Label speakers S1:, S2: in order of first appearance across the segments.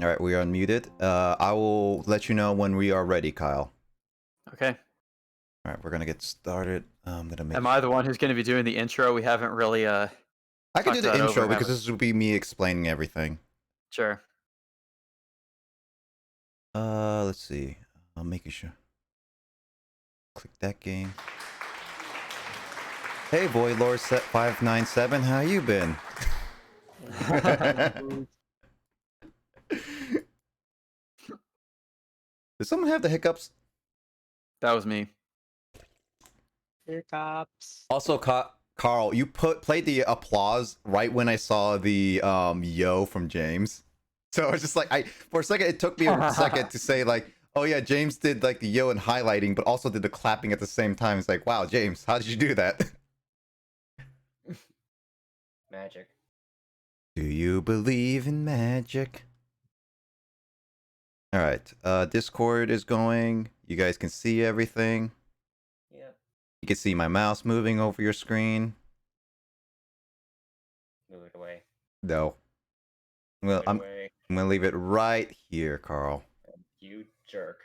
S1: All right, we are unmuted. I will let you know when we are ready, Kyle.
S2: Okay.
S1: All right, we're gonna get started. I'm gonna make.
S2: Am I the one who's going to be doing the intro? We haven't really
S1: I can do
S2: talked
S1: the
S2: that
S1: intro
S2: over,
S1: because
S2: have we?
S1: this will be me explaining everything.
S2: Sure.
S1: Let's see. I'm making sure. Click that game. Hey, Void Lord Set 597, how you been? Did someone have the hiccups?
S2: That was me.
S3: Hiccups.
S1: Also, Carl, you played the applause right when I saw the yo from James. So it's just like for a second it took me a second to say like, oh yeah, James did like the yo and highlighting, but also did the clapping at the same time. It's like, wow, James, how did you do that?
S3: Magic.
S1: Do you believe in magic? All right, Discord is going. You guys can see everything.
S3: Yeah.
S1: You can see my mouse moving over your screen.
S3: Move it away.
S1: No. Well,
S3: Move it away.
S1: I'm gonna leave it right here, Carl.
S3: You jerk.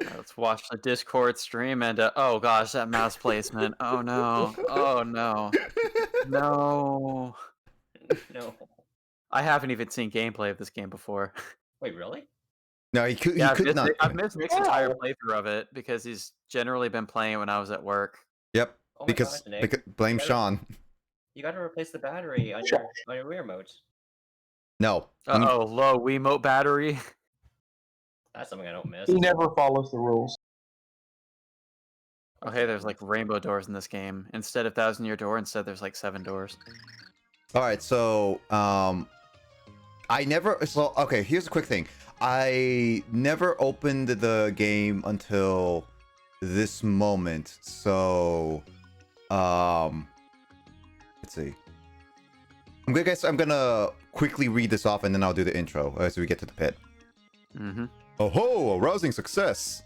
S2: Let's watch the Discord stream and oh gosh, that mouse placement. Oh no. Oh no. No.
S3: No.
S2: I haven't even seen gameplay of this game before.
S3: Wait, really?
S1: No, he could.
S2: Yeah,
S1: He could not.
S2: I've missed Nick's entire playthrough of it because he's generally been playing it when I was at work.
S1: Yep.
S3: Oh my
S1: Because,
S3: gosh, Nick.
S1: because blame
S3: You gotta-
S1: Sean.
S3: You gotta replace the battery on your rear mode.
S1: No.
S2: Uh-oh, low Wiimote battery.
S3: That's something I don't miss.
S4: He never follows the rules.
S2: Oh hey, there's like rainbow doors in this game. Instead of 1,000-year door, instead there's like 7 doors.
S1: All right. So, I never. So, okay. Here's a quick thing. I never opened the game until this moment. So, let's see. I'm gonna quickly read this off, and then I'll do the intro as we get to the pit.
S2: Mm-hmm.
S1: Oh ho! A rousing success.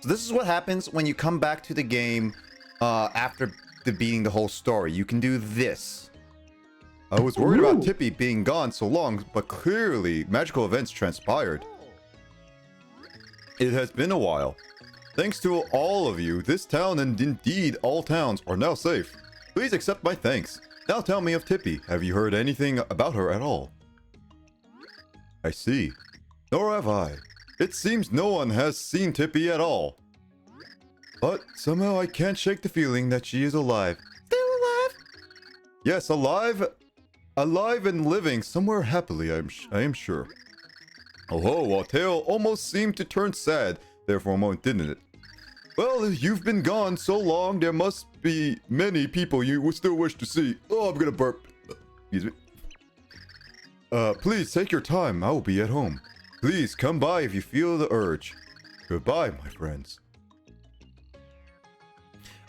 S1: So this is what happens when you come back to the game after beating the whole story. You can do this. I was worried about Tippy being gone so long, but clearly magical events transpired. It has been a while. Thanks to all of you, this town and indeed all towns are now safe. Please accept my thanks. Now tell me of Tippy. Have you heard anything about her at all? I see. Nor have I. It seems no one has seen Tippy at all. But somehow I can't shake the feeling that she is alive. Still alive? Yes, alive. Alive and living somewhere happily, I am sure. Oh ho, our tale almost seemed to turn sad there for a moment, didn't it? Well, you've been gone so long, there must be many people you would still wish to see. Oh, I'm gonna burp. Excuse me. Please take your time. I will be at home. Please come by if you feel the urge. Goodbye, my friends.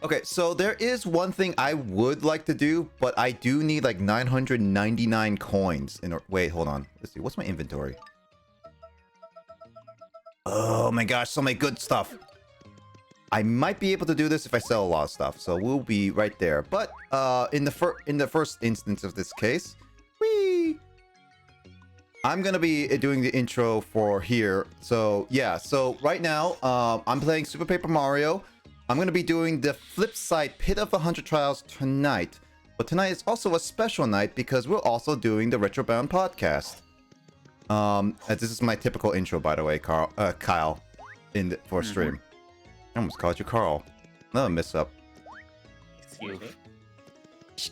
S1: Okay, so there is one thing I would like to do, but I do need like 999 coins. Wait, hold on. Let's see. What's my inventory? Oh my gosh, so many good stuff. I might be able to do this if I sell a lot of stuff, so we'll be right there. But in the first instance of this case, I'm gonna be doing the intro for here. So yeah, so right now I'm playing Super Paper Mario. I'm gonna be doing the flip side Pit of 100 Trials tonight. But tonight is also a special night because we're also doing the Retrobound podcast. This is my typical intro, by the way, Kyle, for stream. I almost called you Carl. Another mess up.
S3: Excuse me.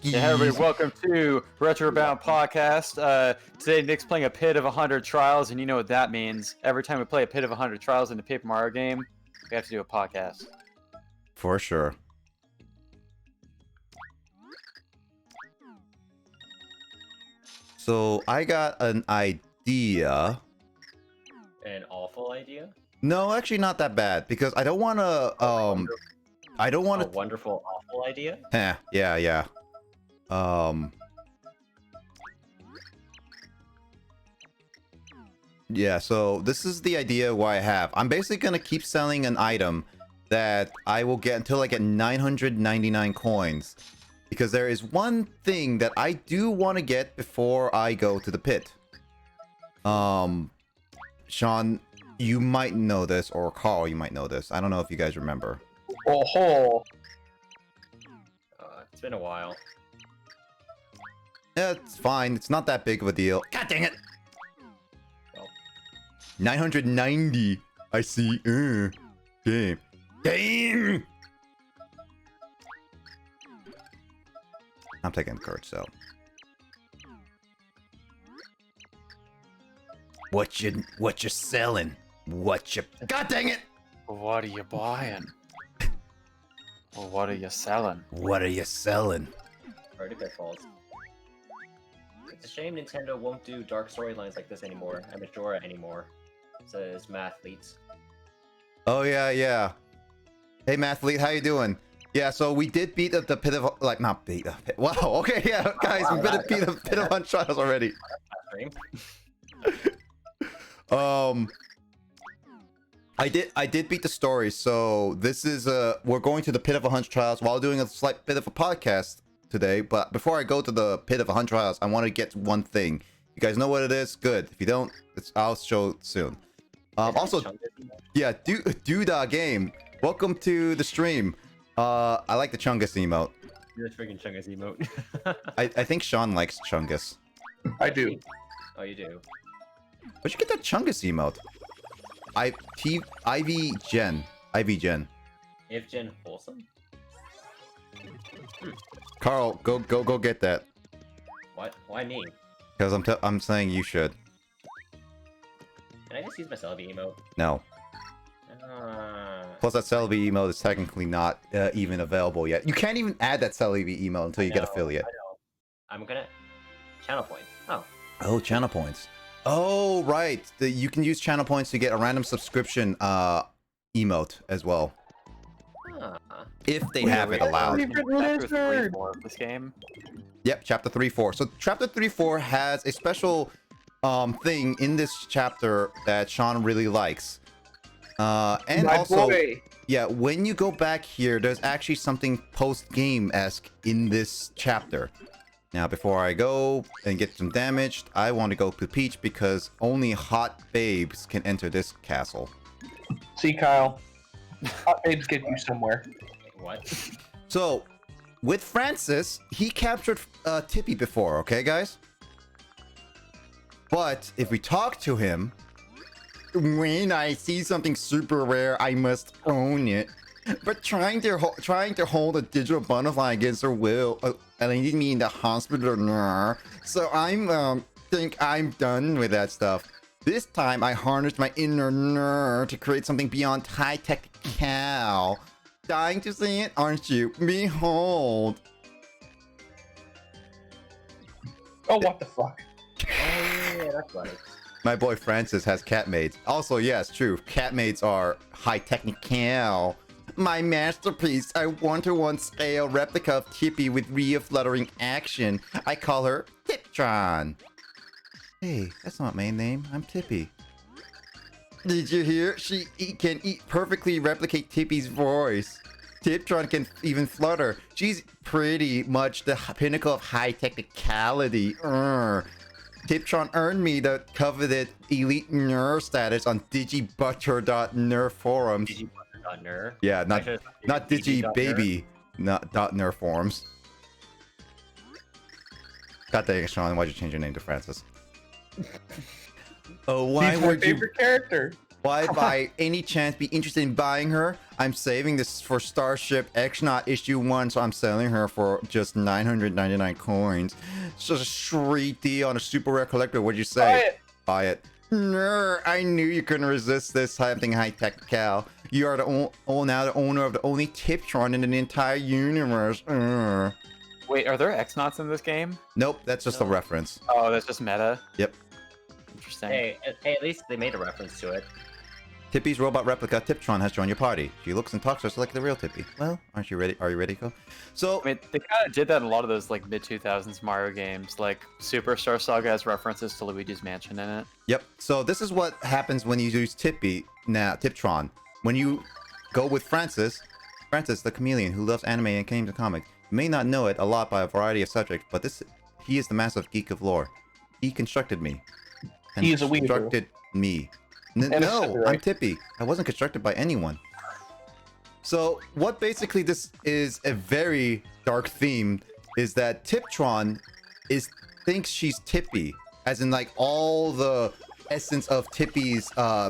S2: Yeah, everybody, welcome to Retrobound Podcast. Today, Nick's playing a Pit of 100 Trials, and you know what that means. Every time we play a Pit of 100 Trials in the Paper Mario game, we have to do a podcast.
S1: For sure. So, I got an idea.
S3: An awful idea?
S1: No, actually not that bad, because I don't want to, I don't want
S3: A
S1: to...
S3: wonderful, awful idea?
S1: Yeah. Yeah, so this is the idea why I have. I'm basically going to keep selling an item that I will get until I get 999 coins. because there is one thing that I do want to get before I go to the pit. Sean, you might know this, or Carl, you might know this. I don't know if you guys remember.
S4: Oh,
S3: It's been a while.
S1: Yeah, it's fine. It's not that big of a deal. God dang it!
S3: Well.
S1: 990. I see. Game. Game! I'm taking the courage, so. What you selling? What you... God dang it!
S2: What are you buying? Well, what are you selling?
S1: What are you selling?
S3: Already pitfalls. It's a shame Nintendo won't do dark storylines like this anymore, and Majora anymore. Says Mathletes.
S1: Oh, yeah. Hey, Mathlete, how you doing? Yeah, so we did beat the pit of... Like, not beat the pit. Wow, okay, yeah, guys, we beat the pit of Hunch-Trials already. I did beat the story, so this is we're going to the pit of a Hunch-Trials while doing a slight bit of a podcast today. But before I go to the pit of a Hunch-Trials, I want to get one thing. You guys know what it is? Good. If you don't, I'll show it soon. Also, yeah, Duda Game, welcome to the stream. I like the Chungus emote.
S3: You're the freaking Chungus emote.
S1: I think Sean likes Chungus.
S4: I do.
S3: Oh, you do.
S1: Where'd you get that Chungus emote? Ivy Gen.
S3: If Gen wholesome?
S1: Carl, go get that.
S3: What? Why me?
S1: Because I'm saying you should.
S3: Can I just use my Celebi emote?
S1: No. Plus, that Celebi emote is technically not even available yet. You can't even add that Celebi emote until you get affiliate.
S3: I know. I'm gonna... Channel point. Oh.
S1: Oh, channel points. Oh, right. You can use channel points to get a random subscription emote as well. If they have it allowed.
S2: Chapter 3-4 of this game.
S1: Yep, chapter 3-4. So chapter 3-4 has a special thing in this chapter that Sean really likes. And
S4: My
S1: also,
S4: boy.
S1: yeah, when you go back here, there's actually something post-game-esque in this chapter. Now, before I go and get some damaged, I want to go to Peach because only hot babes can enter this castle.
S4: See, Kyle. Hot babes get you somewhere.
S3: What?
S1: So, with Francis, he captured Tippy before, okay, guys? But if we talk to him, when I see something super rare, I must own it. But trying to hold a digital butterfly against her will, and I didn't mean the hospital, nah. So think I'm done with that stuff. This time I harnessed my inner nerd to create something beyond high-tech cow. Dying to see it, aren't you? Behold.
S4: Oh, what the fuck?
S3: Oh, yeah, that's right.
S1: My boy Francis has cat maids. Also, yes, true. Cat maids are high-technical. My masterpiece, a 1-to-1 scale replica of Tippy with real fluttering action. I call her Tiptron. Hey, that's not my name. I'm Tippy. Did you hear? She can perfectly replicate Tippy's voice. Tiptron can even flutter. She's pretty much the pinnacle of high technicality. Tiptron earned me the coveted elite nerd status on digibutter.nerd forums.
S3: Digibutter.nerd?
S1: Yeah, not digibaby, not .nerd forums. God dang it, Sean, why'd you change your name to Francis? Oh, why
S4: He's my
S1: would you...
S4: favorite character.
S1: Why by any chance be interested in buying her? I'm saving this for Starship X-Not issue 1, so I'm selling her for just 999 coins. It's just a sweet deal on a super rare collector. What'd you say?
S4: Buy it.
S1: Buy it. Nerd, I knew you couldn't resist this something high-tech cow. You are now the owner of the only Tiptron in the entire universe.
S2: Wait, are there X-Nauts in this game?
S1: Nope, that's just a reference.
S2: Oh, that's just meta?
S1: Yep.
S2: Interesting.
S3: Hey, at least they made a reference to it.
S1: Tippy's robot replica Tiptron has joined your party. She looks and talks just like the real Tippy. Well, aren't you ready? Are you ready to go? So,
S2: I mean, they kind of did that in a lot of those like mid-2000s Mario games. Like Superstar Saga has references to Luigi's Mansion in it.
S1: yep. So this is what happens when you use Tiptron. When you go with Francis the chameleon who loves anime and games and comics, may not know it a lot by a variety of subjects, but he is the massive geek of lore. He constructed me.
S4: He is a weeaboo.
S1: Constructed me.
S4: And a
S1: No,
S4: Sith, right?
S1: I'm Tippy. I wasn't constructed by anyone. So what basically this is a very dark theme is that Tiptron thinks she's Tippy, as in like all the essence of Tippy's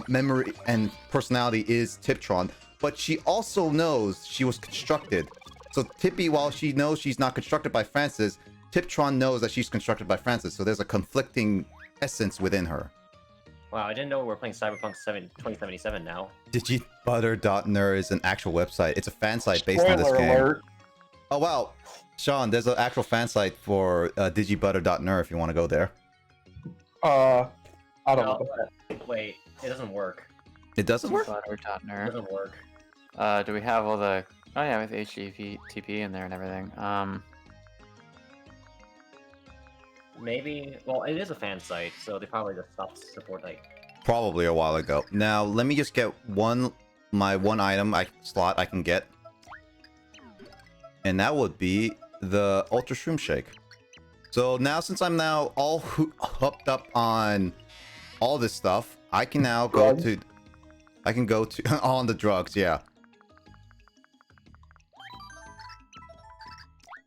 S1: memory and personality is Tiptron, but she also knows she was constructed. So Tippy, while she knows she's not constructed by Francis, Tiptron knows that she's constructed by Francis, so there's a conflicting essence within her.
S3: Wow, I didn't know we were playing Cyberpunk 2077 now.
S1: Digibutter.ner is an actual website. It's a fan site based on this
S4: Spoiler
S1: game.
S4: alert.
S1: Oh wow, Sean, there's an actual fan site for digibutter.ner if you want to go there.
S4: I don't
S3: No,
S4: know about that.
S3: Wait, it doesn't work.
S1: It doesn't work?
S3: It
S2: Butter.ner.
S3: doesn't work.
S2: Do we have all the... Oh yeah, with HTTP in there and everything.
S3: Maybe. Well, it is a fan site, so they probably just stopped supporting.
S1: Probably a while ago. Now let me just get my one item slot I can get, and that would be the Ultra Shroom Shake. So now, since I'm now all hooked up on all this stuff, I can now go
S4: Drugs?
S1: to. I can go to on the drugs. Yeah.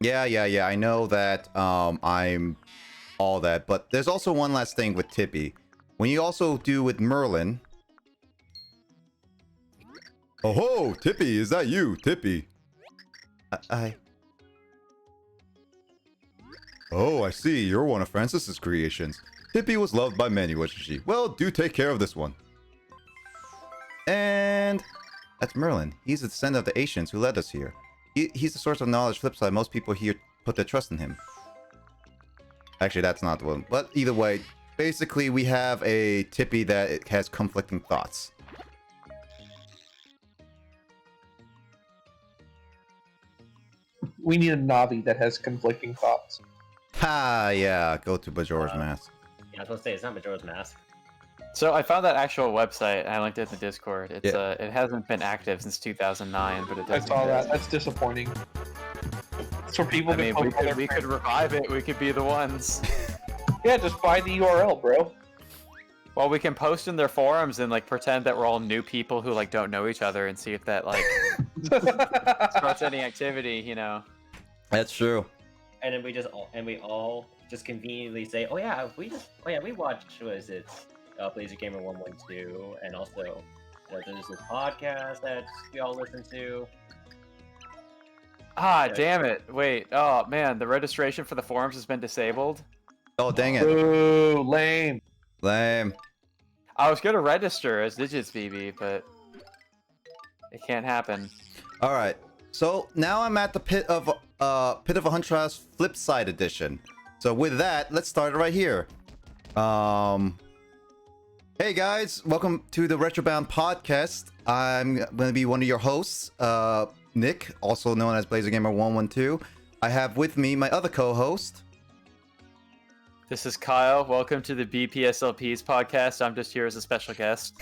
S1: Yeah. I know that I'm all that, but there's also one last thing with Tippy. When you also do with Merlin. Oh ho, Tippy, is that you, Tippy? Oh, I see. You're one of Francis's creations. Tippy was loved by many, wasn't she? Well, do take care of this one. And that's Merlin. He's the descendant of the Asians who led us here. He's the source of knowledge. Flip side, most people here put their trust in him. Actually, that's not the one. But either way, basically, we have a Tippy that has conflicting thoughts.
S4: We need a Navi that has conflicting thoughts.
S1: Ha, yeah. Go to Bajora's Mask.
S3: Yeah, I was gonna say it's not Majora's Mask.
S2: So I found that actual website. I linked it in the Discord. It's
S1: Yeah.
S2: it hasn't been active since 2009, but it
S4: I
S2: does.
S4: saw that. That's disappointing. So people
S2: I mean,
S4: can
S2: we
S4: post all their
S2: could revive it. We could be the ones.
S4: Yeah, just buy the URL, bro.
S2: Well, we can post in their forums and like pretend that we're all new people who like don't know each other and see if that like starts any activity. You know.
S1: That's true.
S3: And then we all just conveniently say, oh yeah, we watched, what is it, Blazer Gamer 112, and also there's this podcast that we all listen to.
S2: Ah, damn it! Wait. Oh man, the registration for the forums has been disabled.
S1: Oh, dang it.
S4: Ooh, lame.
S1: Lame.
S2: I was gonna register as Digits BB, but it can't happen.
S1: All right. So now I'm at the Pit of a Hundred Trials Flip Side Edition. So with that, let's start right here. Hey guys, welcome to the Retrobound podcast. I'm going to be one of your hosts, Nick, also known as Blazer Gamer 112. I have with me my other co-host.
S2: This is Kyle. Welcome to the BPSLPs podcast. I'm just here as a special guest.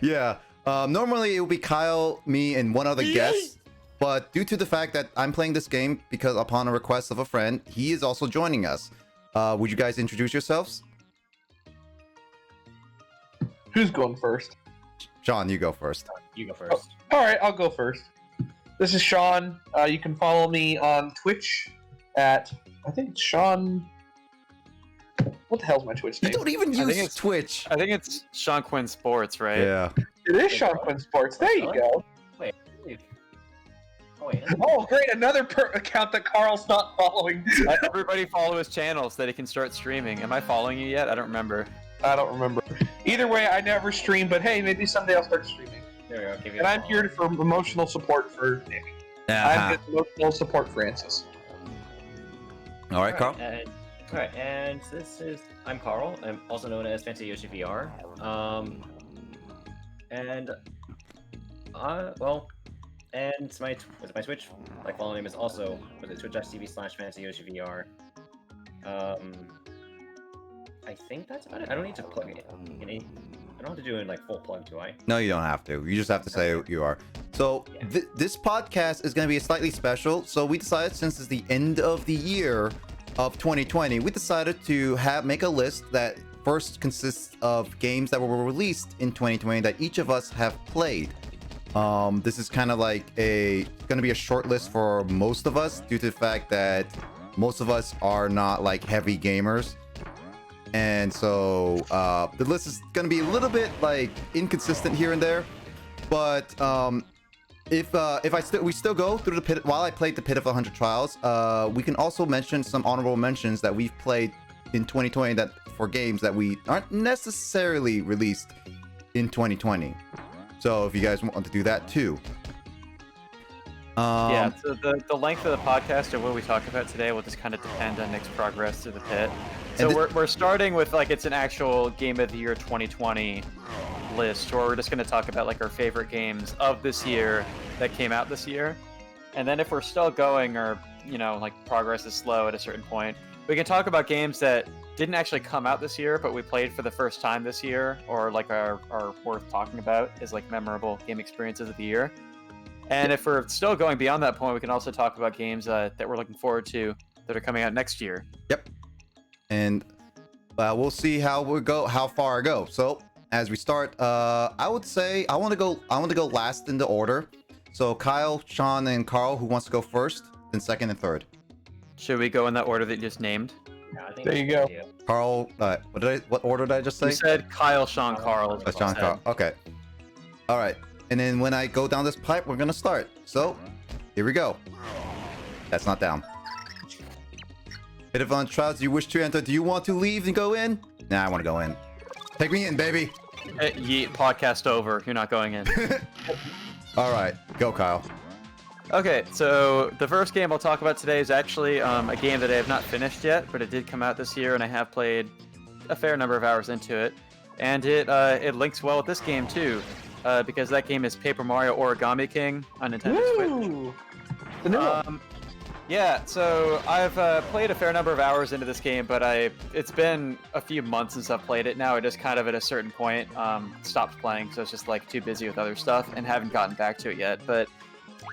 S1: Yeah. Normally it would be Kyle, me, and one other guest. But due to the fact that I'm playing this game because upon a request of a friend, he is also joining us. Would you guys introduce yourselves?
S4: Who's going first?
S1: Sean, you go first.
S3: You go first.
S4: All right, I'll go first. This is Sean. You can follow me on Twitch at, I think it's Sean. What the hell's my Twitch
S1: You
S4: name?
S1: don't even
S2: I think
S1: use
S2: it's-
S1: Twitch.
S2: I think it's Sean Quinn Sports, right?
S1: Yeah.
S4: It is Sean Quinn Sports. There you go.
S3: Wait. Oh wait.
S4: Oh, great! Another account that Carl's not following.
S2: Everybody follow his channel so that he can start streaming. Am I following you yet? I don't remember.
S4: I don't remember. Either way, I never stream, but hey, maybe someday I'll start streaming.
S3: There we go. Give you
S4: And
S3: a
S4: I'm
S3: follow.
S4: here for emotional support for Nick. I'm his emotional support Francis.
S1: All right, Carl.
S3: Alright, and this is I'm Carl. I'm also known as Fancy Yoshi VR. And my Twitch follow name is also twitch.tv/FancyYoshiVR. I think that's about it. I don't need to plug it. I don't have to do it in full plug, do I?
S1: No, you don't have to. You just have to say who you are. So
S3: Yeah.
S1: this podcast is going to be slightly special. So we decided, since it's the end of the year of 2020, we decided to make a list that first consists of games that were released in 2020 that each of us have played. This is kind of like going to be a short list for most of us, due to the fact that most of us are not like heavy gamers. And so the list is going to be a little bit like inconsistent here and there. But if we still go through the pit while I played the Pit of 100 Trials, we can also mention some honorable mentions that we've played in 2020 that for games that we aren't necessarily released in 2020. So if you guys want to do that too.
S2: Yeah, so the length of the podcast and what we talk about today will just kind of depend on Nick's progress through the pit. So we're starting with like it's an actual Game of the Year 2020 list, where we're just going to talk about like our favorite games of this year that came out this year. And then if we're still going, or you know, like progress is slow at a certain point, we can talk about games that didn't actually come out this year but we played for the first time this year, or like are worth talking about as like memorable game experiences of the year. And if we're still going beyond that point, we can also talk about games that we're looking forward to that are coming out next year.
S1: Yep. And we'll see how far I go. So as we start, I would say I want to go last in the order. So Kyle, Sean, and Carl, who wants to go first, then second and third?
S2: Should we go in that order that you just named?
S3: Yeah, I think
S4: There you go.
S1: Carl, what order did I just say?
S2: You said Kyle, Sean, Carl.
S1: Sean, Carl. Okay. All right. And then when I go down this pipe, we're gonna start. So here we go. That's not down. Bit of on trials. Do you wish to enter? Do you want to leave and go in? Nah, I want to go in. Take me in, baby.
S2: Yeet, podcast over. You're not going in.
S1: All right, go, Kyle.
S2: Okay, so the first game I'll talk about today is actually a game that I have not finished yet, but it did come out this year, and I have played a fair number of hours into it. And it links well with this game too, because that game is Paper Mario Origami King on Nintendo Switch.
S4: Woo! The new one.
S2: Yeah, so I've played a fair number of hours into this game, but it's been a few months since I've played it now. I just kind of at a certain point stopped playing, so it's just like too busy with other stuff and haven't gotten back to it yet. But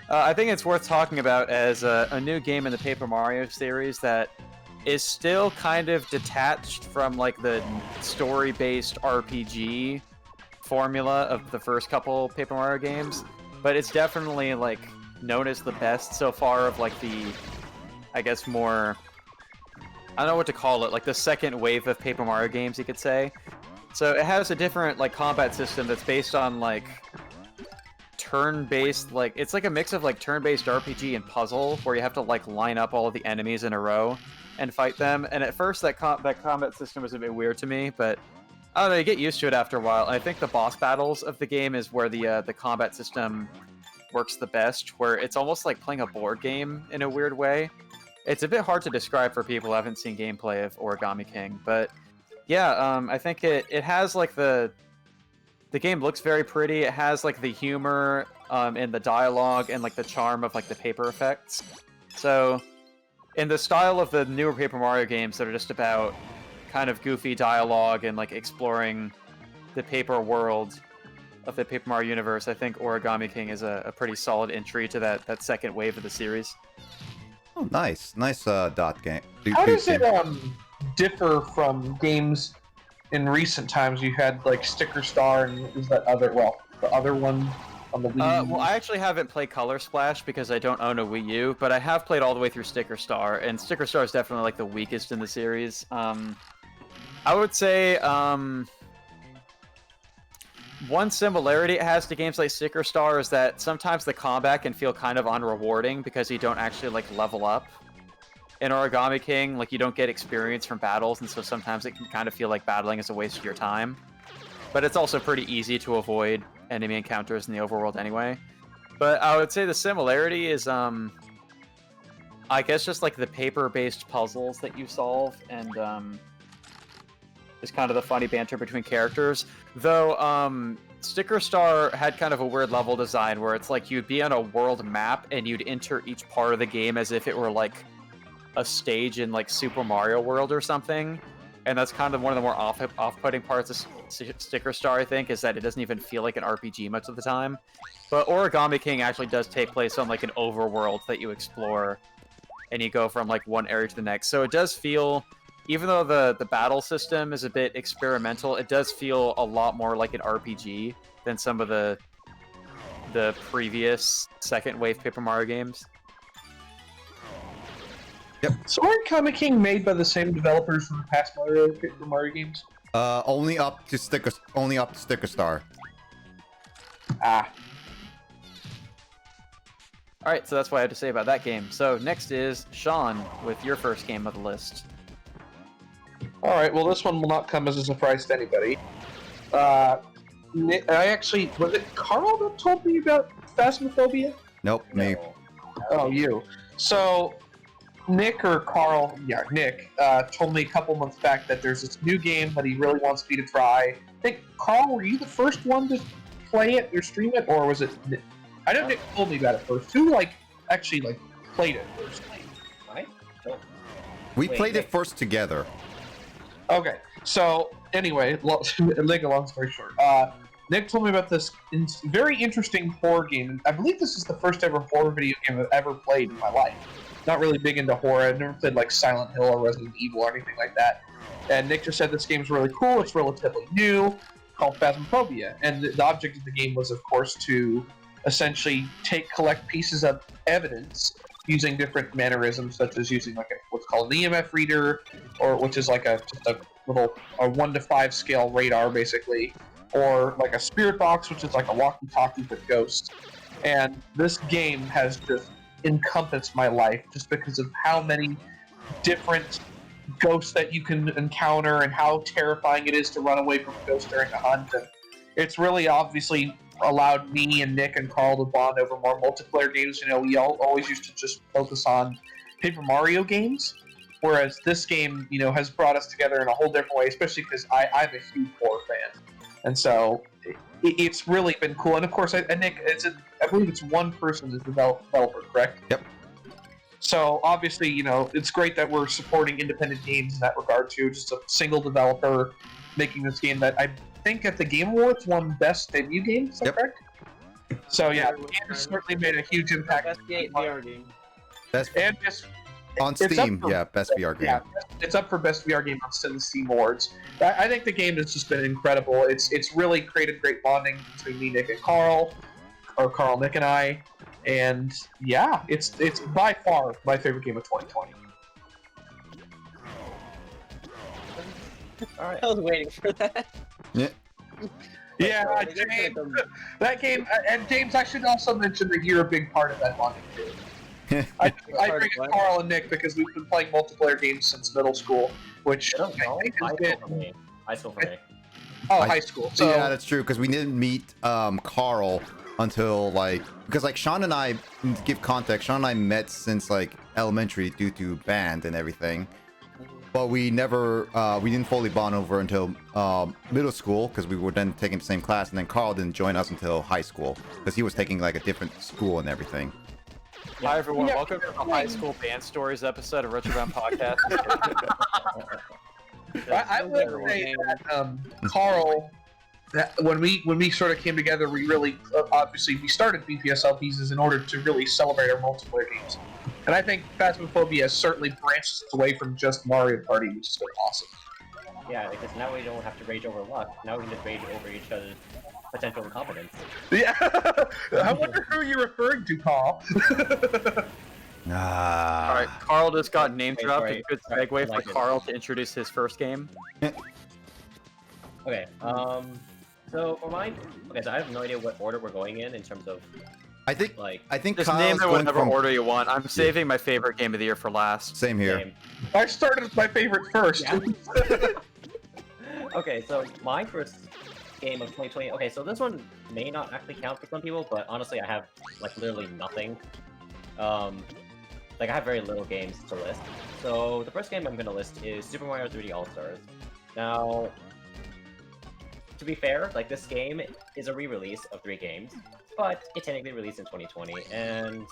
S2: I think it's worth talking about as a new game in the Paper Mario series that is still kind of detached from like the story-based RPG formula of the first couple Paper Mario games, but it's definitely like known as the best so far of like the, I guess, more, I don't know what to call it, like the second wave of Paper Mario games, you could say. So it has a different like combat system that's based on like turn-based, like it's like a mix of like turn-based RPG and puzzle, where you have to like line up all of the enemies in a row and fight them. And at first that combat system was a bit weird to me, but I don't know, you get used to it after a while. And I think the boss battles of the game is where the combat system works the best, where it's almost like playing a board game in a weird way. It's a bit hard to describe for people who haven't seen gameplay of Origami King, but yeah, I think it has like the game looks very pretty. It has like the humor in the dialogue and like the charm of like the paper effects. So in the style of the newer Paper Mario games that are just about kind of goofy dialogue and like exploring the paper world of the Paper Mario universe, I think Origami King is a pretty solid entry to that second wave of the series.
S1: Oh, nice dot game.
S4: How does it differ from games in recent times? You had like Sticker Star, and is that the other one on the Wii?
S2: Well, I actually haven't played Color Splash because I don't own a Wii U, but I have played all the way through Sticker Star, and Sticker Star is definitely like the weakest in the series. I would say one similarity it has to games like Sticker Star is that sometimes the combat can feel kind of unrewarding because you don't actually like level up. In Origami King, like you don't get experience from battles, and so sometimes it can kind of feel like battling is a waste of your time. But it's also pretty easy to avoid enemy encounters in the overworld anyway. But I would say the similarity is, I guess just like the paper-based puzzles that you solve, and just kind of the funny banter between characters. Though, Sticker Star had kind of a weird level design where it's like you'd be on a world map and you'd enter each part of the game as if it were like a stage in like Super Mario World or something. And that's kind of one of the more off-putting parts Sticker Star, I think, is that it doesn't even feel like an RPG much of the time. But Origami King actually does take place on like an overworld that you explore, and you go from like one area to the next. So it does feel, even though the battle system is a bit experimental, it does feel a lot more like an RPG than some of the previous second wave Paper Mario games.
S4: So Origami King made by the same developers from the past Paper Mario games?
S1: Only up to Sticker Star.
S4: Ah.
S2: Alright, so that's what I have to say about that game. So next is Sean with your first game of the list.
S4: Alright, well this one will not come as a surprise to anybody. Was it Carl that told me about Phasmophobia?
S1: Nope, me.
S4: Oh, you. So, Nick or Carl, yeah, Nick, told me a couple months back that there's this new game that he really wants me to try. I think, Carl, were you the first one to play it or stream it, or was it Nick? I know Nick told me about it first. Who, actually played it first?
S3: I don't.
S1: We
S3: Wait,
S1: played
S3: Nick.
S1: it first together.
S4: Okay, so, anyway, make a long story short, Nick told me about this very interesting horror game, and I believe this is the first ever horror video game I've ever played in my life. Not really big into horror. I've never played like Silent Hill or Resident Evil or anything like that. And Nick just said this game's really cool. It's relatively new, called Phasmophobia. And the object of the game was, of course, to essentially collect pieces of evidence using different mannerisms, such as using what's called an EMF reader, or which is like just a little 1 to 5 scale radar, basically, or like a spirit box, which is like a walkie-talkie with ghosts. And this game has just encompassed my life just because of how many different ghosts that you can encounter and how terrifying it is to run away from a ghost during a hunt. And it's really obviously allowed me and Nick and Carl to bond over more multiplayer games. We always used to just focus on Paper Mario games, whereas this game, has brought us together in a whole different way, especially because I'm a huge horror fan. And so it's really been cool. And of course, Nick, I believe it's one person as developer, correct?
S1: Yep.
S4: So obviously, it's great that we're supporting independent games in that regard too. Just a single developer making this game that I think at the Game Awards won Best Debut Game. Is that
S1: Yep.
S4: correct? So yeah, the game has certainly made a huge impact.
S3: Best VR game.
S1: Best
S4: And just
S1: on
S4: it's up
S1: Steam,
S4: for-
S1: yeah, best VR game.
S4: Yeah, it's up for Best VR Game on the Steam Awards. I think the game has just been incredible. It's really created great bonding between me, Nick, and Carl, or Carl, Nick, and I. And yeah, it's by far my favorite game of 2020.
S3: All right. I was waiting for that.
S1: Yeah.
S4: Yeah, James, that game, and James, I should also mention that you're a big part of that bonding too. I bring in Carl and Nick because we've been playing multiplayer games since middle school, which I think has been
S3: High school for me.
S4: high school. So
S1: yeah, that's true, because we didn't meet Carl until because Sean and I, to give context, Sean and I met since elementary due to band and everything, but we didn't fully bond over until middle school, because we were then taking the same class, and then Carl didn't join us until high school because he was taking a different school and everything.
S2: Hi everyone,
S4: Yeah.
S2: welcome to the High School Band Stories episode of Retrobound Podcast.
S4: I would say that Carl, that when we sort of came together, we really obviously we started BPSLPs in order to really celebrate our multiplayer games, and I think Phasmophobia has certainly branched away from just Mario Party, which has been awesome.
S3: Yeah, because now we don't have to rage over luck. Now we can just rage over each other's potential incompetence.
S4: Yeah, I wonder who you're referring to, Carl.
S2: Alright, Carl just got name
S3: Okay,
S2: dropped.
S3: sorry.
S2: A good
S3: Sorry,
S2: segue
S3: I
S2: for
S3: like it.
S2: Carl to introduce his first game.
S3: Okay, so for mine, okay, so I have no idea what order we're going in terms of,
S1: I think
S2: Just
S1: Kyle's
S2: name it
S1: going
S2: whatever
S1: from
S2: order you want. I'm saving my favorite game of the year for last.
S1: same here.
S3: game.
S4: I started with my favorite first.
S3: Yeah. Okay, so my first game of 2020, okay, so this one may not actually count for some people, but honestly I have, literally nothing. I have very little games to list. So the first game I'm going to list is Super Mario 3D All-Stars. Now, to be fair, this game is a re-release of 3 games, but it technically released in 2020, and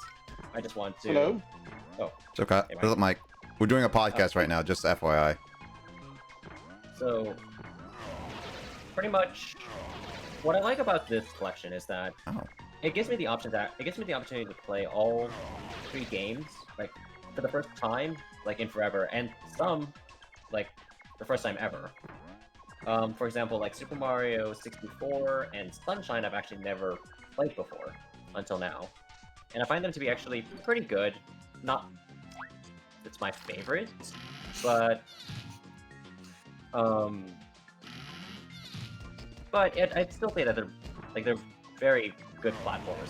S3: I just want to...
S4: Hello?
S3: Oh,
S1: It's okay.
S3: Hey, Mike.
S1: What's up, Mike? We're doing a podcast right now, just FYI.
S3: so... pretty much what I like about this collection is that
S1: Oh.
S3: it gives me the opportunity to play all 3 games like for the first time, like in forever, and some like the first time ever. For example, like Super Mario 64 and Sunshine, I've actually never played before until now, and I find them to be actually pretty good. Not, it's my favorite, but I'd still say that they're very good platformers.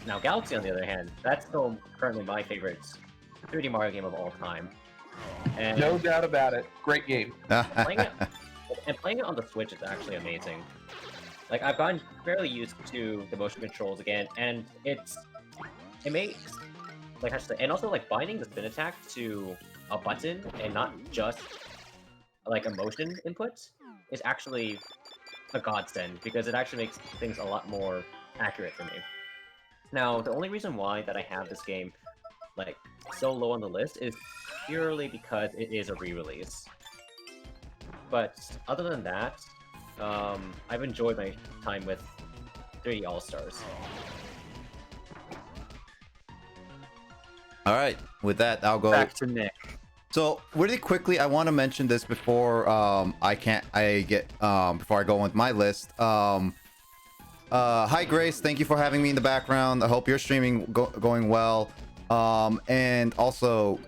S3: Now, Galaxy, on the other hand, that's still currently my favorite 3D Mario game of all time. And
S4: No doubt about it. Great game.
S3: playing it on the Switch is actually amazing. Like, I've gotten fairly used to the motion controls again, and it makes, like, how to say, and also like binding the spin attack to a button and not just like a motion input is actually a godsend, because it actually makes things a lot more accurate for me. Now, the only reason why that I have this game like so low on the list is purely because it is a re-release. But other than that, I've enjoyed my time with 3D All-Stars.
S1: All right, with that, I'll go
S2: Back to Nick.
S1: So really quickly, I want to mention this before before I go on with my list. Hi Grace, thank you for having me in the background. I hope your streaming going well. And also,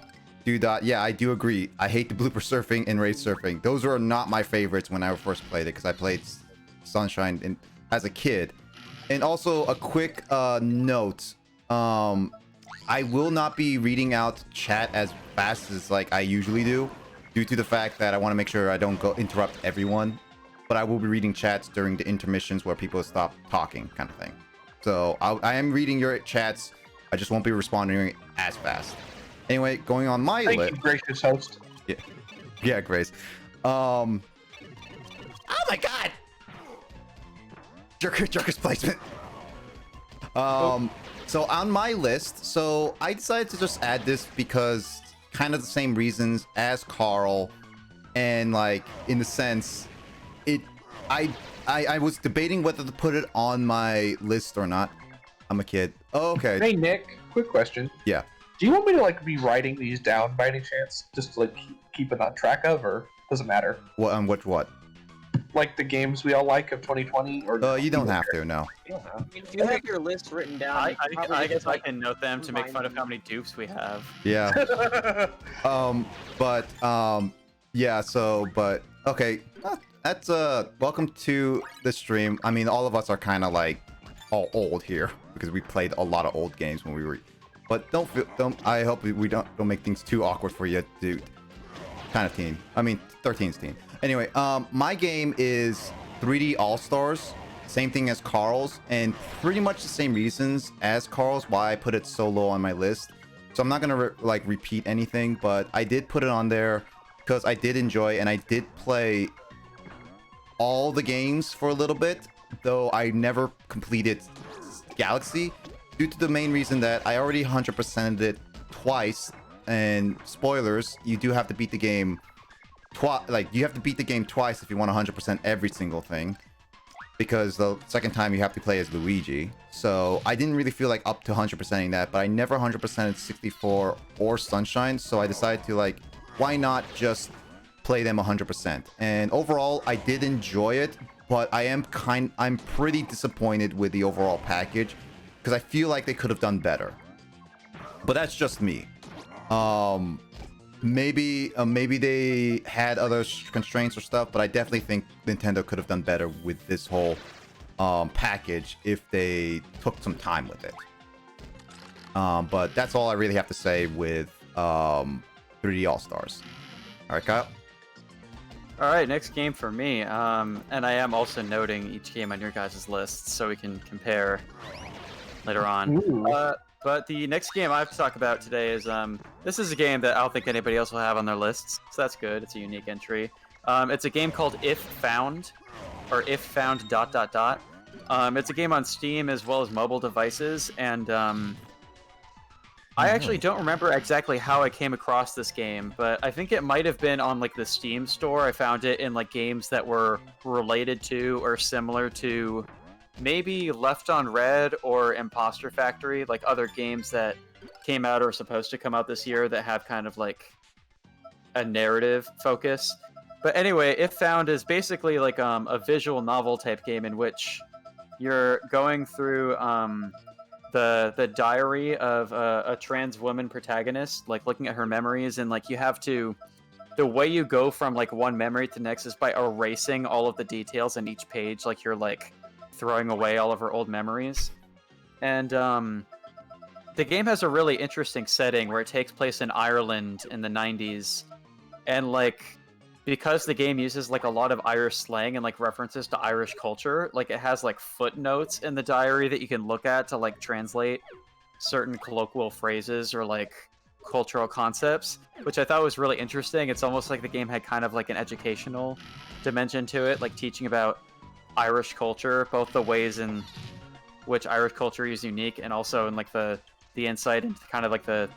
S1: dude, yeah, I do agree. I hate the blooper surfing and race surfing. Those are not my favorites when I first played it, because I played Sunshine as a kid. And also a quick note. I will not be reading out chat as fast as like I usually do, due to the fact that I want to make sure I don't go interrupt everyone. But I will be reading chats during the intermissions where people stop talking, kind of thing. So I am reading your chats. I just won't be responding as fast. Anyway, going on my list.
S4: Thank you, gracious host.
S1: Yeah, Grace. Oh my God! Jerker's placement. So on my list, so I decided to just add this because kind of the same reasons as Carl, and like in the sense, I was debating whether to put it on my list or not. I'm a kid. Oh, okay.
S4: Hey Nick, quick question.
S1: Yeah.
S4: Do you want me to like be writing these down by any chance, just to like keep it on track of, or doesn't matter?
S1: What?
S4: Like the games we all like of 2020, or
S1: You don't have to. No.
S3: You don't have.
S5: If you have your list written down,
S2: I
S5: you can probably
S2: guess
S5: just,
S2: I
S5: like,
S2: can note them to make fun of
S5: combine
S2: how many dupes we have.
S1: Yeah. Yeah. So, but okay. That's welcome to the stream. I mean, all of us are kind of like all old here because we played a lot of old games when we were. But I hope we don't make things too awkward for you, dude. Kind of teen. I mean, 13's teen. Anyway, my game is 3D All-Stars. Same thing as Carl's, and pretty much the same reasons as Carl's why I put it so low on my list. So I'm not gonna repeat anything, but I did put it on there because I did enjoy and I did play all the games for a little bit, though I never completed Galaxy due to the main reason that I already 100%ed it twice. And spoilers, you do have to beat the game twice. Like, you have to beat the game twice if you want 100% every single thing, because the second time you have to play as Luigi. So I didn't really feel like up to 100%ing that, but I never 100%ed 64 or Sunshine, so I decided to like, why not just play them 100%? And overall, I did enjoy it, but I'm pretty disappointed with the overall package because I feel like they could have done better. But that's just me. Maybe they had other constraints or stuff, but I definitely think Nintendo could have done better with this whole package if they took some time with it. But that's all I really have to say with 3D All-Stars. All right, Kyle.
S2: All right, next game for me. And I am also noting each game on your guys' list so we can compare later on. But the next game I have to talk about today is this is a game that I don't think anybody else will have on their lists, so that's good. It's a unique entry. It's a game called If Found, or If Found ... It's a game on Steam as well as mobile devices, and I actually don't remember exactly how I came across this game, but I think it might have been on like the Steam store. I found it in like games that were related to or similar to maybe Left on Red or Imposter Factory, like other games that came out or are supposed to come out this year that have kind of like a narrative focus. But anyway, If Found is basically like a visual novel type game in which you're going through the diary of a trans woman protagonist, like looking at her memories, and like you have to, the way you go from like one memory to the next is by erasing all of the details in each page, like you're like throwing away all of her old memories. And the game has a really interesting setting where it takes place in Ireland in the 90s, and like because the game uses like a lot of Irish slang and like references to Irish culture, like it has like footnotes in the diary that you can look at to like translate certain colloquial phrases or like cultural concepts, which I thought was really interesting. It's almost like the game had kind of like an educational dimension to it, like teaching about Irish culture, both the ways in which Irish culture is unique and also in like the insight into kind of like the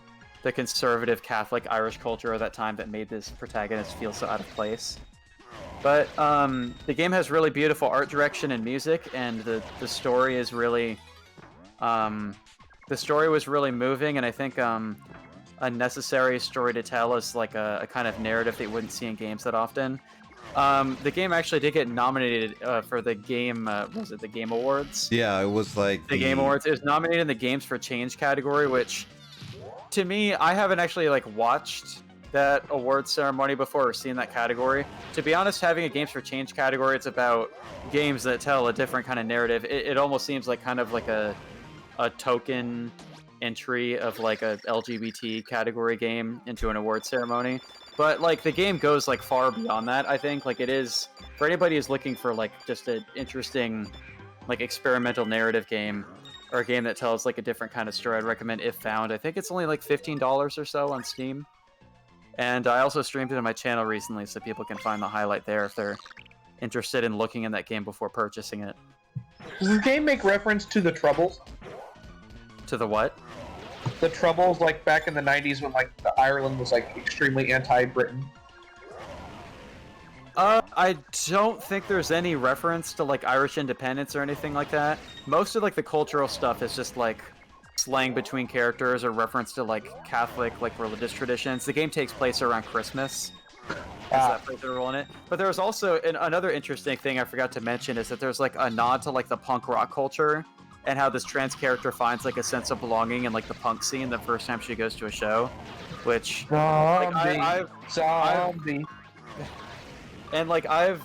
S2: conservative Catholic Irish culture of that time that made this protagonist feel so out of place. But the game has really beautiful art direction and music, and the story is really the story was really moving, and I think a necessary story to tell is like a kind of narrative that you wouldn't see in games that often. The game actually did get nominated for the game, was it the Game Awards?
S1: Yeah, it was like
S2: The Game Awards. It was nominated in the Games for Change category, which to me, I haven't actually like watched that award ceremony before or seen that category. To be honest, having a Games for Change category, it's about games that tell a different kind of narrative. It almost seems like kind of like a token entry of like a LGBT category game into an award ceremony. But like the game goes like far beyond that. I think like it is for anybody who's looking for like just an interesting like experimental narrative game, or a game that tells like a different kind of story, I'd recommend If Found. I think it's only like $15 or so on Steam. And I also streamed it on my channel recently, so people can find the highlight there if they're interested in looking in that game before purchasing it.
S4: Does the game make reference to the Troubles?
S2: To the what?
S4: The Troubles, like back in the 90s when like Ireland was like extremely anti-Britain.
S2: I don't think there's any reference to like Irish independence or anything like that. Most of like the cultural stuff is just like slang between characters or reference to like Catholic like religious traditions. The game takes place around Christmas. That plays a role in it. But there's also another interesting thing I forgot to mention is that there's like a nod to like the punk rock culture and how this trans character finds like a sense of belonging in like the punk scene the first time she goes to a show, which
S4: Zombie.
S2: And like I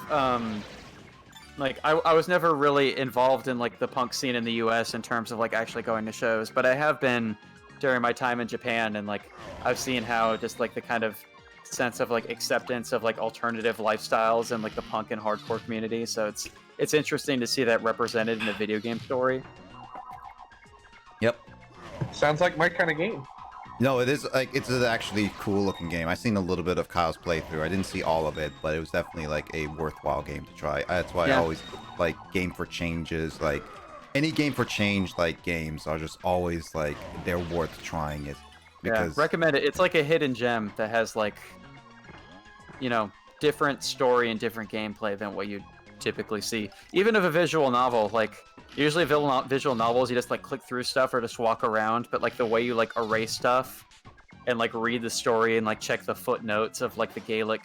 S2: was never really involved in like the punk scene in the US in terms of like actually going to shows, but I have been during my time in Japan, and like I've seen how just like the kind of sense of like acceptance of like alternative lifestyles and like the punk and hardcore community. So it's interesting to see that represented in a video game story.
S1: Yep.
S4: Sounds like my kind of game.
S1: No, it is like it's an actually cool looking game. I've seen a little bit of Kyle's playthrough. I didn't see all of it, but it was definitely like a worthwhile game to try. That's why I always like Game for Changes. Like any Game for Change like games are just always like they're worth trying it. Because...
S2: Yeah, recommend it. It's like a hidden gem that has like, you know, different story and different gameplay than what you typically see. Even of a visual novel, like usually visual novels you just like click through stuff or just walk around, but like the way you like erase stuff and like read the story and like check the footnotes of like the Gaelic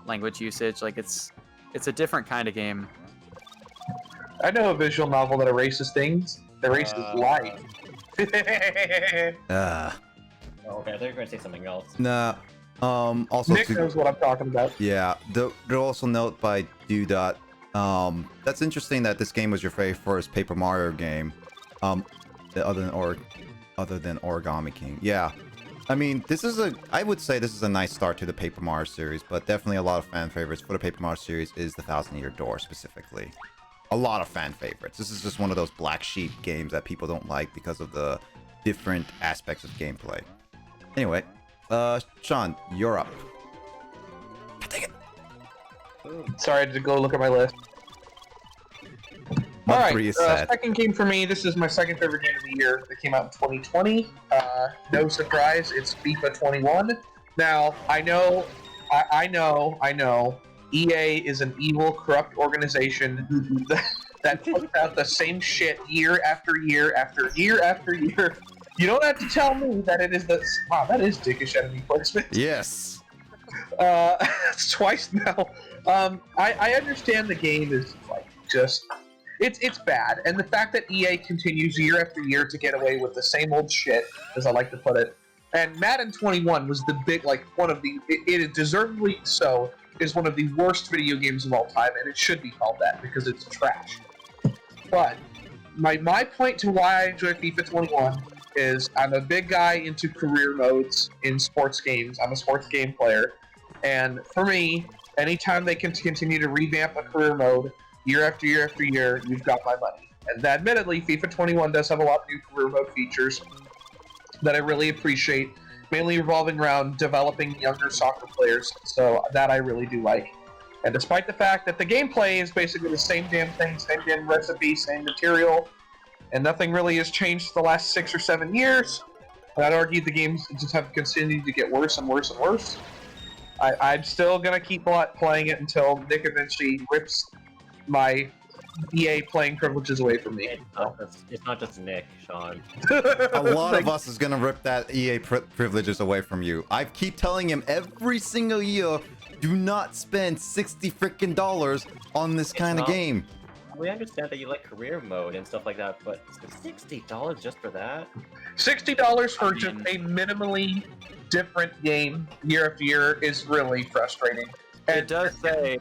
S2: language usage, like it's a different kind of game.
S4: I know a visual novel that erases things. That erases life.
S3: Oh, okay, I thought you were going to say something else.
S1: Nah. Also
S4: Nick knows what I'm talking about.
S1: Yeah. There also note by Dudot. That's interesting that this game was your very first Paper Mario game. Other than Origami King. Yeah. I mean, I would say this is a nice start to the Paper Mario series, but definitely a lot of fan favorites for the Paper Mario series is the 1000-Year Door specifically. A lot of fan favorites. This is just one of those black sheep games that people don't like because of the different aspects of gameplay. Anyway, Sean, you're up. Take it.
S4: Sorry, I had to go look at my list. Alright, second game for me. This is my second favorite game of the year that came out in 2020. no surprise, it's FIFA 21. Now, I know, EA is an evil, corrupt organization that puts out the same shit year after year after year after year. You don't have to tell me that it is the... Wow, that is dickish enemy placement.
S1: Yes.
S4: It's twice now. I understand the game is like just it's bad, and the fact that EA continues year after year to get away with the same old shit, as I like to put it. And Madden 21 was the big one of the it is deservedly so is one of the worst video games of all time, and it should be called that because it's trash. But my point to why I enjoy FIFA 21 is I'm a big guy into career modes in sports games. I'm a sports game player. And for me, anytime they can continue to revamp a career mode year after year after year, you've got my money. And admittedly, FIFA 21 does have a lot of new career mode features that I really appreciate, mainly revolving around developing younger soccer players. So that I really do like. And despite the fact that the gameplay is basically the same damn thing, same damn recipe, same material, and nothing really has changed the last 6 or 7 years, and I'd argue the games just have continued to get worse and worse and worse. I'm still going to keep playing it until Nick eventually rips my EA playing privileges away from me.
S3: It's not just Nick, Sean.
S1: A lot of us is gonna rip that EA privileges away from you. I keep telling him every single year, do not spend $60 freaking on this kind of game.
S3: We understand that you like career mode and stuff like that, but $60 just for that?
S4: $60 for just a minimally different game year after year is really frustrating.
S2: It does say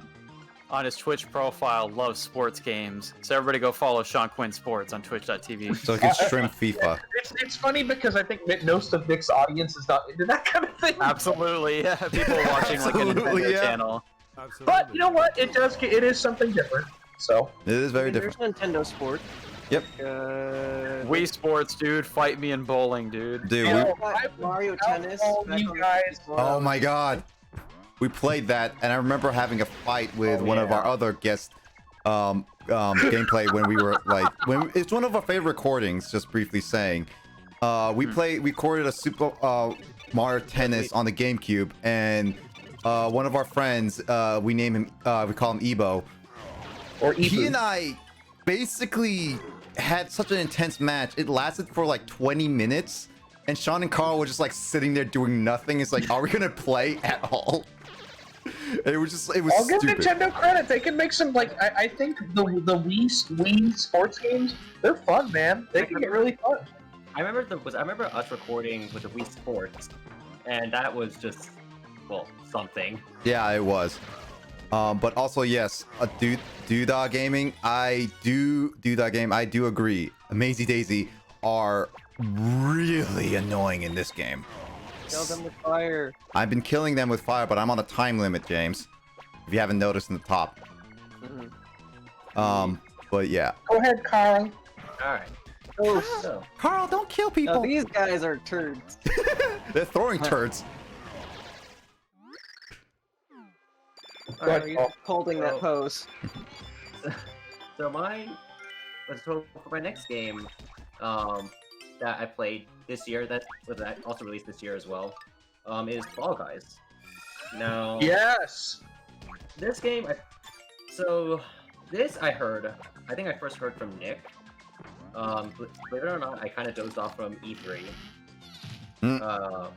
S2: on his Twitch profile, loves sports games. So everybody go follow Sean Quinn Sports on twitch.tv.
S1: So he can stream FIFA.
S4: It's funny because I think most of Nick's audience is not into that kind of thing.
S2: Absolutely, yeah. People watching like a
S1: Absolutely,
S2: Nintendo
S1: yeah.
S2: channel.
S5: Absolutely.
S4: But you know what? It is something different. So
S1: It is very different.
S5: There's Nintendo Sport.
S1: Yep.
S2: Wii Sports, dude. Fight me in bowling, dude.
S1: Dude,
S4: You
S1: we,
S4: know,
S5: Mario
S4: I'll
S5: Tennis.
S4: call
S5: back
S4: you
S5: on the
S4: guys-
S5: PS1.
S1: oh my god. We played that, and I remember having a fight with
S3: Oh,
S1: one of
S3: yeah.
S1: our other guests gameplay when we were like, it's one of our favorite recordings, just briefly saying. We recorded a Super Mario Tennis on the GameCube, and one of our friends, we name him, we call him Ebo.
S4: or
S1: He
S4: Ibu.
S1: and I basically had such an intense match. It lasted for like 20 minutes, and Sean and Carl were just like sitting there doing nothing. It's like, are we gonna play at all? It was
S4: I'll give
S1: stupid.
S4: Nintendo credit. They can make some I think the Wii sports games, they're fun, man. They can get really fun.
S3: I remember us recording with the Wii Sports, and that was just, well, something.
S1: Yeah, it was. But also, yes, Doodah Gaming. I do agree. Amazing Daisy are really annoying in this game.
S5: Kill them with fire.
S1: I've been killing them with fire, but I'm on a time limit, James. If you haven't noticed in the top. But yeah.
S4: Go ahead, Carl.
S3: Alright.
S5: Oh,
S3: So,
S1: Carl, don't kill
S5: now
S1: people.
S5: these guys are turds.
S1: They're throwing turds.
S5: Alright, you're
S4: Paul.
S5: holding that pose.
S3: so for my next game, that I played this year, that also released this year as well, is Fall Guys. Now,
S4: Yes.
S3: this game, I think I first heard from Nick. Believe it or not, I kind of dozed off from E3.
S1: Hmm.
S3: That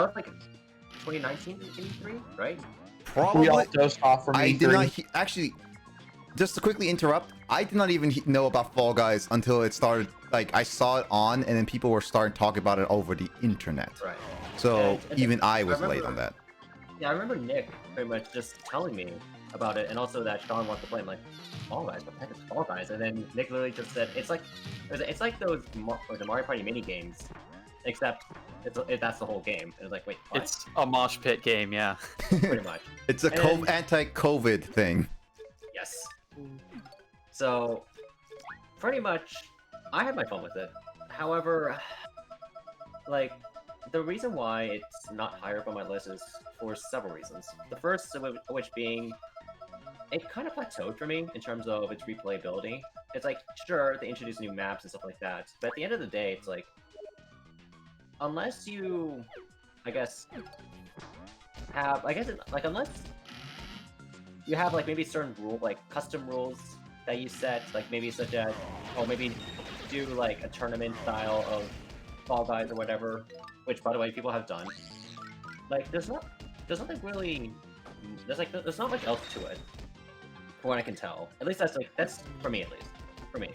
S3: was like 2019 E3, right?
S1: Probably.
S4: We all dozed off from
S1: I
S4: E3.
S1: did not actually. Just to quickly interrupt, I did not even know about Fall Guys until it started. Like, I saw it on, and then people were starting to talk about it over the internet.
S3: Right.
S1: So
S3: And
S1: even I was
S3: remember-
S1: late on that.
S3: Yeah, I remember Nick pretty much just telling me about it, and also that Sean wants to play. I'm like, Fall Guys? What the heck is Fall Guys? And then Nick literally just said, it's like those the Mario Party mini games, except that's the whole game. And it's like, wait, what?
S2: It's a mosh pit game, yeah.
S3: Pretty much.
S1: It's a
S3: And-
S1: anti-COVID thing.
S3: Yes. So, pretty much, I had my fun with it. However, like, the reason why it's not higher up on my list is for several reasons. The first of which being, it kind of plateaued for me in terms of its replayability. It's like, sure, they introduce new maps and stuff like that, but at the end of the day, it's like, unless you, I guess, have, like unless you have like maybe certain rule, like custom rules that you set, like maybe such as, or maybe do like a tournament style of Fall Guys or whatever, which by the way people have done. Like there's nothing really, there's not much else to it, from what I can tell. At least that's for me, at least for me.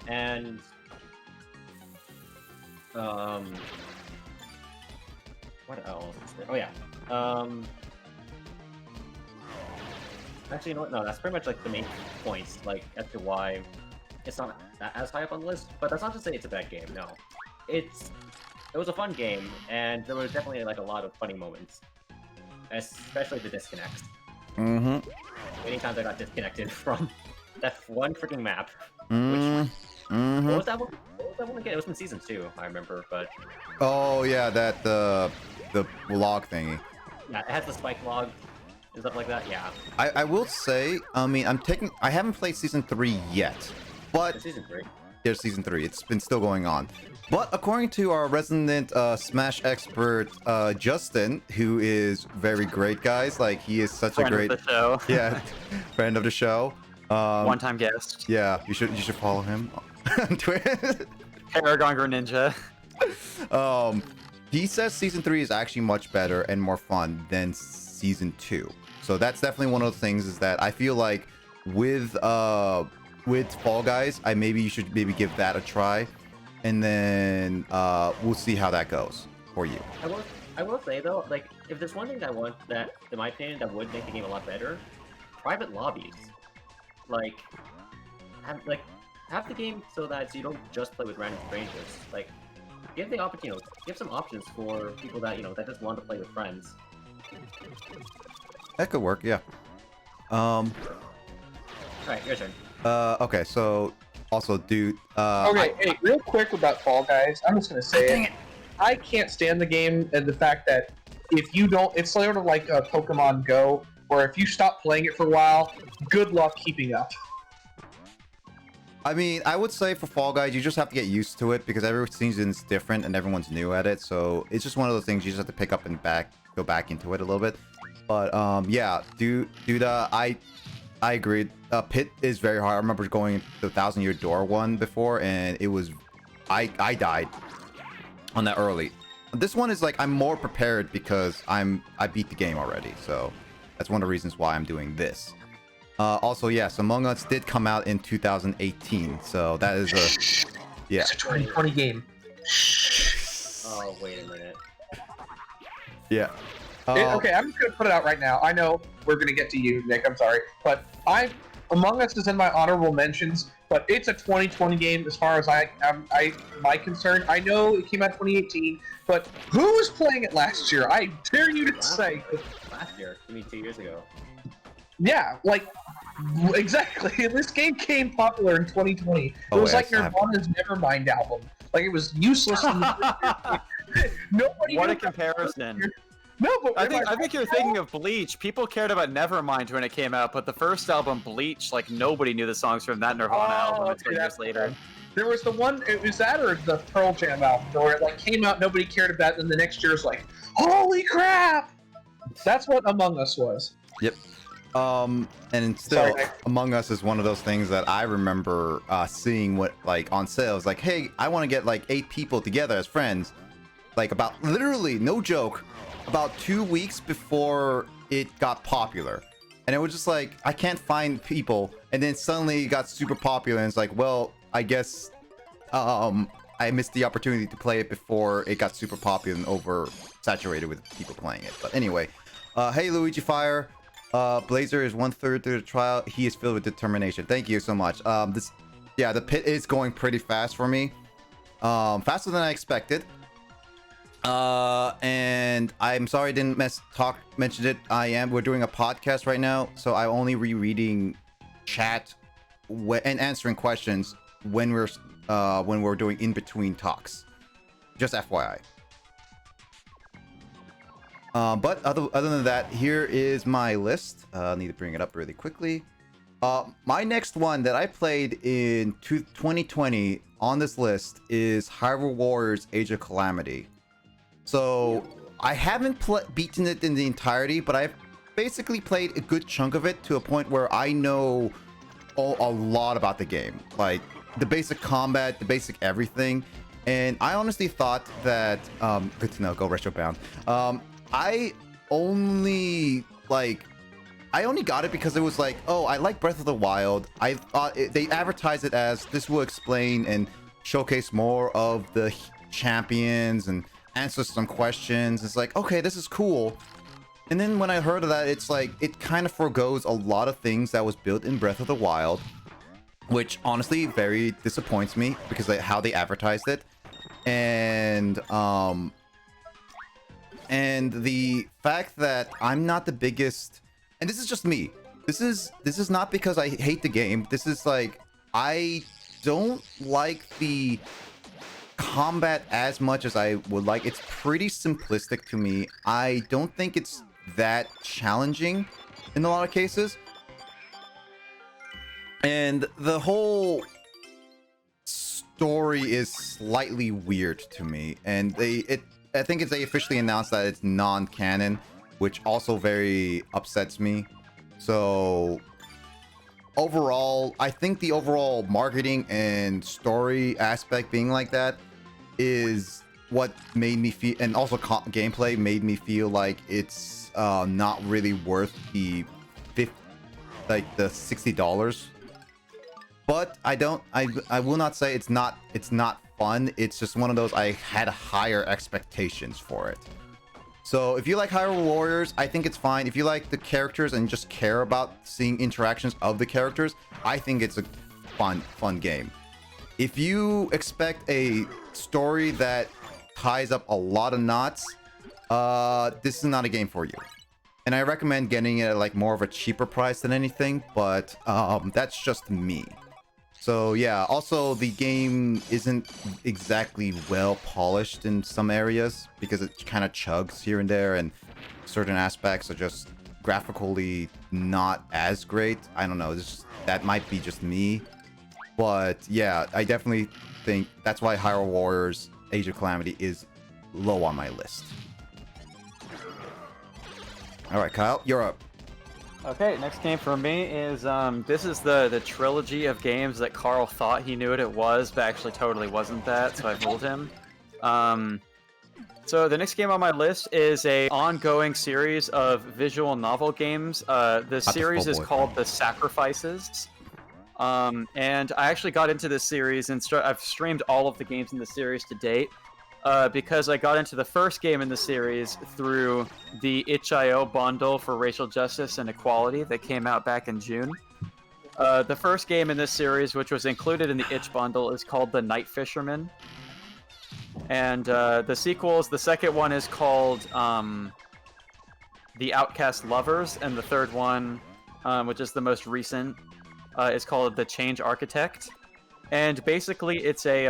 S3: And what else is there? Oh yeah. Actually, you know what? No, that's pretty much like the main points, like as to why it's not as high up on the list. But that's not to say it's a bad game. No, it was a fun game, and there was definitely like a lot of funny moments, especially the disconnects.
S1: Mm-hmm.
S3: Many times I got disconnected from that one freaking map.
S1: Mm-hmm.
S3: What was that one? What was that one again? It was from season 2, I remember. But
S1: Oh yeah, that the log thingy.
S3: yeah, it has the spike log and stuff like that. Yeah,
S1: I will say, I mean, I haven't played season 3 yet, but
S3: it's season 3.
S1: there's season 3. It's been still going on. But according to our resident Smash expert, Justin, who is very great, guys, like he is such
S2: Friend
S1: a great,
S2: of the show.
S1: yeah, friend of the show.
S2: One-time guest.
S1: Yeah, you should follow him on Twitter.
S2: Paragon Greninja.
S1: He says season 3 is actually much better and more fun than season 2. So that's definitely one of the things, is that I feel like with Fall Guys, you should give that a try, and then we'll see how that goes for you.
S3: I will say though, like if there's one thing that I want that, in my opinion, that would make the game a lot better, private lobbies. Like have the game so that you don't just play with random strangers. Like give the opportunity, give some options for people that that just want to play with friends.
S1: That could work, yeah.
S3: Alright, your turn.
S1: Okay, so also, dude.
S4: Okay, hey, real quick about Fall Guys. I'm just gonna say it. I can't stand the game and the fact that if you don't, it's sort of like Pokemon Go, where if you stop playing it for a while, good luck keeping up.
S1: I mean, I would say for Fall Guys, you just have to get used to it, because every season's different and everyone's new at it. So it's just one of those things you just have to pick up and go back into it a little bit. But yeah, dude, I agree. Pit is very hard. I remember going the 1,000-Year Door one before, and it was, I died on that early. This one is like, I'm more prepared because I beat the game already. So that's one of the reasons why I'm doing this. Also, yes, Among Us did come out in 2018, so that is a, yeah.
S4: It's a 2020 game.
S3: Oh, wait a minute.
S1: Yeah.
S4: Okay, I'm just gonna put it out right now. I know we're gonna get to you, Nick. I'm sorry, but Among Us is in my honorable mentions, but it's a 2020 game as far as my concern. I know it came out 2018, but who was playing it last year? I dare you to say.
S3: Last year, I mean 2 years ago.
S4: Yeah, like exactly. This game came popular in 2020. It was like Nirvana's Nevermind album. Like it was useless. Nobody.
S2: What a comparison.
S4: No, but
S2: I think you're thinking of Bleach. People cared about Nevermind when it came out, but the first album, Bleach, like nobody knew the songs from that Nirvana album until years later.
S4: There was the one, it was that or the Pearl Jam album, where it like came out, nobody cared about it, and the next year was like, holy crap! That's what Among Us was.
S1: Yep. And still,
S4: Sorry.
S1: Among Us is one of those things that I remember seeing like on sales. Like, hey, I want to get like 8 people together as friends. Like about literally, no joke, about 2 weeks before it got popular. And it was just like, I can't find people. And then suddenly it got super popular, and it's like, well, I guess I missed the opportunity to play it before it got super popular and oversaturated with people playing it. But anyway, hey Luigi Fire, Blazer is 1/3 through the trial. He is filled with determination. Thank you so much. Yeah, the pit is going pretty fast for me, faster than I expected. And I'm sorry I didn't mention it. We're doing a podcast right now, so I'm only rereading chat and answering questions when we're doing in between talks. Just FYI. But other than that, here is my list. I need to bring it up really quickly. My next one that I played in 2020 on this list is Hyrule Warriors Age of Calamity. So I haven't beaten it in the entirety, but I've basically played a good chunk of it to a point where I know a lot about the game, like the basic combat, the basic everything. And I honestly thought that good to know, go Retrobound. I only got it because it was like, oh, I like Breath of the Wild. I thought they advertised it as this will explain and showcase more of the champions and answer some questions. It's like, okay, this is cool. And then when I heard of that, it's like it kind of forgoes a lot of things that was built in Breath of the Wild, which honestly very disappoints me because of how they advertised it. And the fact that I'm not the biggest, and this is just me. This is not because I hate the game. This is like I don't like the combat as much as I would like. It's pretty simplistic to me. I don't think it's that challenging in a lot of cases. And the whole story is slightly weird to me. And I think they officially announced that it's non-canon, which also very upsets me. So overall, I think the overall marketing and story aspect being like that is what made me feel, and also gameplay made me feel like it's not really worth the $60. But I will not say it's not fun. It's just one of those, I had higher expectations for it. So if you like Hyrule Warriors, I think it's fine. If you like the characters and just care about seeing interactions of the characters, I think it's a fun game. If you expect a story that ties up a lot of knots, this is not a game for you. And I recommend getting it at like more of a cheaper price than anything, but that's just me. So yeah, also the game isn't exactly well polished in some areas because it kind of chugs here and there, and certain aspects are just graphically not as great. I don't know, that might be just me. But yeah, I definitely think that's why Hyrule Warriors Age of Calamity is low on my list. Alright, Kyle, you're up.
S2: Okay, next game for me is this is the trilogy of games that Carl thought he knew what it was, but actually totally wasn't that, so I fooled him. So the next game on my list is a ongoing series of visual novel games. The series is called The Sacrifices. And I actually got into this series and I've streamed all of the games in the series to date. Because I got into the first game in the series through the itch.io bundle for racial justice and equality that came out back in June. The first game in this series, which was included in the itch bundle, is called The Night Fisherman. And the sequels, the second one is called The Outcast Lovers, and the third one, which is the most recent, is called The Change Architect. And basically, it's a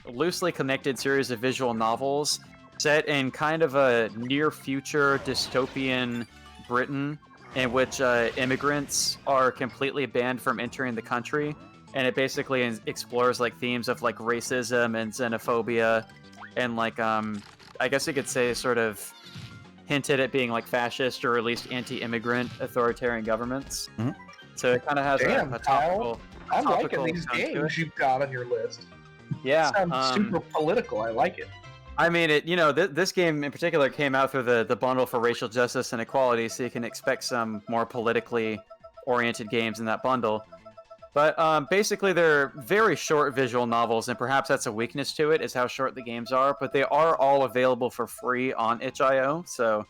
S2: loosely connected series of visual novels set in kind of a near-future dystopian Britain, in which immigrants are completely banned from entering the country. And it basically explores like themes of like racism and xenophobia, and like I guess you could say sort of hinted at being like fascist or at least anti-immigrant authoritarian governments.
S1: Mm-hmm.
S2: So it kind of has a topical.
S4: I'm liking these games you've got on your list.
S2: Yeah,
S4: it sounds super political. I like it.
S2: I mean, this game in particular came out through the bundle for racial justice and equality, so you can expect some more politically oriented games in that bundle. But basically, they're very short visual novels, and perhaps that's a weakness to it, is how short the games are. But they are all available for free on itch.io. So,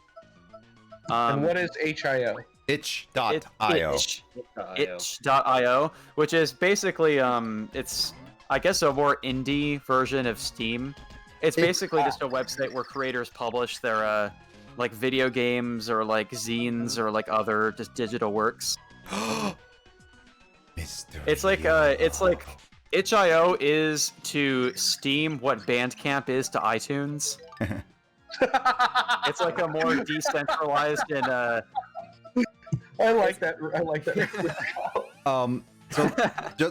S4: and what is itch.io?
S1: Itch.io.
S2: Itch.io, which is basically it's I guess a more indie version of Steam. It's basically just a website where creators publish their like video games or like zines or like other just digital works. It's like itch.io is to Steam what Bandcamp is to iTunes. It's like a more decentralized and
S4: I like that.
S1: So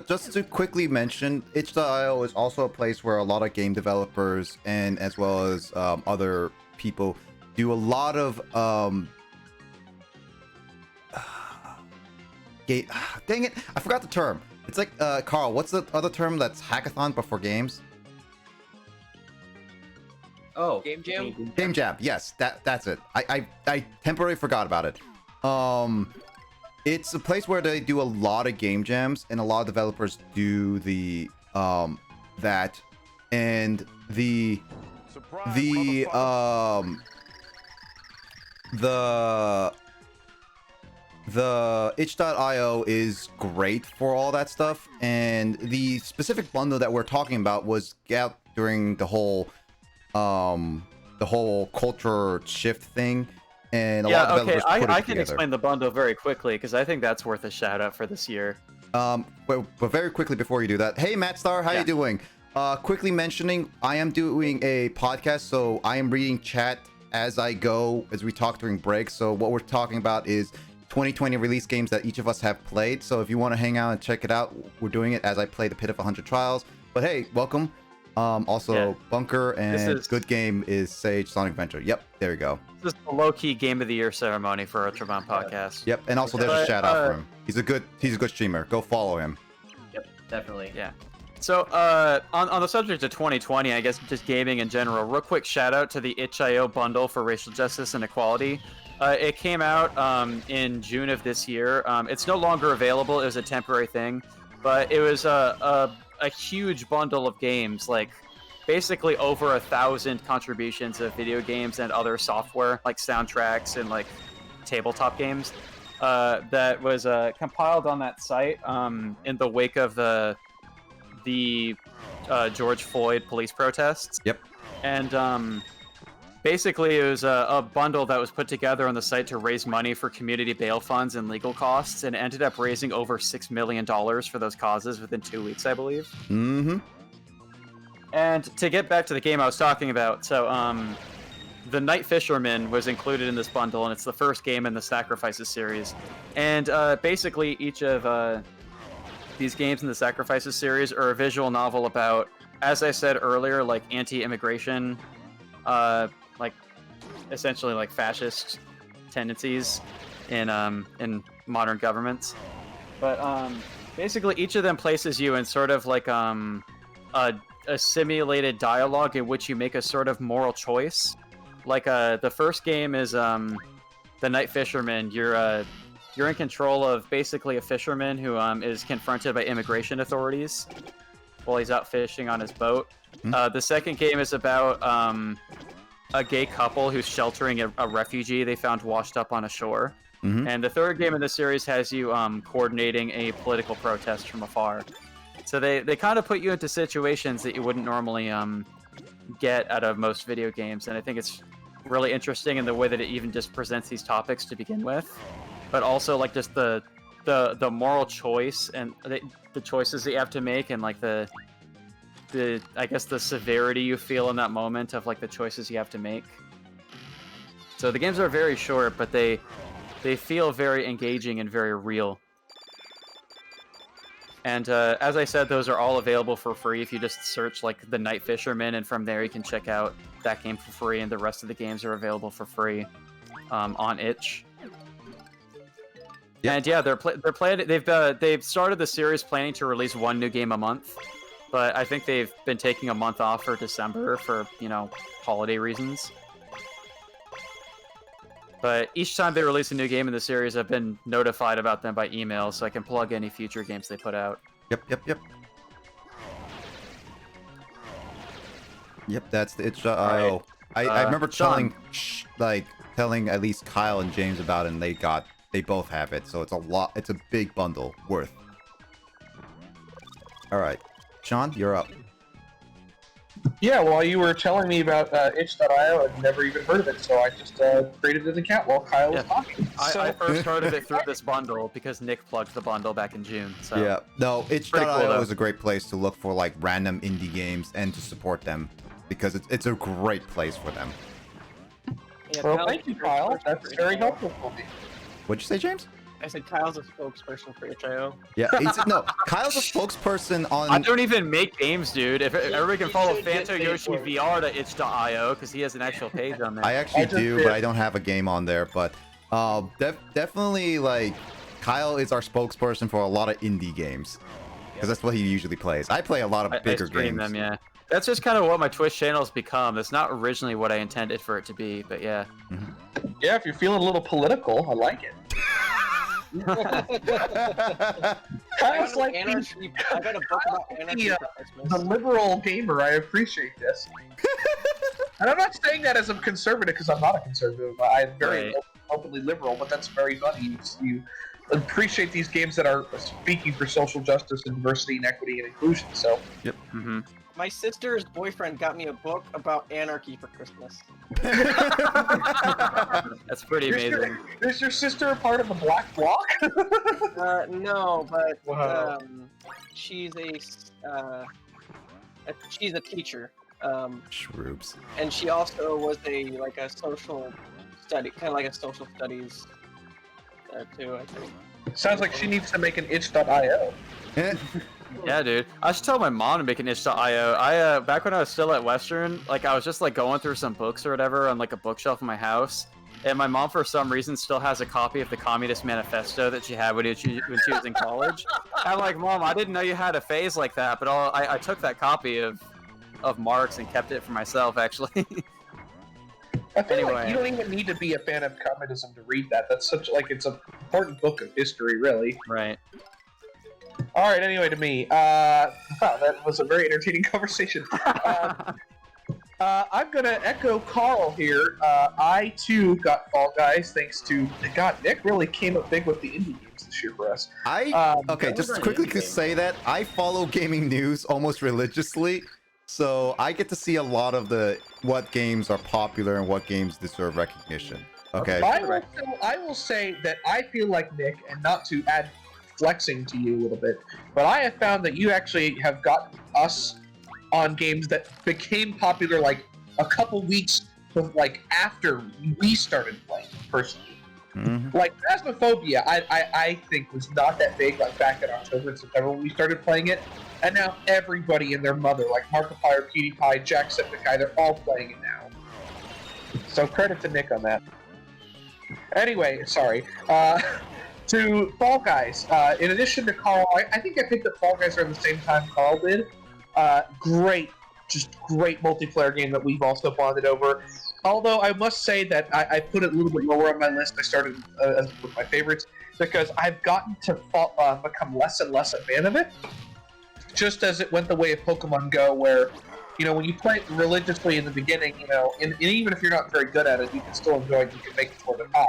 S1: just to quickly mention, itch.io is also a place where a lot of game developers and as well as other people do a lot of dang it, I forgot the term. It's like Carl, what's the other term that's hackathon but for games?
S3: Oh,
S5: Game Jam?
S1: Game Jam. Yes, that's it. I temporarily forgot about it. It's a place where they do a lot of game jams, and a lot of developers do the that, and the itch.io is great for all that stuff, and the specific bundle that we're talking about was out during the whole culture shift thing, and a lot of developers put it
S2: I can
S1: together.
S2: explain the bundle very quickly because I think that's worth a shout out for this year.
S1: But very quickly before you do that, hey Matt Star, how you doing? Quickly mentioning, I am doing a podcast, so I am reading chat as I go, as we talk during breaks. So what we're talking about is 2020 release games that each of us have played. So if you want to hang out and check it out, we're doing it as I play the Pit of 100 Trials. But hey, welcome. Also, Bunker and Good Game is Sage Sonic Adventure. Yep, there you go.
S2: This is the low-key Game of the Year ceremony for Retrobound podcast.
S1: Yep, and also there's a shout out for him. He's a good streamer. Go follow him.
S3: Yep, definitely.
S2: Yeah. So, on the subject of 2020, I guess just gaming in general, real quick shout out to the itch.io bundle for racial justice and equality. It came out in June of this year. It's no longer available. It was a temporary thing, but it was a huge bundle of games, like basically over 1,000 contributions of video games and other software, like soundtracks and like tabletop games, that was compiled on that site in the wake of the George Floyd police protests.
S1: Yep.
S2: And basically it was a bundle that was put together on the site to raise money for community bail funds and legal costs, and it ended up raising over $6 million for those causes within 2 weeks, I believe.
S1: Mm-hmm.
S2: And to get back to the game I was talking about, so the Night Fisherman was included in this bundle, and it's the first game in the Sacrifices series. And basically each of these games in the Sacrifices series are a visual novel about, as I said earlier, like anti-immigration, like essentially like fascist tendencies in modern governments. But basically each of them places you in sort of like a simulated dialogue in which you make a sort of moral choice. Like the first game is the Night Fisherman. You're in control of basically a fisherman who is confronted by immigration authorities while he's out fishing on his boat. The second game is about a gay couple who's sheltering a refugee they found washed up on a shore. And the third game in the series has you coordinating a political protest from afar. So they kind of put you into situations that you wouldn't normally get out of most video games, and I think it's really interesting in the way that it even just presents these topics to begin with, but also like just the moral choice and the choices that you have to make, and like the I guess the severity you feel in that moment of like the choices you have to make. So the games are very short, but they feel very engaging and very real. And as I said, those are all available for free if you just search like the Night Fisherman, and from there you can check out that game for free, and the rest of the games are available for free on itch. Yep. And yeah, they're planning. They've started the series planning to release one new game a month, but I think they've been taking a month off for December for holiday reasons. But each time they release a new game in the series, I've been notified about them by email, so I can plug any future games they put out.
S1: Yep, that's the itch.io. Right. I remember telling at least Kyle and James about it, and they both have it, so it's a big bundle worth. Alright. Sean, you're up.
S4: Yeah, while you were telling me about itch.io, I'd never even heard of it, so I just created an account while Kyle was talking.
S2: I first heard of it through this bundle because Nick plugged the bundle back in June. So.
S1: Yeah, no, itch.io
S2: cool,
S1: is a great place to look for like random indie games and to support them, because it's a great place for them.
S5: Yeah,
S4: Well, thank you, Kyle. That's very helpful for me.
S1: What'd you say, James?
S5: I said Kyle's a spokesperson for itch.io.
S1: Yeah, no, Kyle's a spokesperson
S2: I
S1: on.
S2: don't even make games, dude. If everybody can follow
S3: should get
S2: Fanto
S3: paid
S2: Yoshi
S3: for it.
S2: VR to itch.io because he has an actual page on there.
S1: I actually
S4: just
S1: do,
S4: did.
S1: but I don't have a game on there. But definitely, like, Kyle is our spokesperson for a lot of indie games because that's what he usually plays. I play a lot of
S2: I
S1: bigger
S2: stream
S1: games.
S2: them, yeah. That's just kind of what my Twitch channel's become. It's not originally what I intended for it to be, but yeah.
S4: Yeah, if you're feeling a little political, I like it. Kyle's like
S5: I got a book about anarchy for Christmas.
S4: the liberal gamer. I appreciate this. And I'm not saying that as a conservative because I'm not a conservative. I'm very
S2: Right.
S4: openly liberal, but that's very funny. You appreciate these games that are speaking for social justice and diversity and equity and inclusion. So
S2: Mm-hmm.
S5: My sister's boyfriend got me a book about anarchy for Christmas.
S2: That's pretty amazing.
S4: is your sister a part of the Black Bloc?
S5: No, but
S4: Wow.
S5: she's she's a teacher,
S1: Shroops.
S5: and she also was a social studies too. I think.
S4: Sounds like she needs to make an itch.io.
S1: Eh,
S2: Yeah, dude. I should tell my mom to make an itch.io. Back when I was still at Western, like, I was just, like, going through some books or whatever on, like, a bookshelf in my house. And my mom, for some reason, still has a copy of the Communist Manifesto that she had when she was in college. I'm like, Mom, I didn't know you had a phase like that, but I took that copy of Marx and kept it for myself, actually.
S4: I feel like
S2: Anyway.
S4: you don't even need to be a fan of communism to read that. That's such it's an important book of history, really.
S2: Right.
S4: All right. Anyway, to me, wow, that was a very entertaining conversation. I'm gonna echo Carl here. I too got Fall Guys thanks to Nick really came up big with the indie games this year for us.
S1: Okay,
S3: that was
S1: just
S3: an
S1: quickly
S3: indie
S1: to
S3: game.
S1: say that I follow gaming news almost religiously, so I get to see a lot of what games are popular and what games deserve recognition. Okay.
S4: I will say that I feel like Nick, and not to add flexing to you a little bit, but I have found that you actually have got us on games that became popular like a couple weeks after we started playing personally.
S1: Mhm.
S4: Like Phasmophobia, I think was not that big back in October and September when we started playing it, and now everybody and their mother, like Markiplier, PewDiePie, Jacksepticeye, they're all playing it now. So credit to Nick on that. Anyway, sorry. To Fall Guys, in addition to Carl, I think I picked up Fall Guys around the same time Carl did. Great multiplayer game that we've also bonded over. Although I must say that I put it a little bit lower on my list. I started with my favorites because I've gotten to become less and less a fan of it. Just as it went the way of Pokemon Go, where when you play it religiously in the beginning, and even if you're not very good at it, you can still enjoy it. You can make it toward the top.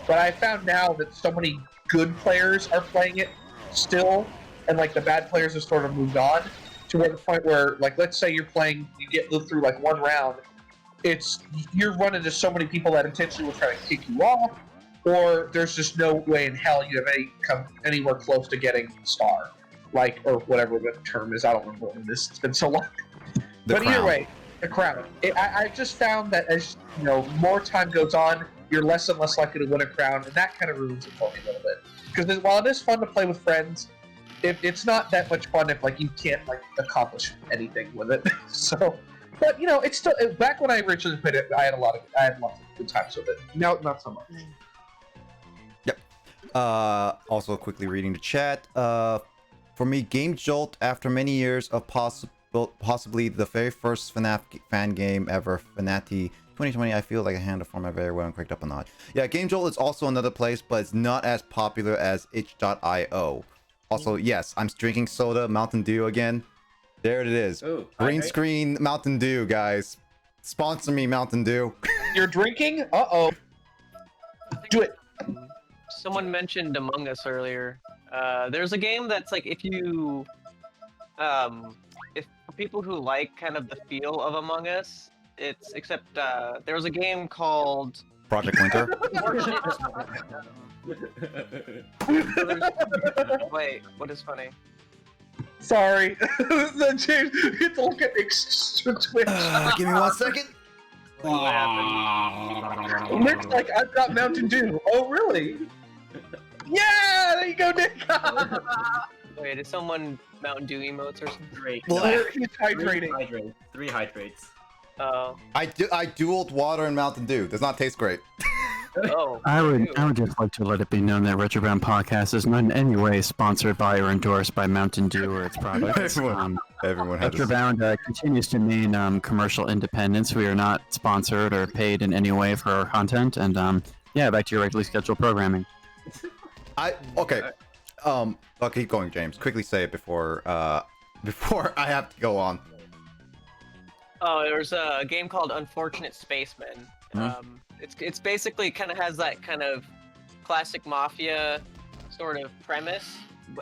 S4: But I found now that so many good players are playing it still, and the bad players have sort of moved on to the point where, let's say you're playing, you get through one round, you're running into so many people that intentionally will try to kick you off, or there's just no way in hell you have come anywhere close to getting a star, or whatever the term is. I don't remember what it is. It's been so long. But either way, the crown. I just found that as more time goes on, you're less and less likely to win a crown, and that kind of ruins it for me a little bit. Because while it is fun to play with friends, it's not that much fun if you can't accomplish anything with it. So, but it's still back when I originally played it. I had lots of good times with it. No, not so much.
S1: Yep. Also, quickly reading the chat. For me, Game Jolt, after many years of possibly the very first FNAF fan game ever, FNATI 2020, I feel like a hand of format very well and cranked up a notch. Yeah, Game Jolt is also another place, but it's not as popular as itch.io. Also, yes, I'm drinking soda, Mountain Dew again. There it is.
S3: Ooh,
S1: Green
S3: okay.
S1: screen Mountain Dew, guys. Sponsor me, Mountain Dew.
S4: You're drinking? Uh-oh. Do it.
S5: Someone mentioned Among Us earlier. There's a game that's if for people who like kind of the feel of Among Us, there's a game called
S1: Project Winter.
S5: Wait, what is funny?
S4: Sorry. James, you have to look at extra Twitch.
S1: Give me 1 second.
S5: What happened?
S4: Nick's like, I've got Mountain Dew. Oh, really? Yeah! you go, Nick.
S5: Wait, is someone Mountain Dew emotes or something?
S3: Great.
S1: Well,
S4: He's hydrating.
S3: Three hydrates.
S5: Oh.
S1: I dueled water and Mountain Dew. Does not taste great.
S5: Oh.
S6: I would
S5: Ew.
S6: just like to let it be known that Retrobound Podcast is not in any way sponsored by or endorsed by Mountain Dew or its products.
S1: Everyone has.
S6: Retrobound continues to mean commercial independence. We are not sponsored or paid in any way for our content. And yeah, back to your regularly scheduled programming.
S1: Okay. I'll keep going, James. Quickly say it before I have to go on.
S5: Oh, there's a game called Unfortunate Spacemen.
S1: Hmm?
S5: It's basically kind of has that kind of classic mafia sort of premise,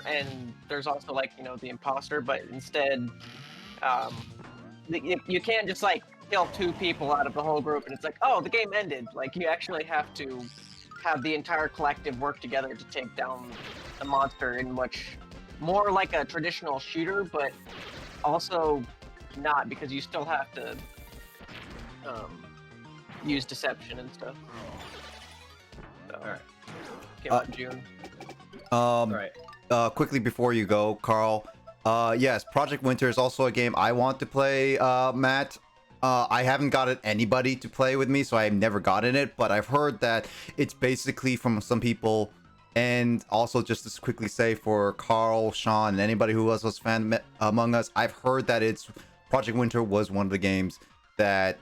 S5: and there's also like the imposter, but instead, you can't just like kill 2 people out of the whole group, and it's like, oh, the game ended. Like you actually have to have the entire collective work together to take down the monster in much more like a traditional shooter, but also not, because you still have to use deception and stuff. So,
S3: Alright.
S5: came out in June.
S3: Alright.
S1: Quickly before you go, Carl. Yes, Project Winter is also a game I want to play, Matt. I haven't gotten anybody to play with me, so I've never gotten it, but I've heard that it's basically from some people, and also just to quickly say for Carl, Sean, and anybody who was fan among us, I've heard that Project Winter was one of the games that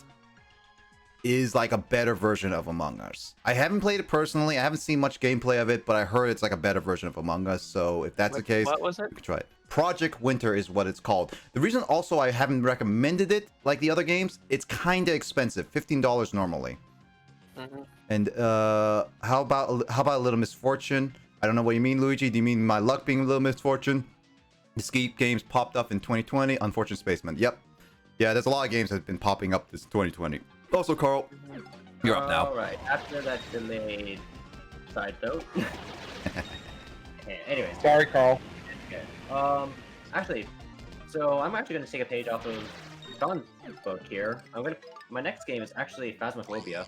S1: is like a better version of Among Us. I haven't played it personally, I haven't seen much gameplay of it, but I heard it's like a better version of Among Us, so if that's the case,
S5: What was it?
S1: you can try it. Project Winter is what it's called. The reason also I haven't recommended it like the other games, it's kind of expensive, $15 normally.
S5: Mm-hmm.
S1: And how about a little misfortune? I don't know what you mean, Luigi. Do you mean my luck being a little misfortune? The ski games popped up in 2020. Unfortunate Spaceman. Yep. Yeah, there's a lot of games that have been popping up this 2020. Also, Carl, you're up now.
S3: Alright, after that delayed side note. Anyways.
S4: Sorry, Carl.
S3: Okay. Actually, so I'm actually gonna take a page off of Sean's book here. My next game is actually Phasmophobia.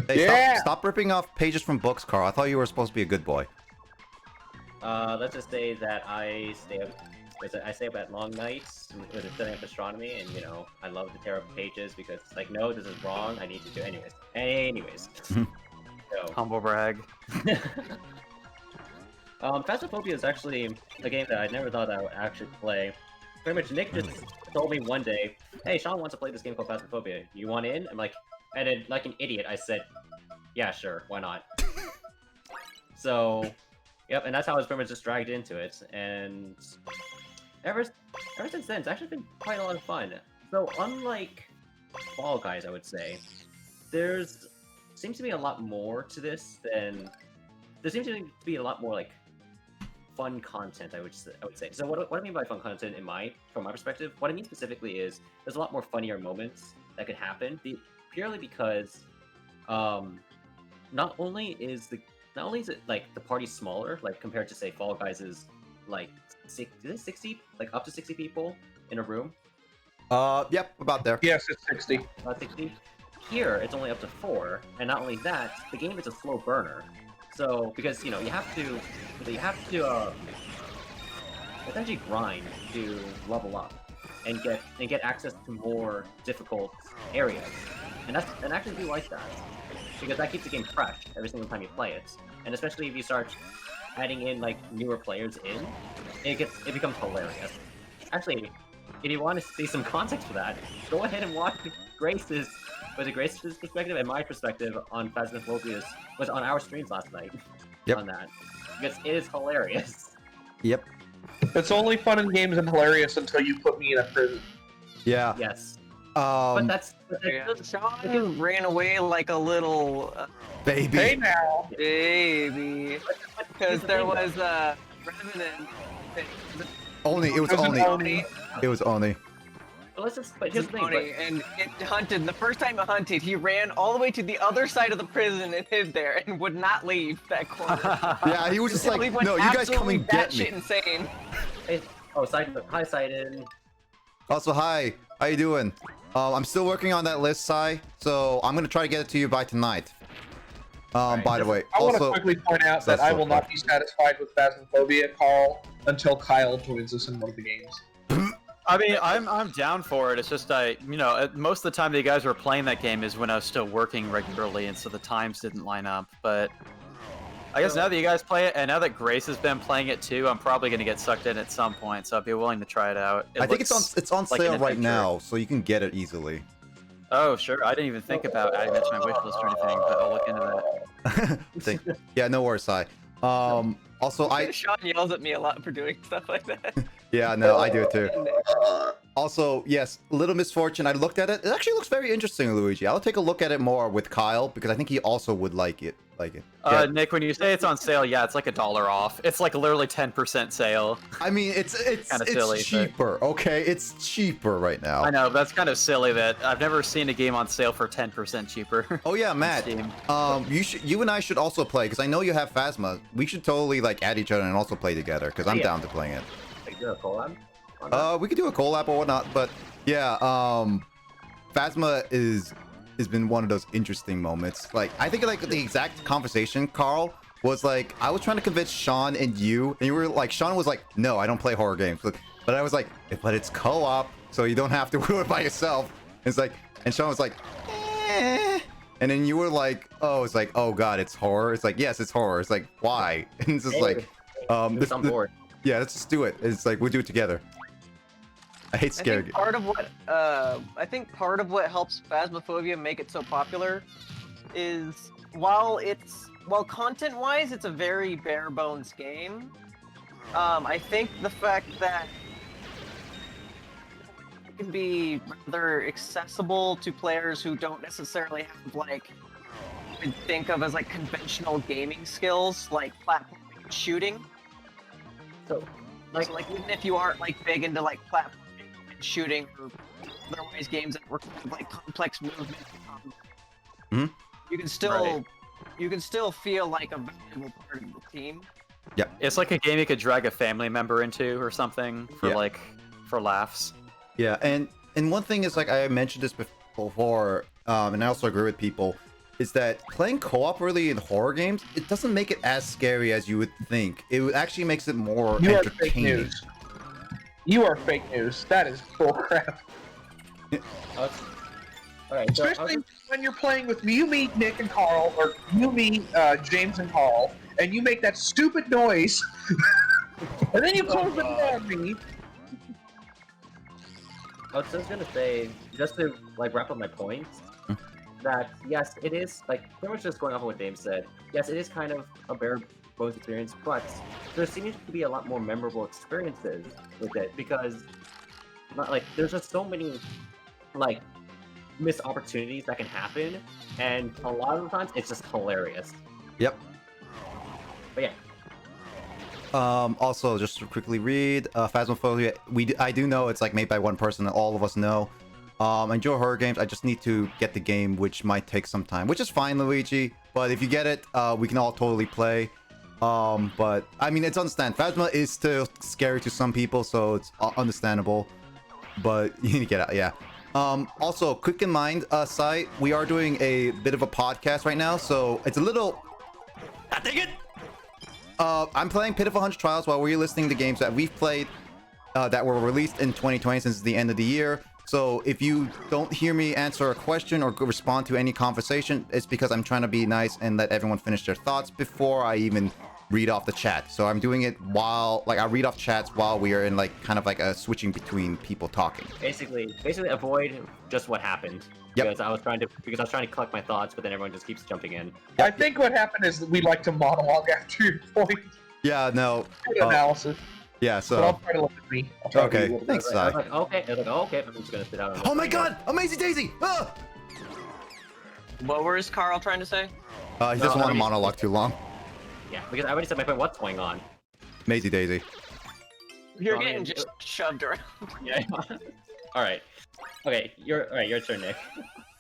S1: Hey,
S4: Yeah!
S1: stop ripping off pages from books, Carl. I thought you were supposed to be a good boy.
S3: Let's just say that I stay up at long nights with studying up astronomy, and I love to tear up pages because it's like, no, this is wrong. I need to do anyways. So,
S2: Humble brag.
S3: Phasmophobia is actually a game that I never thought I would actually play. Pretty much, Nick just told me one day, "Hey, Sean wants to play this game called Phasmophobia. You want in?" I'm like, and then, like an idiot, I said, "Yeah, sure, why not?" So, yep, and that's how I was pretty much just dragged into it, and ever since then, it's actually been quite a lot of fun. So, unlike Fall Guys, I would say, seems to be a lot more to this than there seems to be a lot more like fun content. I would say. So what I mean by fun content from my perspective, what I mean specifically is there's a lot more funnier moments that could happen, purely because not only is it like the party smaller, like compared to say Fall Guys is like 60, like up to 60 people in a room.
S1: Yep, about there.
S4: Yes, it's 60.
S3: About 60. Here it's only up to 4, and not only that, the game is a slow burner. So because you have to essentially grind to level up and get access to more difficult areas, and actually do like that because that keeps the game fresh every single time you play it, and especially if you start adding in like newer players in, it becomes hilarious. Actually, if you want to see some context for that, go ahead and watch Grace's perspective and my perspective on Phasmophobia was on our streams last night.
S1: Yep.
S3: On that, because it is hilarious.
S1: Yep.
S4: It's only fun in games and hilarious until you put me in a prison.
S1: Yeah.
S3: Yes. But
S5: Yeah. Sean ran away like a little
S1: Baby.
S4: Hey now!
S5: baby, because there was a Revenant thing.
S1: It was only.
S3: But here's the thing.
S5: Pony, and it hunted. The first time it hunted, he ran all the way to the other side of the prison and hid there and would not leave that corner.
S1: Yeah, he was just like,
S5: He went
S1: no, you guys come
S5: absolutely
S1: and get me.
S5: batshit insane.
S3: Hi, Sidon.
S1: Also, hi. How you doing? I'm still working on that list, Sai. So I'm gonna try to get it to you by tonight. By the way,
S4: I want
S1: also
S4: to quickly point out that
S1: That's
S4: I
S1: so
S4: will not be satisfied with Phasmophobia, Carl, until Kyle joins us in one of the games.
S2: I mean, I'm down for it. It's just most of the time that you guys were playing that game is when I was still working regularly, and so the times didn't line up. But I guess now that you guys play it, and now that Grace has been playing it too, I'm probably gonna get sucked in at some point. So I'd be willing to try it out.
S1: I think it's on
S2: like an
S1: sale right
S2: adventure.
S1: now, so you can get it easily.
S2: Oh, sure. I didn't even think about adding that to my wish list or anything, but I'll look into that.
S1: Yeah, no worries, Sai. Also,
S5: Sean yells at me a lot for doing stuff like that.
S1: yeah, no, I do it too. Also, yes, Little Misfortune. I looked at it. It actually looks very interesting, Luigi. I'll take a look at it more with Kyle because I think he also would like it. Yeah.
S2: Nick, when you say it's on sale, yeah, it's like $1 off. It's like literally 10% sale.
S1: I mean, it's
S2: Kinda silly,
S1: cheaper. Okay, it's cheaper right now.
S2: I know, but that's kind of silly that I've never seen a game on sale for 10% cheaper.
S1: Oh yeah, Matt.
S2: Steam.
S1: You and I should also play because I know you have Phasma. We should totally like add each other and also play together because I'm down to playing it.
S3: Like, do a collab?
S1: We could do a collab or whatnot, but yeah, Phasma has been one of those interesting moments. Like, I think like the exact conversation, Carl, was like, I was trying to convince Sean and you were like, Sean was like, no, I don't play horror games. But I was like, but it's co-op, so you don't have to do it by yourself. It's like, and Sean was like, eh. And then you were like, oh, it's like, oh god, it's horror. It's like, yes, it's horror. It's like, why? And it's just like,
S3: I'm bored.
S1: yeah, let's just do it. It's like, we'll do it together. I hate scary games.
S5: I think part of what helps Phasmophobia make it so popular is while content-wise it's a very bare bones game. I think the fact that it can be rather accessible to players who don't necessarily have like what you'd think of as like conventional gaming skills like platforming and shooting.
S3: So,
S5: Like even if you aren't like big into like platforming and shooting or otherwise games that require like complex movement, you can still feel like a valuable part of the team.
S2: It's like a game you could drag a family member into or something for for laughs.
S1: Yeah, and one thing is like I mentioned this before, and I also agree with people, is that playing co-op really in horror games, it doesn't make it as scary as you would think. It actually makes it more
S4: You are
S1: entertaining.
S4: fake news. You are fake news. That is bullcrap.
S3: Alright, so
S4: Especially when you're playing with me, you meet Nick and Carl, or you meet James and Carl, and you make that stupid noise, and then you close the door on me.
S3: I was just gonna say, just to like wrap up my points, that yes, it is like pretty much just going off of what Dave said. Yes, it is kind of a bare bones experience, but there seems to be a lot more memorable experiences with it because, there's just so many like missed opportunities that can happen, and a lot of the times it's just hilarious.
S1: Yep.
S3: But yeah.
S1: Also, just to quickly read, Phasmophobia, I do know it's like made by one person that all of us know. I enjoy horror games. I just need to get the game, which might take some time, which is fine, Luigi. But if you get it, we can all totally play. But I mean, it's understandable. Phasma is still scary to some people, so it's understandable. But you need to get out, yeah. Also, quick in mind, Sai, we are doing a bit of a podcast right now, so it's a little. I think it. I'm playing Pitiful 100 Trials while we're listing the games that we've played that were released in 2020 since the end of the year. So if you don't hear me answer a question or respond to any conversation, it's because I'm trying to be nice and let everyone finish their thoughts before I even read off the chat. So I'm doing it while, I read off chats while we are in kind of a switching between people talking.
S3: Basically avoid just what happened.
S1: Yep.
S3: Because I was trying to collect my thoughts, but then everyone just keeps jumping in.
S4: I think what happened is that we like to monologue after your point.
S1: Yeah, no.
S4: Good analysis.
S1: Yeah,
S4: But I'll
S1: so.
S4: try to look at me. I'll try to be a
S1: Okay,
S4: little
S1: thanks,
S3: I
S1: Sai.
S3: was like, okay. I was like, okay, I'm just gonna sit down.
S1: Oh my god! Amazing Daisy! Ah!
S5: What was Carl trying to say?
S1: He doesn't want to monologue too long.
S3: Yeah, because I already said my point. What's going on?
S1: Maisie Daisy.
S5: You're
S3: Oh,
S5: getting
S3: man.
S5: just shoved around.
S3: Yeah. All right. Okay, your turn, Nick.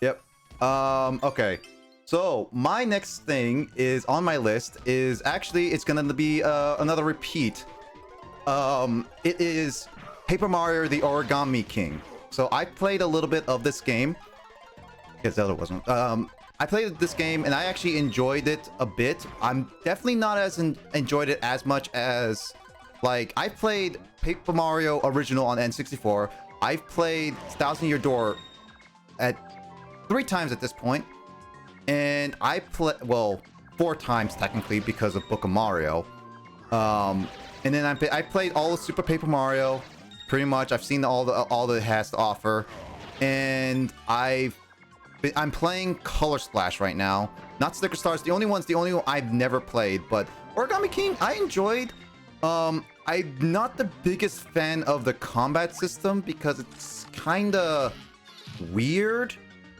S1: Yep. Okay. So my next thing is on my list is actually it's gonna be another repeat. It is Paper Mario: The Origami King. So I played a little bit of this game. Because Zelda wasn't. I played this game and I actually enjoyed it a bit. I'm definitely not as enjoyed it as much as, like, I played Paper Mario Original on N64. I've played Thousand Year Door at 3 times at this point, and I play, well, 4 times technically because of Book of Mario. And then I played all of Super Paper Mario, pretty much. I've seen all that it has to offer, and I'm playing Color Splash right now. Not Sticker Stars. The only one I've never played, but Origami King I enjoyed. I'm not the biggest fan of the combat system because it's kind of weird.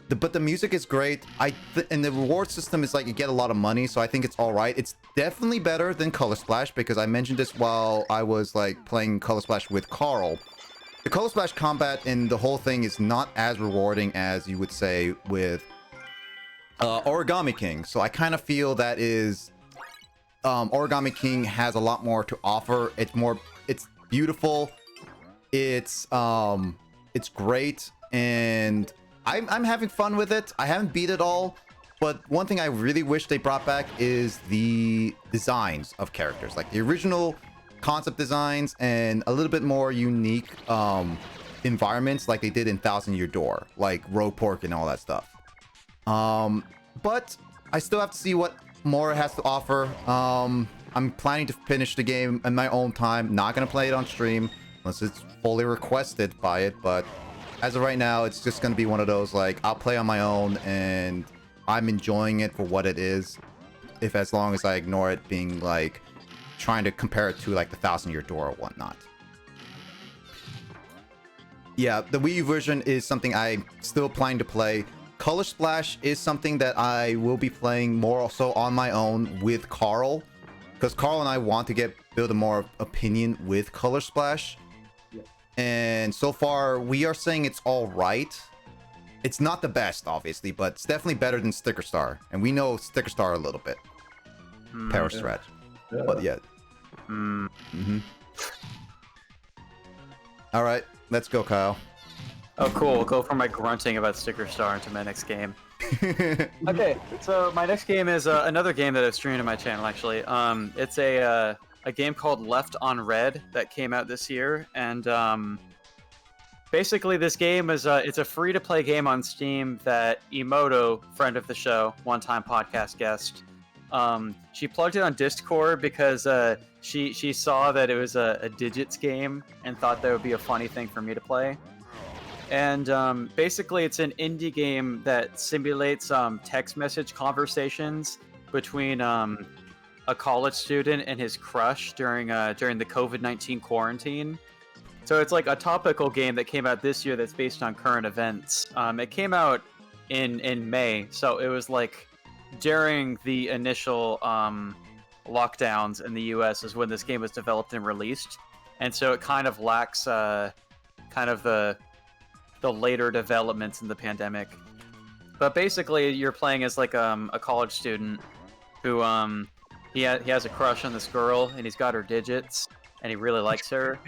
S1: But the music is great. And the reward system is like you get a lot of money, so I think it's all right. It's definitely better than Color Splash because I mentioned this while I was like playing Color Splash with Carl. The Color Splash combat and the whole thing is not as rewarding as you would say with Origami King. So I kind of feel that is Origami King has a lot more to offer. It's beautiful. It's great, and I'm having fun with it. I haven't beat it all, but one thing I really wish they brought back is the designs of characters, like the original concept designs and a little bit more unique environments like they did in Thousand Year Door, like Rogue Pork and all that stuff. But I still have to see what more it has to offer. I'm planning to finish the game in my own time. Not gonna play it on stream unless it's fully requested by it, but as of right now, it's just gonna be one of those, like, I'll play on my own and I'm enjoying it for what it is, as long as I ignore it being like trying to compare it to like the Thousand Year Door or whatnot. Yeah, the Wii U version is something I'm still planning to play. Color Splash is something that I will be playing more also on my own with Carl, because Carl and I want to build a more opinion with Color Splash. And so far, we are saying it's all right. It's not the best, obviously, but it's definitely better than Sticker Star. And we know Sticker Star a little bit. Power Stretch. But yeah. All right, let's go, Kyle.
S2: Oh, cool. We'll go from my grunting about Sticker Star into my next game. Okay, so my next game is another game that I've streamed on my channel, actually. It's a game called Left on Red that came out this year, and basically this game is it's a free-to-play game on Steam that Emoto, friend of the show, one-time podcast guest, she plugged it on Discord because she saw that it was a digits game and thought that would be a funny thing for me to play. And basically it's an indie game that simulates text message conversations between a college student and his crush during the COVID-19 quarantine. So it's like a topical game that came out this year that's based on current events. It came out in May, so it was like during the initial lockdowns in the US is when this game was developed and released. And so it kind of lacks kind of the later developments in the pandemic. But basically you're playing as like a college student who he has a crush on this girl and he's got her digits and he really likes her.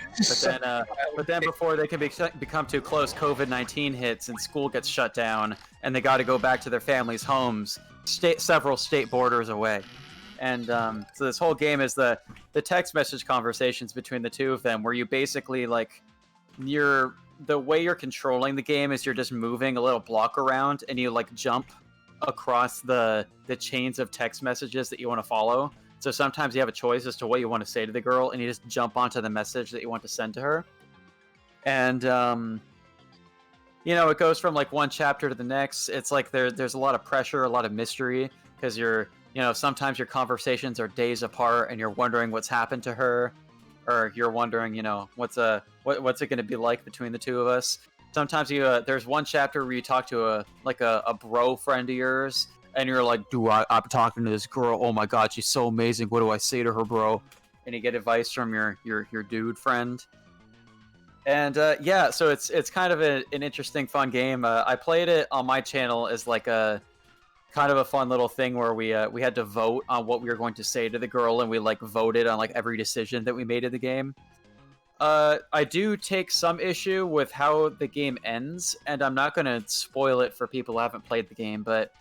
S2: But then before they can become too close, COVID-19 hits and school gets shut down and they got to go back to their families' homes, several state borders away. And so this whole game is the text message conversations between the two of them, where you basically like the way you're controlling the game is you're just moving a little block around and you like jump across the chains of text messages that you want to follow. So sometimes you have a choice as to what you want to say to the girl, and you just jump onto the message that you want to send to her. And you know, it goes from like one chapter to the next. It's like there's a lot of pressure, a lot of mystery, because sometimes your conversations are days apart and you're wondering what's happened to her, or you're wondering, what's it going to be like between the two of us. Sometimes there's one chapter where you talk to a bro friend of yours, and you're like, I'm talking to this girl. Oh my god, she's so amazing. What do I say to her, bro? And you get advice from your dude friend. And yeah, so it's kind of an interesting, fun game. I played it on my channel as like a kind of a fun little thing where we had to vote on what we were going to say to the girl, and we like voted on like every decision that we made in the game. I do take some issue with how the game ends, and I'm not going to spoil it for people who haven't played the game, but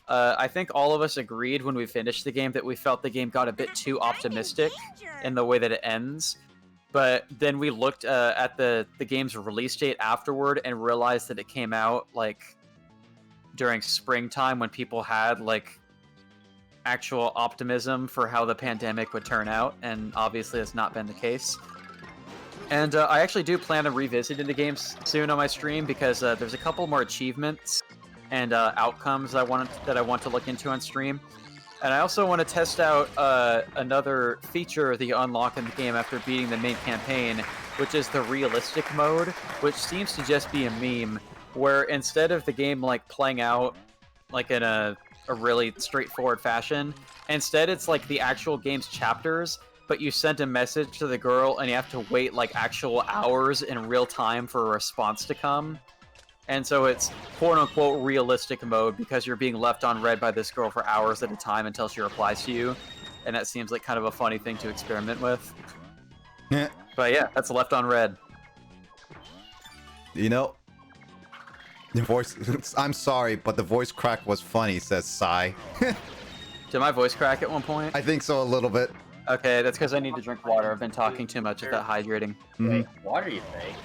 S2: I think all of us agreed when we finished the game that we felt the game got a bit too optimistic in the way that it ends. But then we looked at the game's release date afterward and realized that it came out like during springtime when people had like actual optimism for how the pandemic would turn out, and obviously that's not been the case. And I actually do plan on revisiting the game soon on my stream because there's a couple more achievements and outcomes that I want to look into on stream. And I also want to test out another feature that you unlock in the game after beating the main campaign, which is the realistic mode, which seems to just be a meme, where instead of the game like playing out like in a really straightforward fashion, instead it's like the actual game's chapters, but you send a message to the girl and you have to wait like actual hours in real time for a response to come. And so it's quote-unquote realistic mode because you're being left on red by this girl for hours at a time until she replies to you. And that seems like kind of a funny thing to experiment with.
S1: Yeah.
S2: But yeah, that's left on red.
S1: You know, the voice... I'm sorry, but the voice crack was funny, says Sai.
S2: Did my voice crack at one point?
S1: I think so, a little bit.
S2: Okay, that's because I need to drink water. I've been talking too much without hydrating.
S3: Wait, water, you think?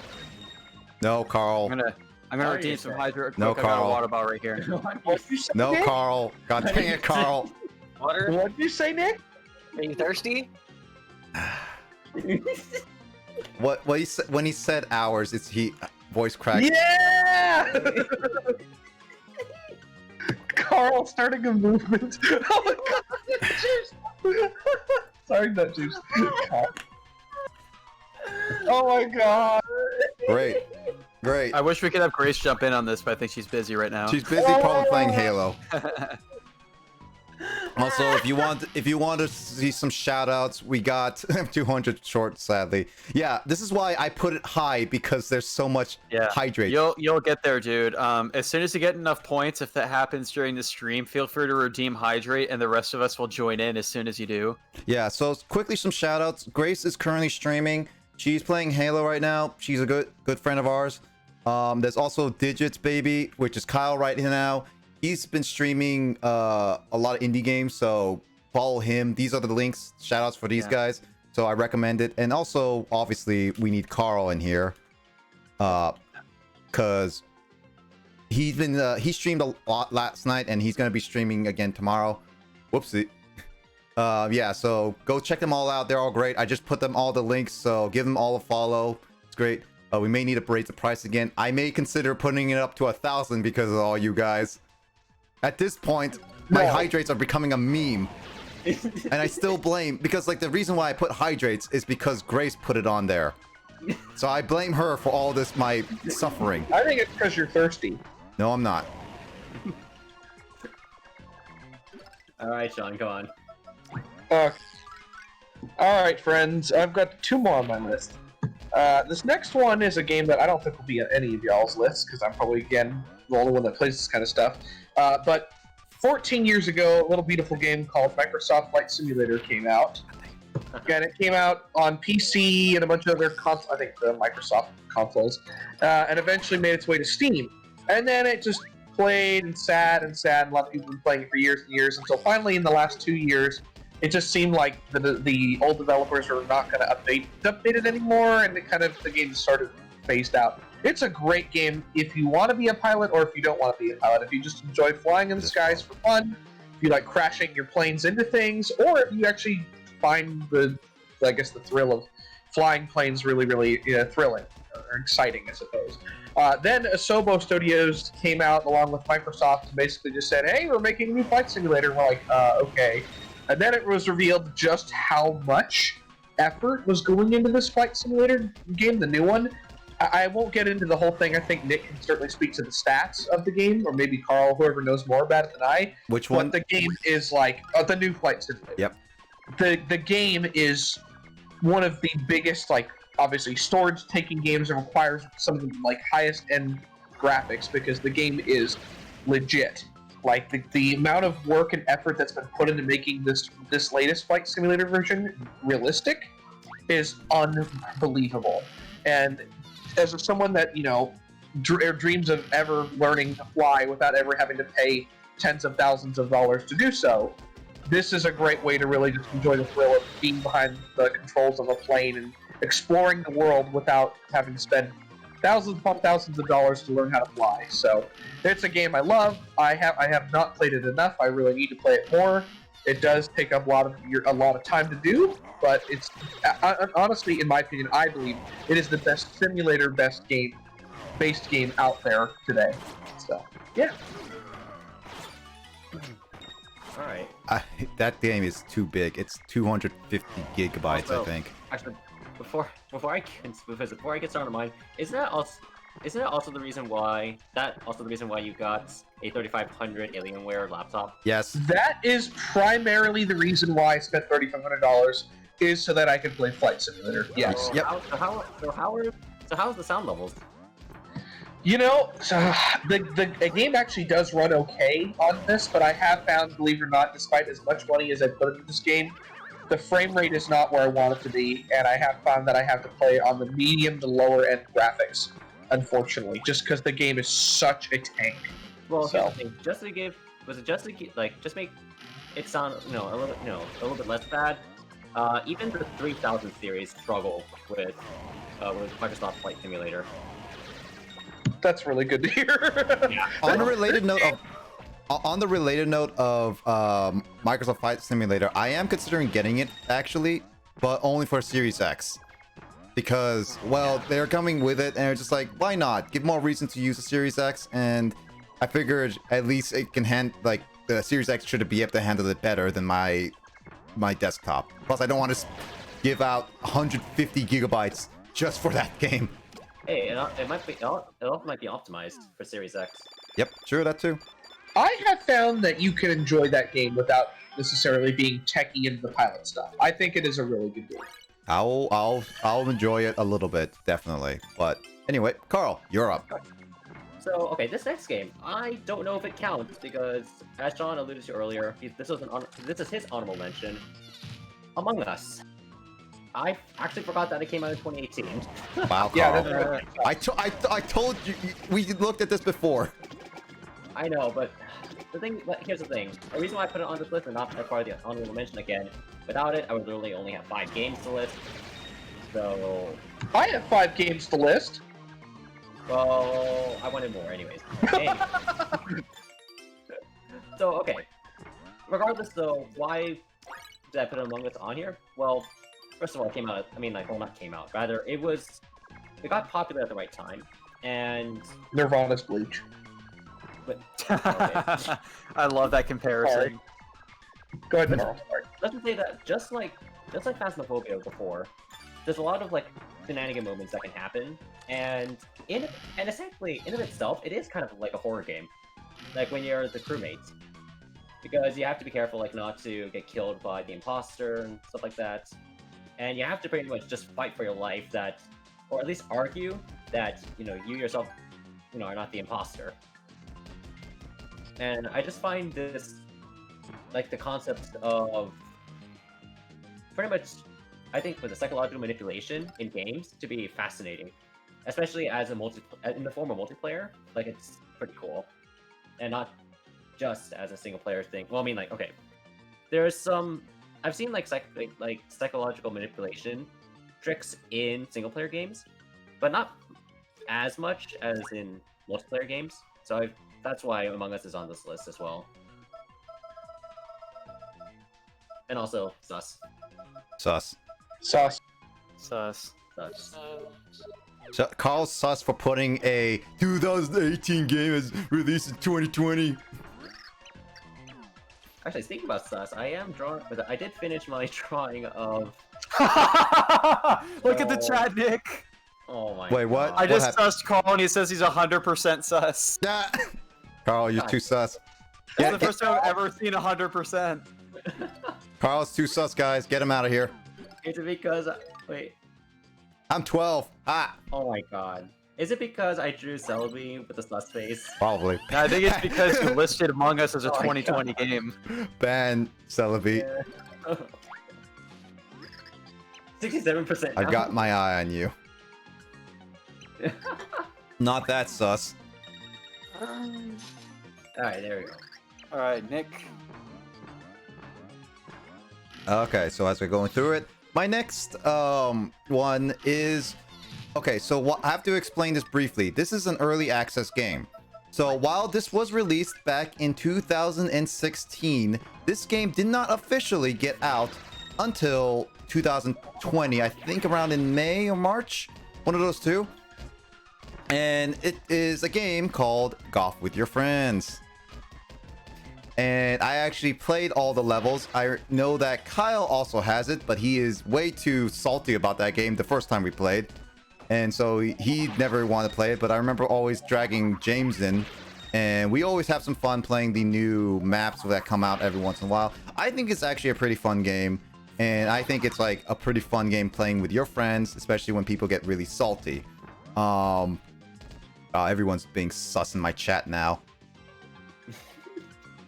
S1: No, Carl.
S2: I'm gonna
S3: Sorry,
S2: redeem
S3: you
S2: some
S3: say.
S2: hydrate.
S1: No,
S2: I got a
S1: Carl.
S2: water bottle right here.
S4: What'd you say,
S1: No,
S4: Nick?
S1: Carl. God dang it, Carl.
S5: Water?
S4: What'd you say, Nick?
S5: Are you thirsty?
S1: What he said when he said hours, it's he voice crack.
S4: Yeah! Carl starting a movement. Oh my god, juice! Sorry, not juice. Oh my god.
S1: Great. Great.
S2: I wish we could have Grace jump in on this, but I think she's busy right now.
S1: She's busy probably playing Halo. Also, if you want to see some shout outs, we got 200 short, sadly. Yeah, this is why I put it high, because there's so much hydrate.
S2: You'll get there, dude. As soon as you get enough points, if that happens during the stream, feel free to redeem hydrate, and the rest of us will join in as soon as you do.
S1: Yeah, so quickly some shout outs. Grace is currently streaming. She's playing Halo right now. She's a good friend of ours. There's also Digits Baby, which is Kyle right now. He's been streaming a lot of indie games, so follow him. These are the links, shout outs for these guys. So I recommend it. And also, obviously, we need Carl in here. Cause he streamed a lot last night, and he's gonna be streaming again tomorrow. Whoopsie. Yeah, so go check them all out. They're all great. I just put them all the links, so give them all a follow. It's great. We may need to raise the price again. I may consider putting it up to 1,000 because of all you guys. At this point, my hydrates are becoming a meme. And I still blame, because like the reason why I put hydrates is because Grace put it on there. So I blame her for all this, my suffering.
S4: I think it's because you're thirsty.
S1: No, I'm not.
S3: Alright, Sean, go on.
S4: Alright, friends, I've got 2 more on my list. This next one is a game that I don't think will be on any of y'all's lists, because I'm probably, again, the only one that plays this kind of stuff. But 14 years ago, a little beautiful game called Microsoft Flight Simulator came out. And it came out on PC and a bunch of other I think the Microsoft consoles, and eventually made its way to Steam. And then it just played and sat, and a lot of people have been playing it for years and years, until finally in the last 2 years, it just seemed like the old developers were not going to update it anymore, and the game just started phased out. It's a great game if you want to be a pilot, or if you don't want to be a pilot. If you just enjoy flying in the skies for fun, if you like crashing your planes into things, or if you actually find the thrill of flying planes really, really thrilling or exciting, I suppose. Then Asobo Studios came out along with Microsoft and basically just said, hey, we're making a new flight simulator. And we're like, okay. And then it was revealed just how much effort was going into this flight simulator game, the new one. I won't get into the whole thing. I think Nick can certainly speak to the stats of the game, or maybe Carl, whoever knows more about it than I.
S1: Which one?
S4: But the game is like the new flight simulator.
S1: Yep.
S4: The game is one of the biggest, obviously storage-taking games, and requires some of the highest end graphics, because the game is legit. The amount of work and effort that's been put into making this latest flight simulator version realistic is unbelievable. And as someone that dreams of ever learning to fly without ever having to pay tens of thousands of dollars to do so, this is a great way to really just enjoy the thrill of being behind the controls of a plane and exploring the world without having to spend thousands upon thousands of dollars to learn how to fly. So it's a game I love. I have not played it enough. I really need to play it more. It does take up a lot of time to do, but it's honestly, in my opinion, I believe it is the best simulator based game out there today. So yeah.
S3: All right.
S1: That game is too big. It's 250 gigabytes, I think.
S3: Actually, before I get started on mine, isn't that also the reason why you got a 3500 Alienware laptop?
S1: Yes.
S4: That is primarily the reason why I spent $3,500 is so that I could play Flight Simulator. Yes.
S1: Yep.
S3: How's the sound levels?
S4: You know, the game actually does run okay on this, but I have found, believe it or not, despite as much money as I put into this game, the frame rate is not where I want it to be, and I have found that I have to play on the medium to lower end graphics, unfortunately, just because the game is such a tank.
S3: Well,
S4: So.
S3: just make it sound a little bit less bad. Even the 3000 series struggle with Microsoft Flight Simulator.
S4: That's really good to hear.
S3: Yeah.
S1: On the related note of Microsoft Flight Simulator, I am considering getting it actually, but only for Series X. Because, well, they're coming with it, and it's just like, why not? Give more reason to use the Series X, and I figured at least it can the Series X should be able to handle it better than my desktop. Plus, I don't want to give out 150 gigabytes just for that game.
S3: Hey, it also might be optimized for Series X.
S1: Yep, true, that too.
S4: I have found that you can enjoy that game without necessarily being techie into the pilot stuff. I think it is a really good game.
S1: I'll enjoy it a little bit, definitely. But anyway, Carl, you're up.
S3: So, okay, this next game, I don't know if it counts because, as John alluded to earlier, this is his honorable mention. Among Us. I actually forgot that it came out in 2018.
S1: Wow, Carl.
S4: Yeah, that's right.
S1: I told you, we looked at this before.
S3: I know, but here's the thing. The reason why I put it on this list and not as part of the honorable mention again, without it, I would literally only have 5 games to list. So,
S4: I have 5 games to list.
S3: well, I wanted more anyways. Anyway. So, okay. Regardless, though, why did I put Among Us on here? Well, first of all, it came out, not came out, rather, it got popular at the right time, and...
S4: Nirvana's Bleach.
S3: But, okay.
S2: I love that comparison.
S4: Go ahead, Carl. Sorry.
S3: Let's just say that just like Phasmophobia before, there's a lot of like shenanigan moments that can happen, and essentially in of itself, it is kind of like a horror game, like when you're the crewmates, because you have to be careful like not to get killed by the imposter and stuff like that, and you have to pretty much just fight for your life or at least argue that you yourself are not the imposter. And I just find this, like, the concept of pretty much, I think, with the psychological manipulation in games to be fascinating, especially as in the form of multiplayer. Like, it's pretty cool, and not just as a single player thing. Well, I mean, like, okay, there's some I've seen like psychological manipulation tricks in single player games, but not as much as in multiplayer games. So that's why Among Us is on this list as well. And also, sus.
S1: Sus.
S4: Sus.
S2: Sus.
S3: Sus.
S1: So Carl's sus for putting a 2018 game as released in 2020.
S3: Actually, speaking about sus, I did finish my drawing of...
S2: Look at the chat, Nick.
S3: Oh my
S1: Wait, what?
S3: God.
S2: I just
S1: happened?
S2: sussed Carl and he says he's 100% sus.
S1: Yeah. Carl, you're too sus.
S2: That's the first time I've ever seen 100%.
S1: Carl's too sus, guys. Get him out of here.
S3: Is it because... Wait.
S1: I'm 12. Ah.
S3: Oh my god. Is it because I drew Celebi with the sus face?
S1: Probably.
S2: No, I think it's because you listed Among Us as a
S3: Oh my
S2: 2020 game.
S1: Ban Celebi.
S3: Yeah. 67%
S1: I got my eye on you. Not that sus.
S3: Alright, there we go.
S2: All right, Nick.
S1: Okay, so as we're going through it, my next one is okay. So I have to explain this briefly. This is an early access game. So while this was released back in 2016, this game did not officially get out until 2020. I think around in May or March, one of those two. And it is a game called Golf with Your Friends. And I actually played all the levels. I know that Kyle also has it, but he is way too salty about that game the first time we played. And so he never wanted to play it, but I remember always dragging James in. And we always have some fun playing the new maps that come out every once in a while. I think it's actually a pretty fun game. And I think it's like a pretty fun game playing with your friends, especially when people get really salty. Everyone's being sus in my chat now.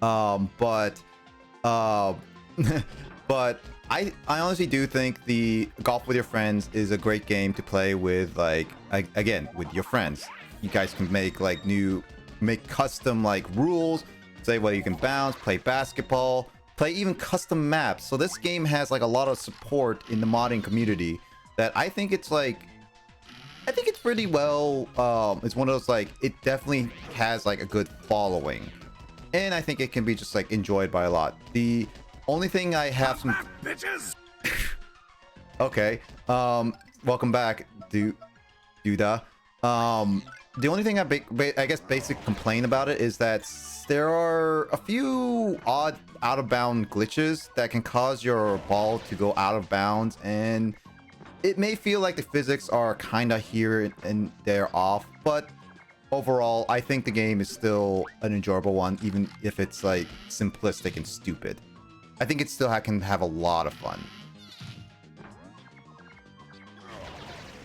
S1: But I honestly do think the Golf with Your Friends is a great game to play with, like, again, with your friends. You guys can make custom like rules, say whether you can bounce, play basketball, play even custom maps. So this game has like a lot of support in the modding community that I think it's pretty well. It's one of those, like, it definitely has like a good following. And I think it can be just like enjoyed by a lot. The only thing I have some bitches. Okay. Welcome back, Duda. The only thing I guess basic complain about it is that there are a few odd out of bound glitches that can cause your ball to go out of bounds, and it may feel like the physics are kind of here and there off, but overall, I think the game is still an enjoyable one, even if it's like simplistic and stupid. I think it still can have a lot of fun.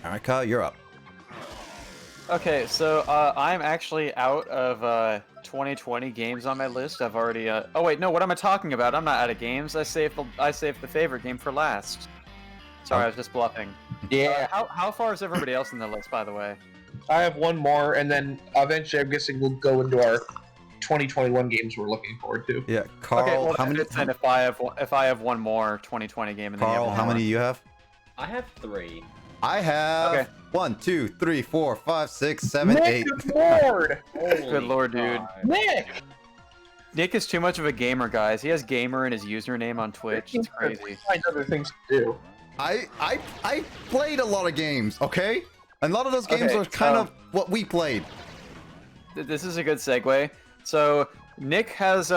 S1: All right, Kyle, you're up.
S2: Okay, so I'm actually out of 2020 games on my list. I've already. Oh wait, no. What am I talking about? I'm not out of games. I saved the favorite game for last. Sorry, I was just bluffing.
S4: Yeah.
S2: How far is everybody else in the list, by the way?
S4: I have one more, and then eventually I'm guessing we'll go into our 2021 games we're looking forward to.
S1: Yeah, Carl.
S2: Okay, well,
S1: how many?
S2: Then if I have one more 2020 game, and then
S1: Carl,
S2: you have
S1: how
S2: one
S1: many do you have?
S3: I have 3.
S1: I have
S2: Okay.
S1: 1, 2, 3, 4, 5, 6, 7,
S4: Nick,
S1: 8.
S4: good lord!
S2: Good lord, dude.
S4: Nick!
S2: Nick is too much of a gamer, guys. He has gamer in his username on Twitch. It's crazy.
S4: Find other things to do.
S1: I played a lot of games, okay? And a lot of those games
S2: Okay,
S1: are kind of what we played.
S2: This is a good segue. So Nick has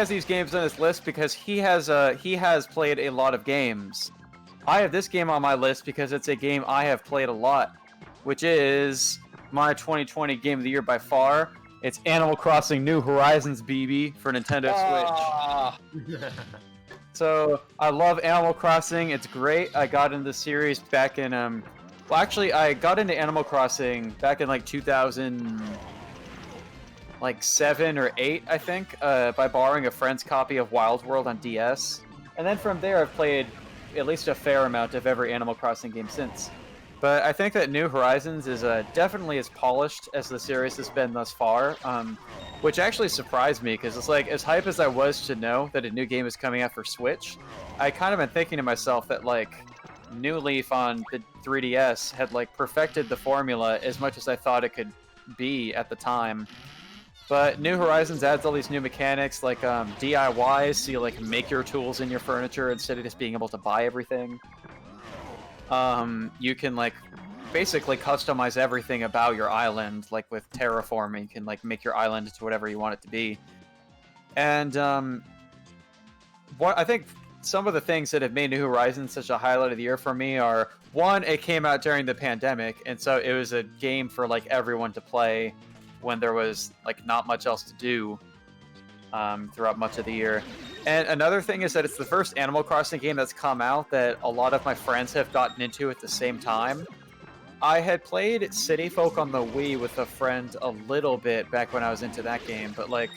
S2: these games on his list because he has played a lot of games. I have this game on my list because it's a game I have played a lot, which is my 2020 game of the year by far. It's Animal Crossing New Horizons, BB, for Nintendo Switch. So I love Animal Crossing. It's great. I got into the series back in well, actually, I got into Animal Crossing back in like 2007 or 8, I think, by borrowing a friend's copy of Wild World on DS. And then from there, I've played at least a fair amount of every Animal Crossing game since. But I think that New Horizons is definitely as polished as the series has been thus far, which actually surprised me, because it's like, as hype as I was to know that a new game is coming out for Switch, I kind of been thinking to myself that, like, New Leaf on the 3DS had, like, perfected the formula as much as I thought it could be at the time. But New Horizons adds all these new mechanics, like DIYs, so you like make your tools in your furniture instead of just being able to buy everything. You can like basically customize everything about your island, like with terraforming. You can like make your island into whatever you want it to be. And what I think some of the things that have made New Horizons such a highlight of the year for me are, one, it came out during the pandemic, and so it was a game for like everyone to play when there was like not much else to do throughout much of the year. And another thing is that it's the first Animal Crossing game that's come out that a lot of my friends have gotten into at the same time. I had played City Folk on the Wii with a friend a little bit back when I was into that game, but like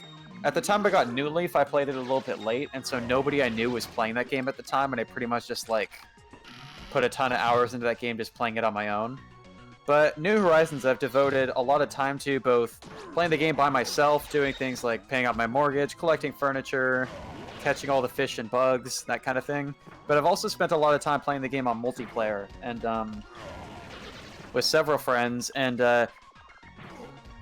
S2: at the time I got New Leaf, I played it a little bit late, and so nobody I knew was playing that game at the time, and I pretty much just like put a ton of hours into that game just playing it on my own. But New Horizons, I've devoted a lot of time to both playing the game by myself, doing things like paying off my mortgage, collecting furniture, catching all the fish and bugs, that kind of thing. But I've also spent a lot of time playing the game on multiplayer and with several friends. And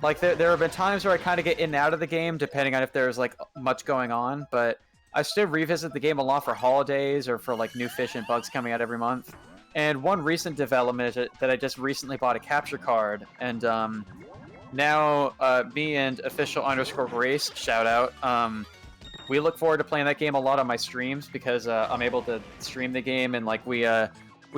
S2: like there have been times where I kind of get in and out of the game, depending on if there's like much going on. But I still revisit the game a lot for holidays or for like new fish and bugs coming out every month. And one recent development is that I just recently bought a capture card, and now me and official_grace, shout out, we look forward to playing that game a lot on my streams because I'm able to stream the game, and like we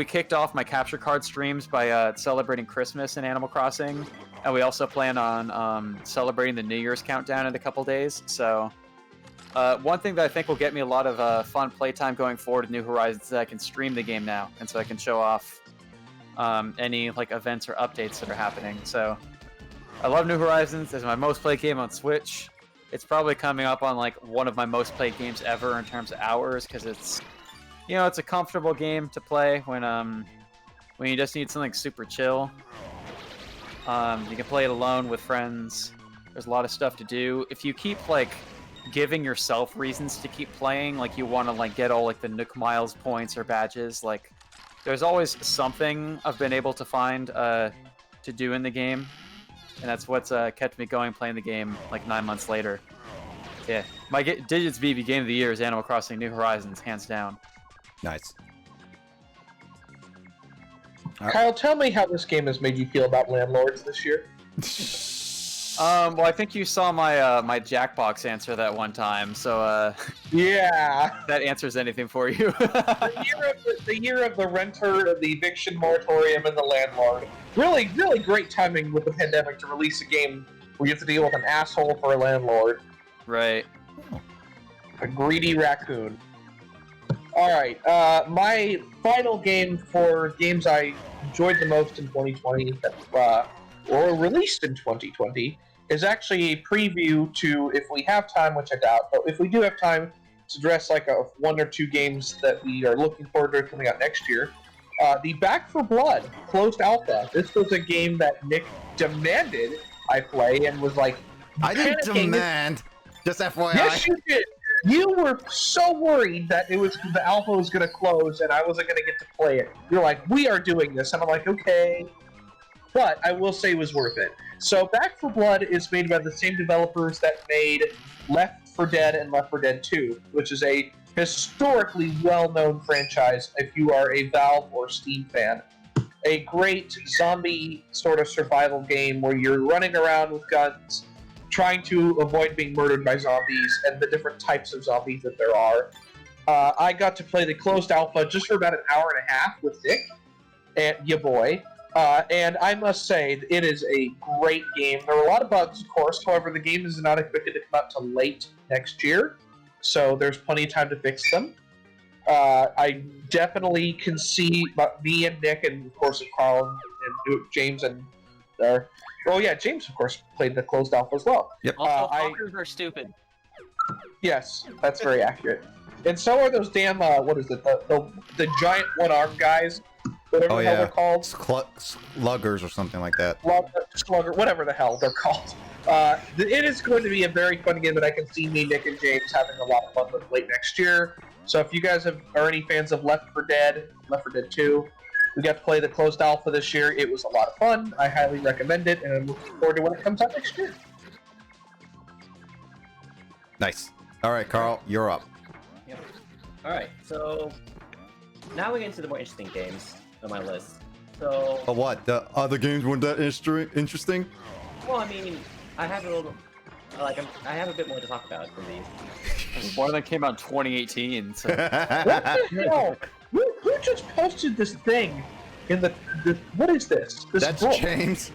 S2: kicked off my capture card streams by celebrating Christmas in Animal Crossing, and we also plan on celebrating the New Year's countdown in a couple days. So one thing that I think will get me a lot of fun playtime going forward in New Horizons is that I can stream the game now, and so I can show off any like events or updates that are happening. So I love New Horizons. It's my most played game on Switch. It's probably coming up on like one of my most played games ever in terms of hours, because it's, you know, it's a comfortable game to play when you just need something super chill. You can play it alone with friends. There's a lot of stuff to do. If you keep like giving yourself reasons to keep playing, like you want to like get all like the Nook Miles points or badges, like there's always something I've been able to find to do in the game, and that's what's kept me going playing the game like 9 months later. Yeah, my Digits BB Game of the Year is Animal Crossing New Horizons, hands down.
S1: Nice.
S4: Kyle, tell me how this game has made you feel about landlords this year.
S2: Well, I think you saw my my Jackbox answer that one time, so
S4: Yeah.
S2: that answers anything for you.
S4: The year of the renter, the eviction moratorium, and the landlord. Really, really great timing with the pandemic to release a game where you have to deal with an asshole for a landlord.
S2: Right.
S4: A greedy raccoon. Alright, my final game for games I enjoyed the most in 2020, or released in 2020, is actually a preview to, if we have time, which I doubt, but if we do have time to address like one or two games that we are looking forward to coming out next year. The Back 4 Blood closed alpha. This was a game that Nick demanded I play and was like,
S1: I didn't
S4: panicking.
S1: demand. Just FYI.
S4: Yes, you did. You were so worried that the alpha was going to close and I wasn't going to get to play it. You're like, we are doing this, and I'm like, okay. But I will say it was worth it. So Back 4 Blood is made by the same developers that made Left 4 Dead and Left 4 Dead 2, which is a historically well-known franchise if you are a Valve or Steam fan. A great zombie sort of survival game where you're running around with guns, trying to avoid being murdered by zombies and the different types of zombies that there are. I got to play the closed alpha just for about an hour and a half with Nick and ya boy. And I must say, it is a great game. There are a lot of bugs, of course. However, the game is not expected to come out till late next year, so there's plenty of time to fix them. I definitely can see me and Nick, and of course Carl and James and James, of course, played the closed alpha as well.
S1: Yep.
S5: Also, fuckers are stupid.
S4: Yes, that's very accurate. And so are those damn what is it? The giant one-armed guys. Whatever the hell they're called.
S1: Sluggers or something like that.
S4: Slugger, whatever the hell they're called. It is going to be a very fun game that I can see me, Nick, and James having a lot of fun with late next year. So if you guys are any fans of Left 4 Dead, Left 4 Dead 2, we got to play the closed alpha this year. It was a lot of fun. I highly recommend it, and I'm looking forward to when it comes out next year.
S1: Nice. All right, Carl, you're up.
S3: Yep. Alright, so now we get into the more interesting games on my list. So,
S1: What? The other games weren't that interesting?
S3: well, I mean, I have a little, I have a bit more to talk about than these.
S2: One of them came out in 2018, so...
S4: What the hell? Who just posted this thing in the what is this? This
S1: That's
S4: book?
S1: James.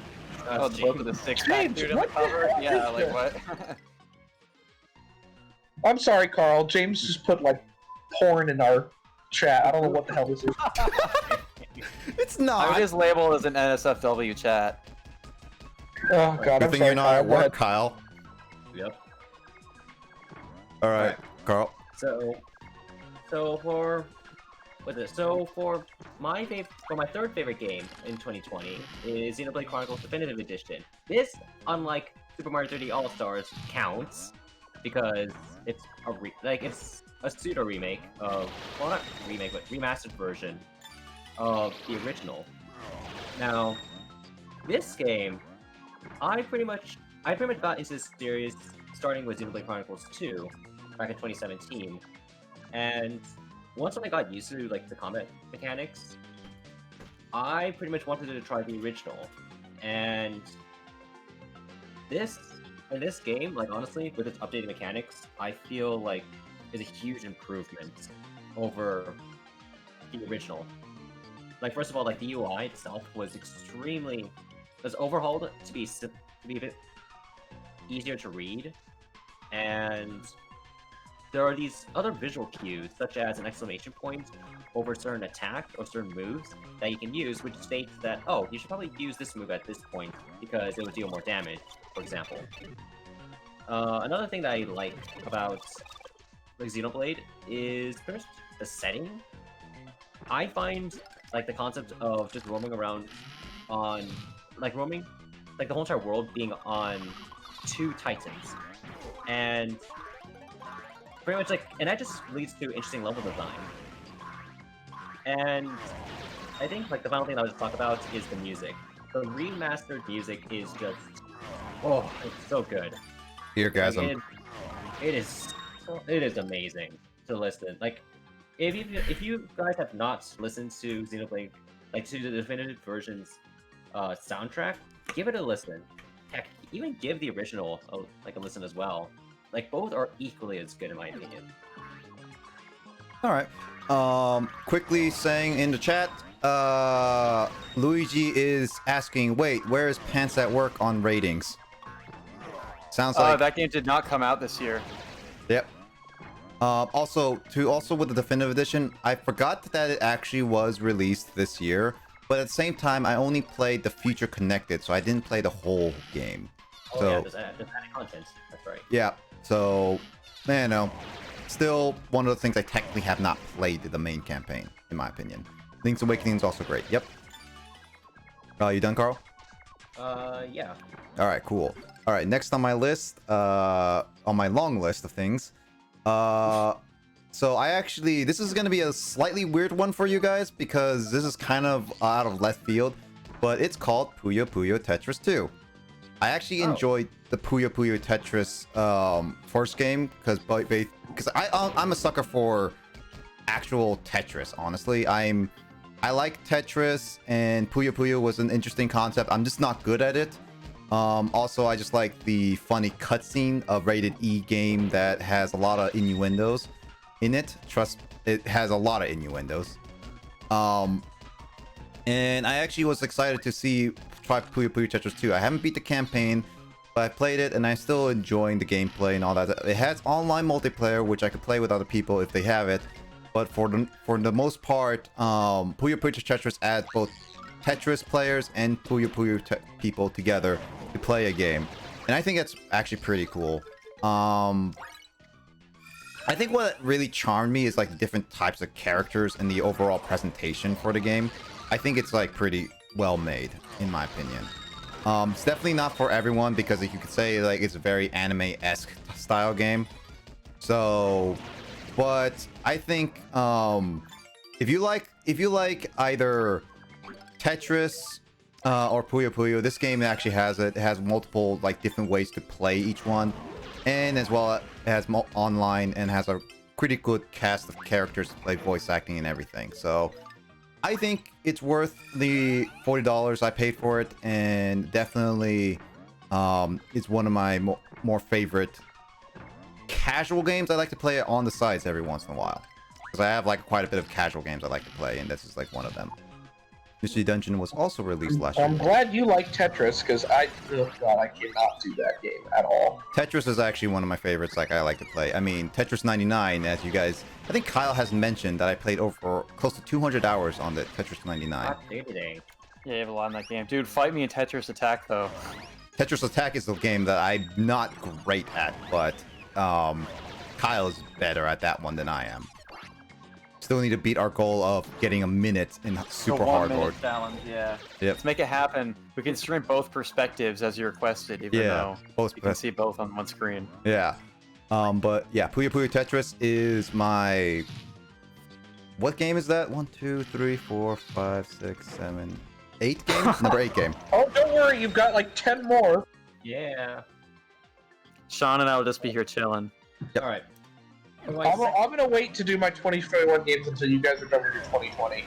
S2: Oh, the book with the six-pack
S4: James,
S2: dude on the
S4: what the
S2: cover?
S4: hell
S2: Yeah,
S4: is
S2: like
S4: this?
S2: what?
S4: I'm sorry, Carl. James just put like porn in our chat. I don't know what the hell this is.
S1: It's
S2: I
S1: not.
S2: would just label it as an NSFW chat.
S4: Oh god,
S1: Good
S4: I'm
S1: thing
S4: sorry,
S1: you're not at
S4: Kyle. Go ahead.
S1: work, Kyle.
S3: Yep.
S1: All right, Carl.
S3: So for What's it? So for my third favorite game in 2020 is Xenoblade Chronicles Definitive Edition. This, unlike Super Mario 3D All Stars, counts because it's it's a pseudo remake of, well, not remake, but remastered version of the original. Now, this game, I pretty much got into this series starting with Xenoblade Chronicles 2 back in 2017, and once I got used to like the combat mechanics, I pretty much wanted to try the original. And in this game, like honestly, with its updated mechanics, I feel like is a huge improvement over the original. Like first of all, like the UI itself was overhauled to be a bit easier to read, and there are these other visual cues, such as an exclamation point over certain attack or certain moves that you can use, which states that, oh, you should probably use this move at this point because it will deal more damage, for example. Another thing that I like about like Xenoblade is first the setting. I find like the concept of just roaming around on like the whole entire world being on 2 titans, and pretty much like, and that just leads to interesting level design. And I think like the final thing that I'll just talk about is the music. The remastered music is just, oh, it's so good.
S1: Eargasm.
S3: Like, it is amazing to listen. Like, if you guys have not listened to Xenoblade, like to the definitive version's soundtrack, give it a listen. Heck, even give the original a listen as well. Like, both are equally as good in my opinion.
S1: All right. Quickly saying in the chat, Luigi is asking, wait, where is Pants at Work on ratings? Sounds like
S2: that game did not come out this year.
S1: Yep. Also with the Definitive Edition, I forgot that it actually was released this year, but at the same time, I only played the Future Connected, so I didn't play the whole game.
S3: Oh
S1: so,
S3: yeah, there's added content. That's right.
S1: Yeah. So, man, no. Still one of the things I technically have not played the main campaign, in my opinion. Link's Awakening is also great. Yep. You done, Carl?
S3: Yeah.
S1: All right, cool. All right, next on my list, on my long list of things. So this is going to be a slightly weird one for you guys because this is kind of out of left field, but it's called Puyo Puyo Tetris 2. I actually enjoyed the Puyo Puyo Tetris first game because I'm a sucker for actual Tetris. Honestly, I like Tetris, and Puyo Puyo was an interesting concept. I'm just not good at it. Also, I just like the funny cutscene of rated E game that has a lot of innuendos in it. Trust, it has a lot of innuendos. And I actually was excited to try Puyo Puyo Tetris 2. I haven't beat the campaign, but I played it and I still enjoying the gameplay and all that. It has online multiplayer, which I could play with other people if they have it. But for the most part, Puyo Puyo Tetris adds both Tetris players and Puyo Puyo people together to play a game, and I think that's actually pretty cool. I think what really charmed me is like the different types of characters and the overall presentation for the game. I think it's like pretty well made, in my opinion. It's definitely not for everyone because you could say like it's a very anime-esque style game. So, but I think if you like either Tetris or Puyo Puyo, this game actually has multiple like different ways to play each one, and as well it has online and has a pretty good cast of characters to play voice acting and everything. So I think it's worth the $40 I paid for it, and definitely it's one of my more favorite casual games. I like to play it on the sides every once in a while because I have like quite a bit of casual games I like to play, and this is like one of them. Mystery Dungeon was also released last year.
S4: I'm glad you like Tetris because I cannot do that game at all.
S1: Tetris is actually one of my favorites. Like I like to play. I mean, Tetris 99, as you guys, I think Kyle has mentioned that I played over close to 200 hours on the Tetris 99.
S2: Yeah, you have a lot in that game, dude. Fight me in Tetris Attack though.
S1: Tetris Attack is the game that I'm not great at, but Kyle is better at that one than I am. still need to beat our goal of getting a minute in super
S2: The 1
S1: hard
S2: minute
S1: mode.
S2: challenge, yeah.
S1: Yep.
S2: Let's make it happen. We can stream both perspectives as you requested, even
S1: Yeah,
S2: though
S1: both
S2: you can see both on one screen.
S1: Yeah. But yeah, Puyo Puyo Tetris is my... What game is that? 1, 2, 3, 4, 5, 6, 7, 8 game? Number 8 game.
S4: Oh, don't worry, you've got like 10 more.
S3: Yeah.
S2: Sean and I will just be here chilling.
S1: Yep.
S3: All right.
S4: I'm gonna wait to do my 2021 games until you guys are done with your 2020.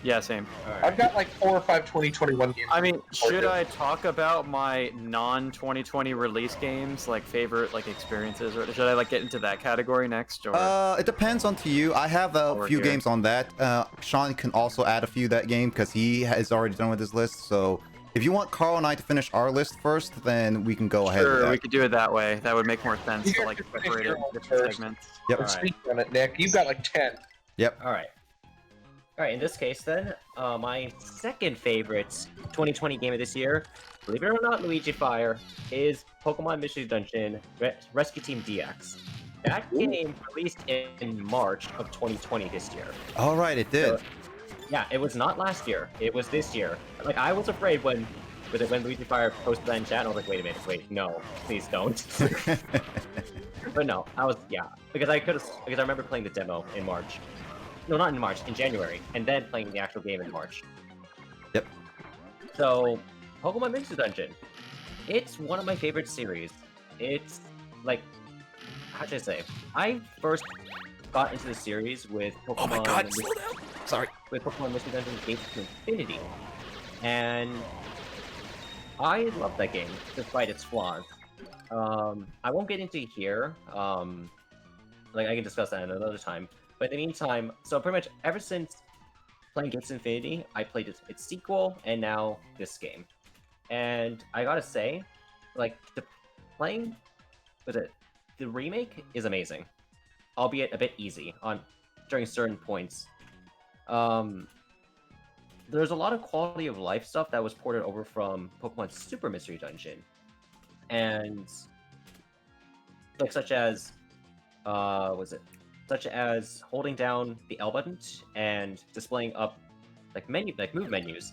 S2: Yeah, same.
S4: I've got like 4 or 5 2021 games.
S2: I mean, should I talk about my non-2020 release games, like favorite like experiences, or should I like get into that category next? Or
S1: It depends on to you. I have a
S2: Over
S1: few
S2: here.
S1: games on that. Sean can also add a few that game because he has already done with his list. So if you want Carl and I to finish our list first, then we can go ahead with
S2: sure,
S1: that.
S2: we could do it that way. That would make more sense
S4: You
S2: to
S4: guys
S2: like
S4: can finish
S2: separate it
S4: your
S2: into
S4: own
S2: different
S4: first.
S2: segments.
S1: Yep.
S4: Let's speak on it, Nick. You've got like 10.
S1: Yep.
S3: All right. All right. In this case, then, my second favorite 2020 game of this year, believe it or not, Luigi Fire, is Pokemon Mystery Dungeon Rescue Team DX. That game released in March of 2020 this year.
S1: All right, it did.
S3: So, yeah, it was not last year. It was this year. Like, I was afraid when Luigi Fire posted that in chat, I was like, wait a minute, wait, no, please don't. But no, because I remember playing the demo in March. No, not in March, in January, and then playing the actual game in March.
S1: Yep.
S3: So, Pokemon Mystery Dungeon. It's one of my favorite series. It's like, how should I say? I first got into the series with Pokemon.
S1: Oh my god, slow down. Sorry.
S3: With Pokemon Mystery Dungeon Gates to Infinity, and I love that game despite its flaws. I won't get into it here. Like I can discuss that another time. But in the meantime, so pretty much ever since playing Gates to Infinity, I played its sequel and now this game. And I gotta say, like the remake is amazing, albeit a bit easy during certain points. There's a lot of quality of life stuff that was ported over from Pokemon Super Mystery Dungeon, and like such as holding down the L button and displaying up move menus,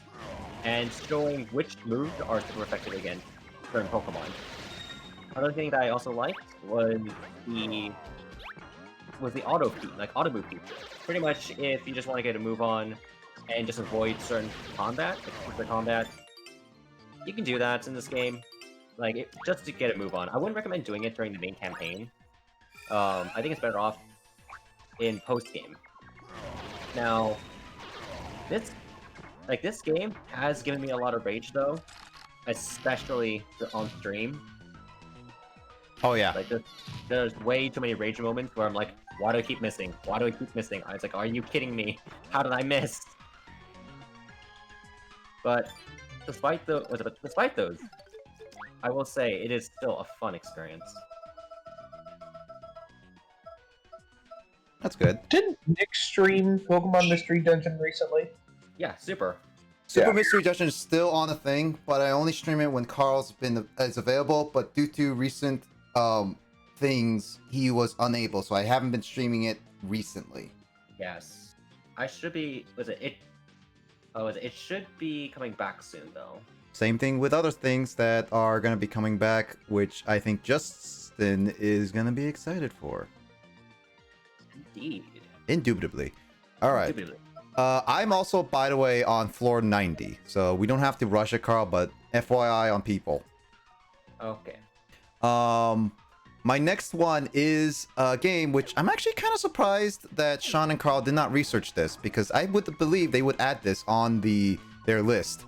S3: and showing which moves are super effective against certain Pokemon. Another thing that I also liked was the auto move feature. Pretty much, if you just want to get a move on and just avoid certain combat, you can do that in this game. Just to get a move on. I wouldn't recommend doing it during the main campaign. I think it's better off in post-game. Now, this game has given me a lot of rage though, especially on stream.
S1: Oh yeah.
S3: There's way too many rage moments where I'm like, why do I keep missing? Why do I keep missing? I was like, are you kidding me? How did I miss? But despite those, I will say it is still a fun experience.
S1: That's good.
S4: Didn't Nick stream Pokemon Mystery Dungeon recently?
S3: Yeah, super.
S1: Super
S4: Yeah.
S1: Mystery Dungeon is still on a thing, but I only stream it when Carl's is available. But due to recent things, he was unable, so I haven't been streaming it recently.
S3: Yes. I should be. It should be coming back soon though.
S1: Same thing with other things that are going to be coming back, which I think Justin is going to be excited for.
S3: Indeed.
S1: Indubitably. All right.
S3: Indubitably.
S1: I'm also, by the way, on floor 90, so we don't have to rush it, Carl, but FYI on people.
S3: Okay.
S1: My next one is a game which I'm actually kind of surprised that Sean and Carl did not research this, because I would believe they would add this on their list.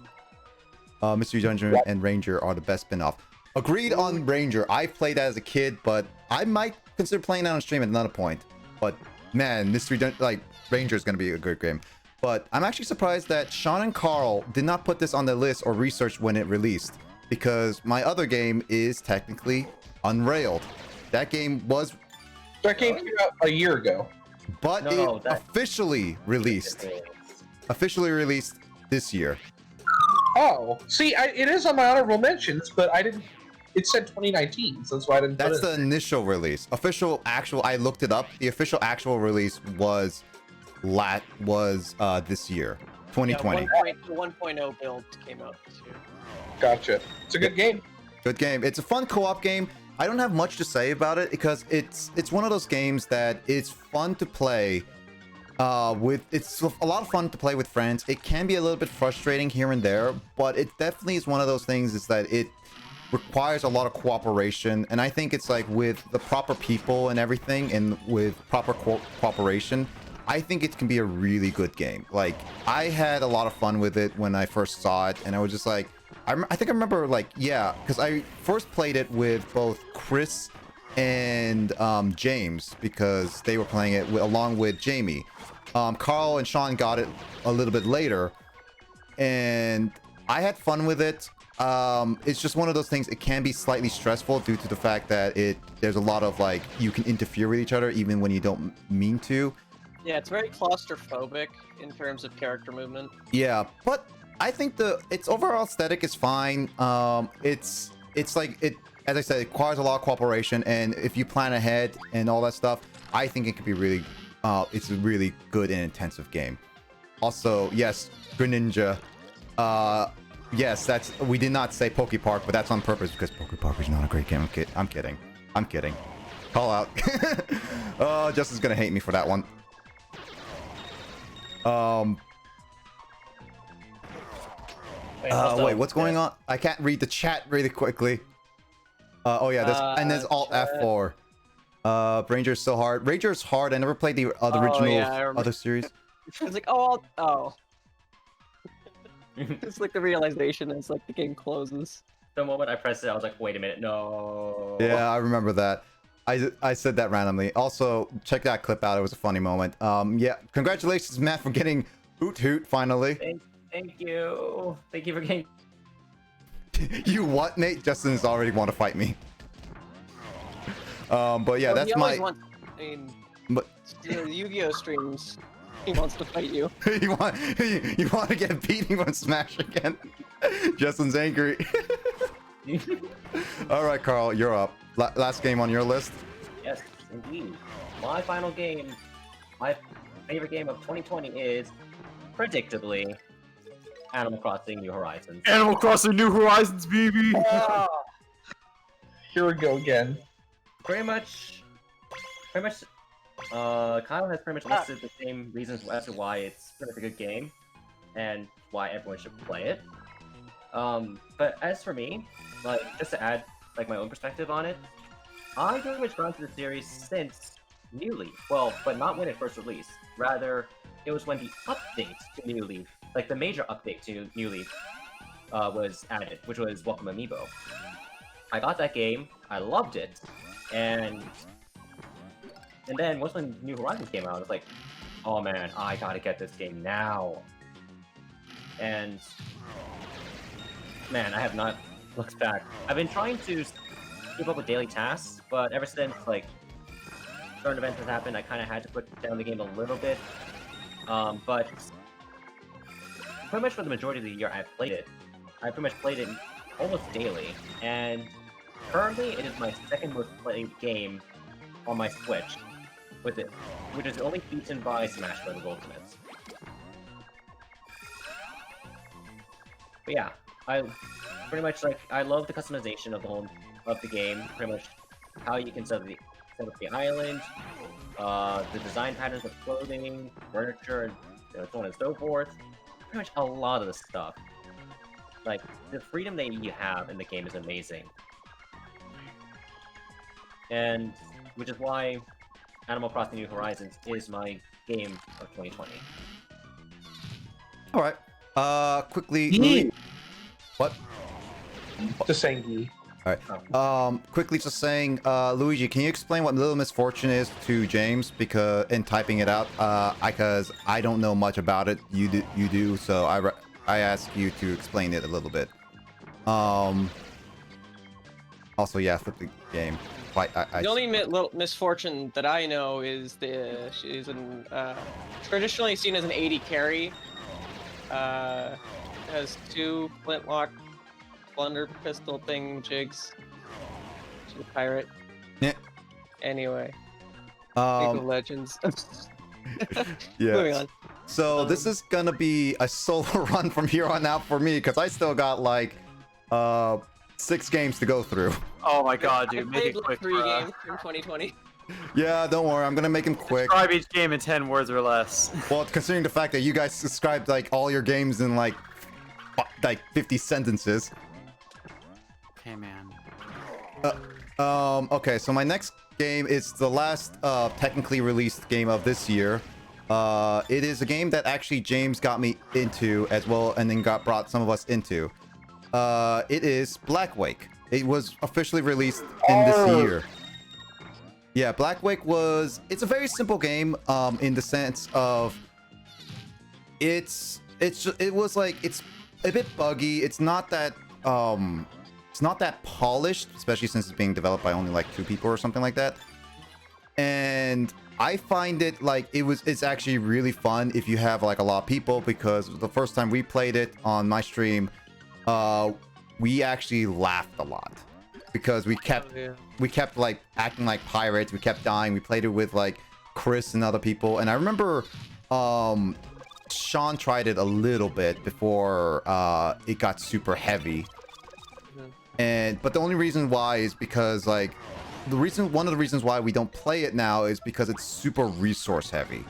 S1: Mystery Dungeon and Ranger are the best spin-off. Agreed on Ranger. I played that as a kid, but I might consider playing that on stream at another point. But man, Ranger is going to be a good game. But I'm actually surprised that Sean and Carl did not put this on the list or research when it released, because my other game is technically Unrailed. That game
S4: came out a year ago.
S1: but
S3: No,
S1: officially released this year.
S4: Oh, see, it is on my honorable mentions, but I didn't. It said 2019, so that's why I didn't.
S1: That's
S4: put
S1: the
S4: it.
S1: initial release. I looked it up. The official actual release was was this year,
S5: Yeah,
S1: 2020.
S5: 1.0 build came out this year.
S4: Gotcha. It's a good game.
S1: Good game. It's a fun co-op game. I don't have much to say about it because it's one of those games that it's fun to play. It's a lot of fun to play with friends. It can be a little bit frustrating here and there, but it definitely is one of those things is that it requires a lot of cooperation, and I think it's like with the proper people and everything, and with proper cooperation, I think it can be a really good game. Like, I had a lot of fun with it when I first saw it, and I was just like, I think I remember, like, yeah, because I first played it with both Chris and James, because they were playing it along with Jamie. Carl and Sean got it a little bit later, and I had fun with it. It's just one of those things, it can be slightly stressful due to the fact that there's a lot of, like, you can interfere with each other even when you don't mean to.
S5: Yeah, it's very claustrophobic in terms of character movement.
S1: Yeah, but I think its overall aesthetic is fine. It's like, as I said, it requires a lot of cooperation, and if you plan ahead and all that stuff, I think it could be really, it's a really good and intensive game. Also, yes, Greninja. Yes, we did not say Poke Park, but that's on purpose because Poke Park is not a great game. I'm kidding. Call out. Oh, Justin's gonna hate me for that one. Wait, what's going on? I can't read the chat really quickly. Oh yeah, there's Alt F4. Ranger's so hard. Ranger's hard. I never played the original other series.
S5: It's like, oh. It's like the realization is like the game closes.
S3: The moment I pressed it, I was like, wait a minute, no.
S1: Yeah, I remember that. I said that randomly. Also, check that clip out. It was a funny moment. Yeah, congratulations, Matt, for getting Hoot Hoot finally.
S3: Thank you. Thank you for getting...
S1: You what, Nate? Justin's already want to fight me. But yeah, that's my... But...
S5: Yu-Gi-Oh streams, he wants to fight you.
S1: you want to get beaten on Smash again? Justin's angry. All right, Carl, you're up. Last game on your list?
S3: Yes, indeed. My final game, my favorite game of 2020 is, predictably, Animal Crossing New Horizons.
S2: Animal Crossing New Horizons, baby!
S4: Here we go again.
S3: Pretty much, Kyle has pretty much listed the same reasons as to why it's a good game, and why everyone should play it. But as for me, like, just to add, like, my own perspective on it, I pretty much gone through the series since New Leaf. Well, but not when it first released. Rather, it was when the update to New Leaf, like the major update to New Leaf, was added, which was Welcome Amiibo. I got that game, I loved it, and then once when New Horizons came out, I was like, oh man, I gotta get this game now. And man, I have not looked back. I've been trying to keep up with daily tasks, but ever since, like, certain events has happened, I kind of had to put down the game a little bit. But pretty much for the majority of the year I played it, I pretty much played it almost daily, and currently it is my second most played game on my Switch, with it, which is only beaten by Smash Bros. Ultimate. But yeah, I pretty much, like, I love the customization of the game, pretty much how you can set up the island, the design patterns of clothing, furniture, and so on and so forth. Pretty much a lot of the stuff. Like, the freedom that you have in the game is amazing. And which is why Animal Crossing New Horizons is my game of 2020.
S1: All right. Quickly. Louis... What?
S4: Just saying ye.
S1: All right. Quickly just saying, Luigi, can you explain what Little Misfortune is to James? Because in typing it out, because I don't know much about it. You do. So I ask you to explain it a little bit. Also, yeah, flip the game.
S5: The only little misfortune that I know is she's traditionally seen as an 80 carry. Has 2 flintlock blunder pistol thing jigs. She's a pirate.
S1: Yeah.
S5: Anyway. League of Legends. Moving
S1: Yeah.
S5: on.
S1: So this is gonna be a solo run from here on out for me because I still got like 6 games to go through.
S2: Oh my god,
S5: I
S2: dude, make
S5: played
S2: it quick.
S5: like 3
S2: bruh.
S5: games from 2020.
S1: Yeah, don't worry, I'm gonna make them quick.
S2: Describe each game in 10 words or less.
S1: Well, considering the fact that you guys described like all your games in like 50 sentences.
S2: Okay, man.
S1: Okay, so my next game is the last technically released game of this year. It is a game that actually James got me into as well, and then brought some of us into. It is Black Wake. It was officially released in this year. Yeah, Black Wake it's a very simple game in the sense of it's a bit buggy. It's not that polished, especially since it's being developed by only like 2 people or something like that. And I find it like it's actually really fun if you have like a lot of people, because the first time we played it on my stream, we actually laughed a lot because we kept like acting like pirates. We kept dying. We played it with like Chris and other people, and I remember Sean tried it a little bit before it got super heavy. But the only reason why is because like one of the reasons why we don't play it now is because it's super resource heavy.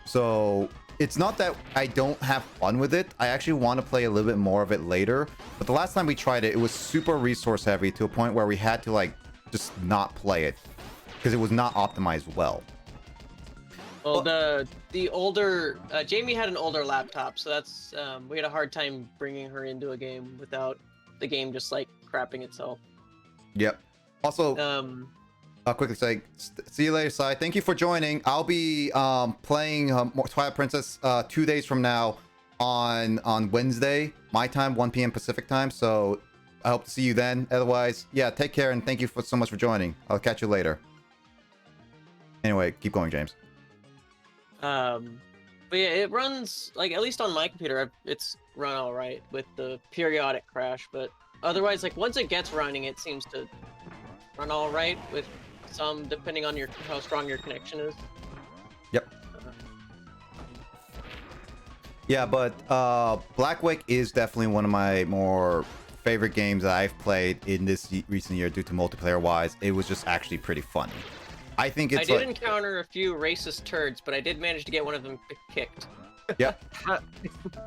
S1: So it's not that I don't have fun with it. I actually want to play a little bit more of it later. But the last time we tried it, it was super resource heavy to a point where we had to like just not play it because it was not optimized well.
S5: Well, the older Jamie had an older laptop, so that's we had a hard time bringing her into a game without the game just like crapping itself.
S1: Yep. Also, I'll quickly say, see you later, Sai. Thank you for joining. I'll be playing Twilight Princess 2 days from now on Wednesday, my time, 1 p.m. Pacific time. So I hope to see you then. Otherwise, yeah, take care and thank you so much for joining. I'll catch you later. Anyway, keep going, James.
S5: But yeah, it runs like, at least on my computer, it's run all right with the periodic crash. But otherwise, like once it gets running, it seems to run all right with some, depending on how strong your connection is.
S1: Yep. Yeah, but Black Wake is definitely one of my more favorite games that I've played in this recent year due to multiplayer wise. It was just actually pretty funny. I think it's
S5: I did encounter a few racist turds, but I did manage to get one of them kicked.
S1: Yeah.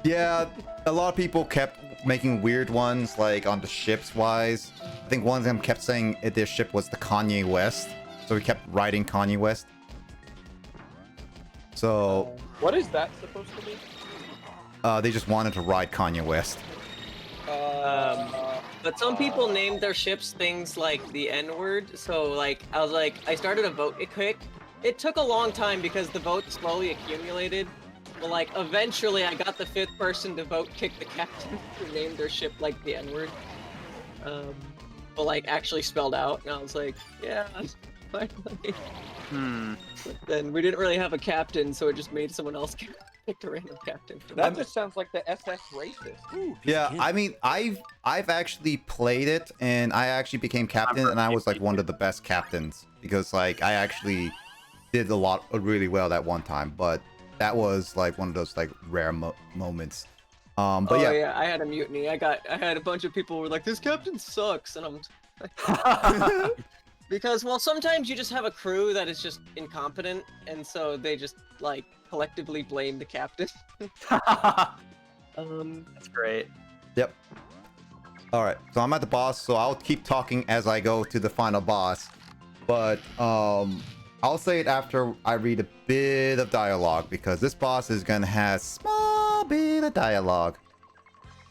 S1: Yeah, a lot of people kept making weird ones, like on the ships wise. I think one of them kept saying their ship was the Kanye West, so we kept writing Kanye West. So
S4: What is that supposed to be?
S1: they just wanted to ride Kanye West.
S5: But some people named their ships things like the N-word, so like I started a vote. It took a long time because the votes slowly accumulated. But like eventually I got the 5th person to vote kick the captain who named their ship like the N-word. But like actually spelled out, and I was like, yeah, finally. But then we didn't really have a captain, so it just made someone else pick a random captain.
S4: That just sounds like the SS racist. Ooh,
S1: Yeah, I mean, I've actually played it, and I actually became captain, and I was like one of the best captains because like I actually did really well that one time, but that was like one of those like rare moments. But
S5: yeah, I had a mutiny. I had a bunch of people who were like, this captain sucks, and I'm because, well, sometimes you just have a crew that is just incompetent, and so they just like collectively blame the captain.
S2: That's great.
S1: Yep. All right, so I'm at the boss, so I'll keep talking as I go to the final boss. But I'll say it after I read a bit of dialogue, because this boss is gonna have small bit of dialogue.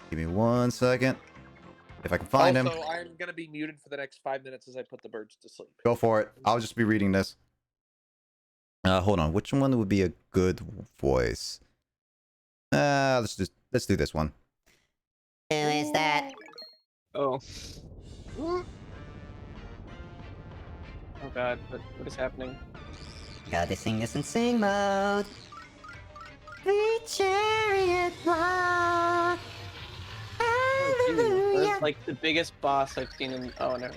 S1: Give me 1 second. If I can find him.
S4: Also, I'm gonna be muted for the next 5 minutes as I put the birds to sleep.
S1: Go for it. I'll just be reading this. Hold on. Which one would be a good voice? Let's do this one.
S7: Who is that?
S5: Oh. Oh god, what is happening?
S7: Gotta sing this in sing mode. The chariot fly. Hallelujah.
S5: That's like the biggest boss I've seen in. Oh no.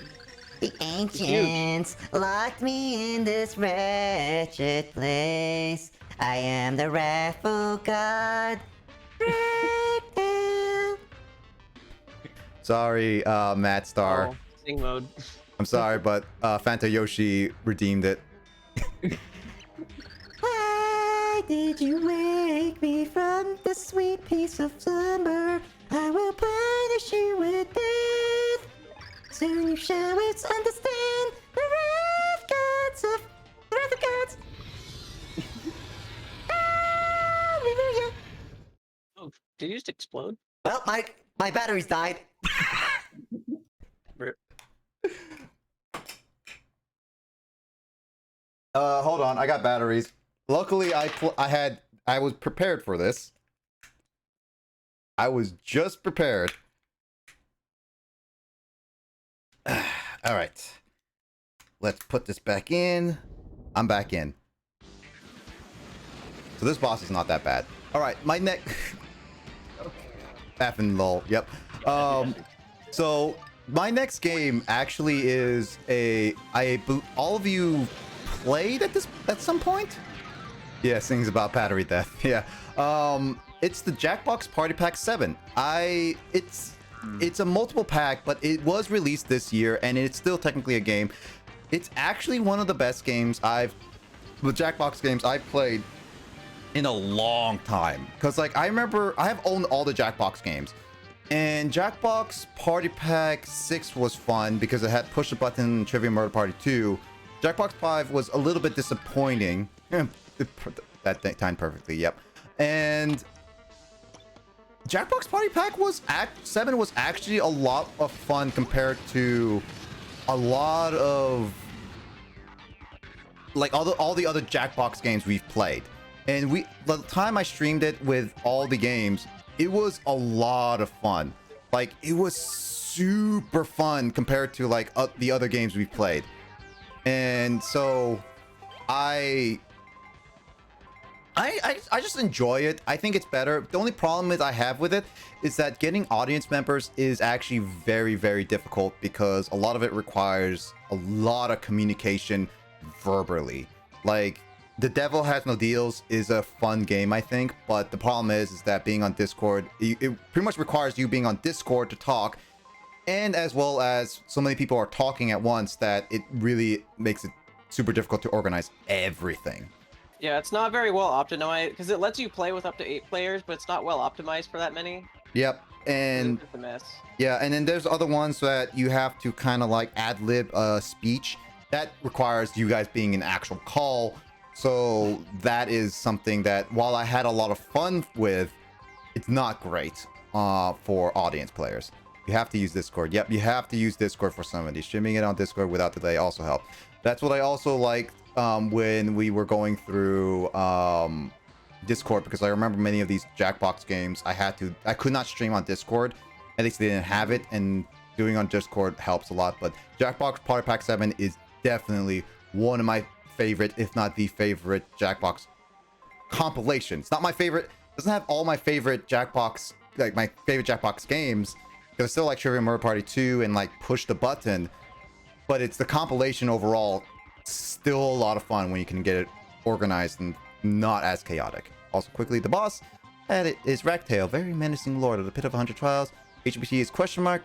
S7: The ancients locked me in this wretched place. I am the raffle god. Ragtail.
S1: Sorry, Matt Star.
S5: Oh, sing mode.
S1: I'm sorry, but Fanta Yoshi redeemed it.
S7: Why did you wake me from the sweet peace of slumber? I will punish you with death. Soon you shall understand the wrath gods of the wrath of gods. Hallelujah.
S5: Oh, did you just explode?
S7: Well, my batteries died.
S1: Hold on, I got batteries. Luckily, I was prepared for this. I was just prepared. All right. Let's put this back in. I'm back in. So this boss is not that bad. All right, my neck. Effing lol. Yep. So my next game actually is all of you played at some point. Yeah, things about battery death. Yeah. It's the Jackbox Party Pack 7. It's a multiple pack, but it was released this year, and it's still technically a game. It's actually one of the best games the Jackbox games I've played in a long time. Cause like I remember I have owned all the Jackbox games, and Jackbox Party Pack 6 was fun because it had Push the Button Trivia Murder Party 2. Jackbox 5 was a little bit disappointing. That timed perfectly. Yep. And Jackbox Party Pack 7 was actually a lot of fun compared to a lot of like all the other Jackbox games we've played. And the time I streamed it with all the games, it was a lot of fun. Like it was super fun compared to like the other games we've played. And so I just enjoy it. I think it's better. The only problem I have with it is that getting audience members is actually very, very difficult because a lot of it requires a lot of communication verbally. Like The Devil Has No Deals is a fun game, I think, but the problem is that being on Discord, it pretty much requires you being on Discord to talk, and as well as so many people are talking at once that it really makes it super difficult to organize everything.
S5: Yeah, it's not very well optimized because it lets you play with up to 8 players, but it's not well optimized for that many.
S1: Yep, and
S5: it's a mess.
S1: Yeah, and then there's other ones that you have to kind of like ad-lib speech. That requires you guys being in actual call. So that is something that while I had a lot of fun with, it's not great for audience players. You have to use Discord. Yep, you have to use Discord for some of these. Streaming it on Discord without delay also helped. That's what I also liked when we were going through Discord, because I remember many of these Jackbox games I could not stream on Discord. At least they didn't have it, and doing on Discord helps a lot. But Jackbox Party Pack 7 is definitely one of my favorite, if not the favorite Jackbox compilation. It's not my favorite. It doesn't have all my favorite Jackbox, like my favorite Jackbox games. Because I still like Trivia Murder Party 2 and like Push the Button. But it's the compilation overall. Still a lot of fun when you can get it organized and not as chaotic. Also, quickly, the boss at it is Ragtail, very menacing lord of the Pit of 100 Trials. HPT is question mark.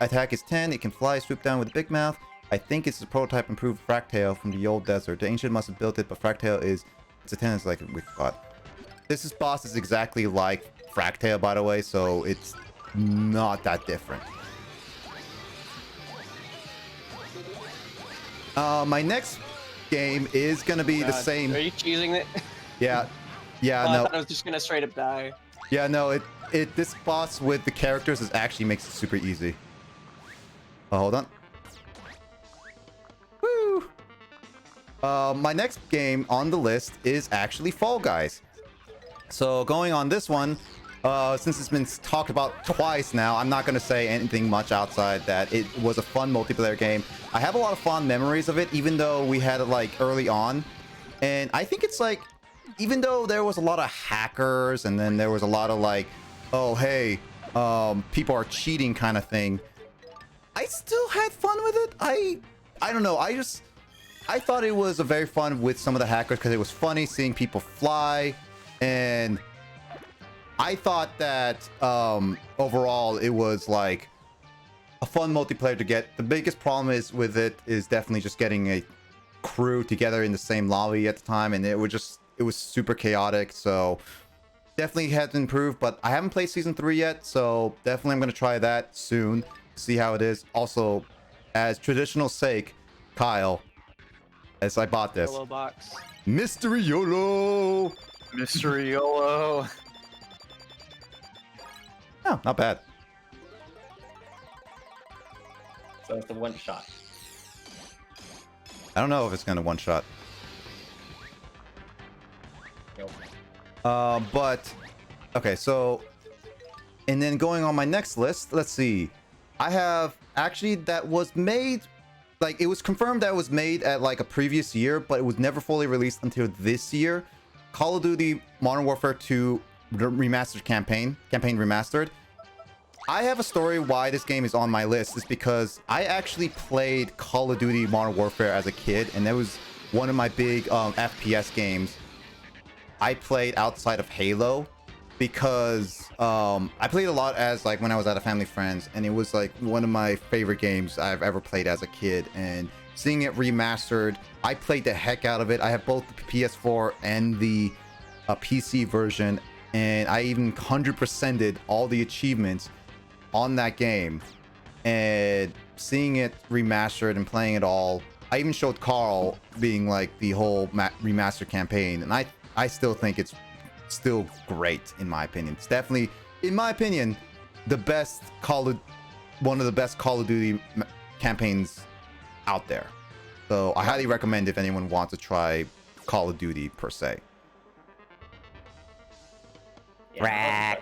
S1: Attack is 10. It can fly, swoop down with a big mouth. I think it's a prototype improved Fractail from the old desert. The ancient must have built it, but Fractail it's a 10 like we thought. This boss is exactly like Fractail, by the way, so it's not that different. My next game is gonna be the same.
S5: Are you cheesing it?
S1: Yeah, yeah,
S5: Well,
S1: no.
S5: I thought I was just gonna straight up die.
S1: Yeah, no. This boss with the characters actually makes it super easy. Oh, hold on. Woo! My next game on the list is actually Fall Guys. So going on this one, since it's been talked about twice now, I'm not going to say anything much outside that it was a fun multiplayer game. I have a lot of fond memories of it, even though we had it like early on. And I think it's like, even though there was a lot of hackers and then there was a lot of like, oh, hey, people are cheating kind of thing, I still had fun with it. I don't know. I thought it was a very fun with some of the hackers because it was funny seeing people fly, and I thought that overall it was like a fun multiplayer to get. The biggest problem is with it is definitely just getting a crew together in the same lobby at the time, and it was super chaotic. So definitely had to improve, but I haven't played season 3 yet, so definitely I'm going to try that soon, see how it is. Also, as traditional sake, Kyle, as I bought this
S5: Yellow box.
S1: mystery YOLO.
S2: Mystery YOLO.
S1: Oh, not bad.
S3: So it's a one shot.
S1: I don't know if it's gonna one shot.
S3: Nope.
S1: But okay, so and then going on my next list, let's see. I have actually that was made, like it was confirmed that it was made at like a previous year, but it was never fully released until this year. Call of Duty Modern Warfare 2 remastered campaign remastered. I have a story why this game is on my list. Is because I actually played Call of Duty Modern Warfare as a kid, and that was one of my big FPS games I played outside of Halo, because I played a lot as like when I was at a family friends, and it was like one of my favorite games I've ever played as a kid. And seeing it remastered, I played the heck out of it. I have both the PS4 and the PC version, and I even 100%ed all the achievements on that game. And seeing it remastered and playing it all, I even showed Carl being like the whole remaster campaign, and I still think it's still great in my opinion. It's definitely, in my opinion, one of the best Call of Duty campaigns out there. So I highly recommend if anyone wants to try Call of Duty per se.
S3: Yeah,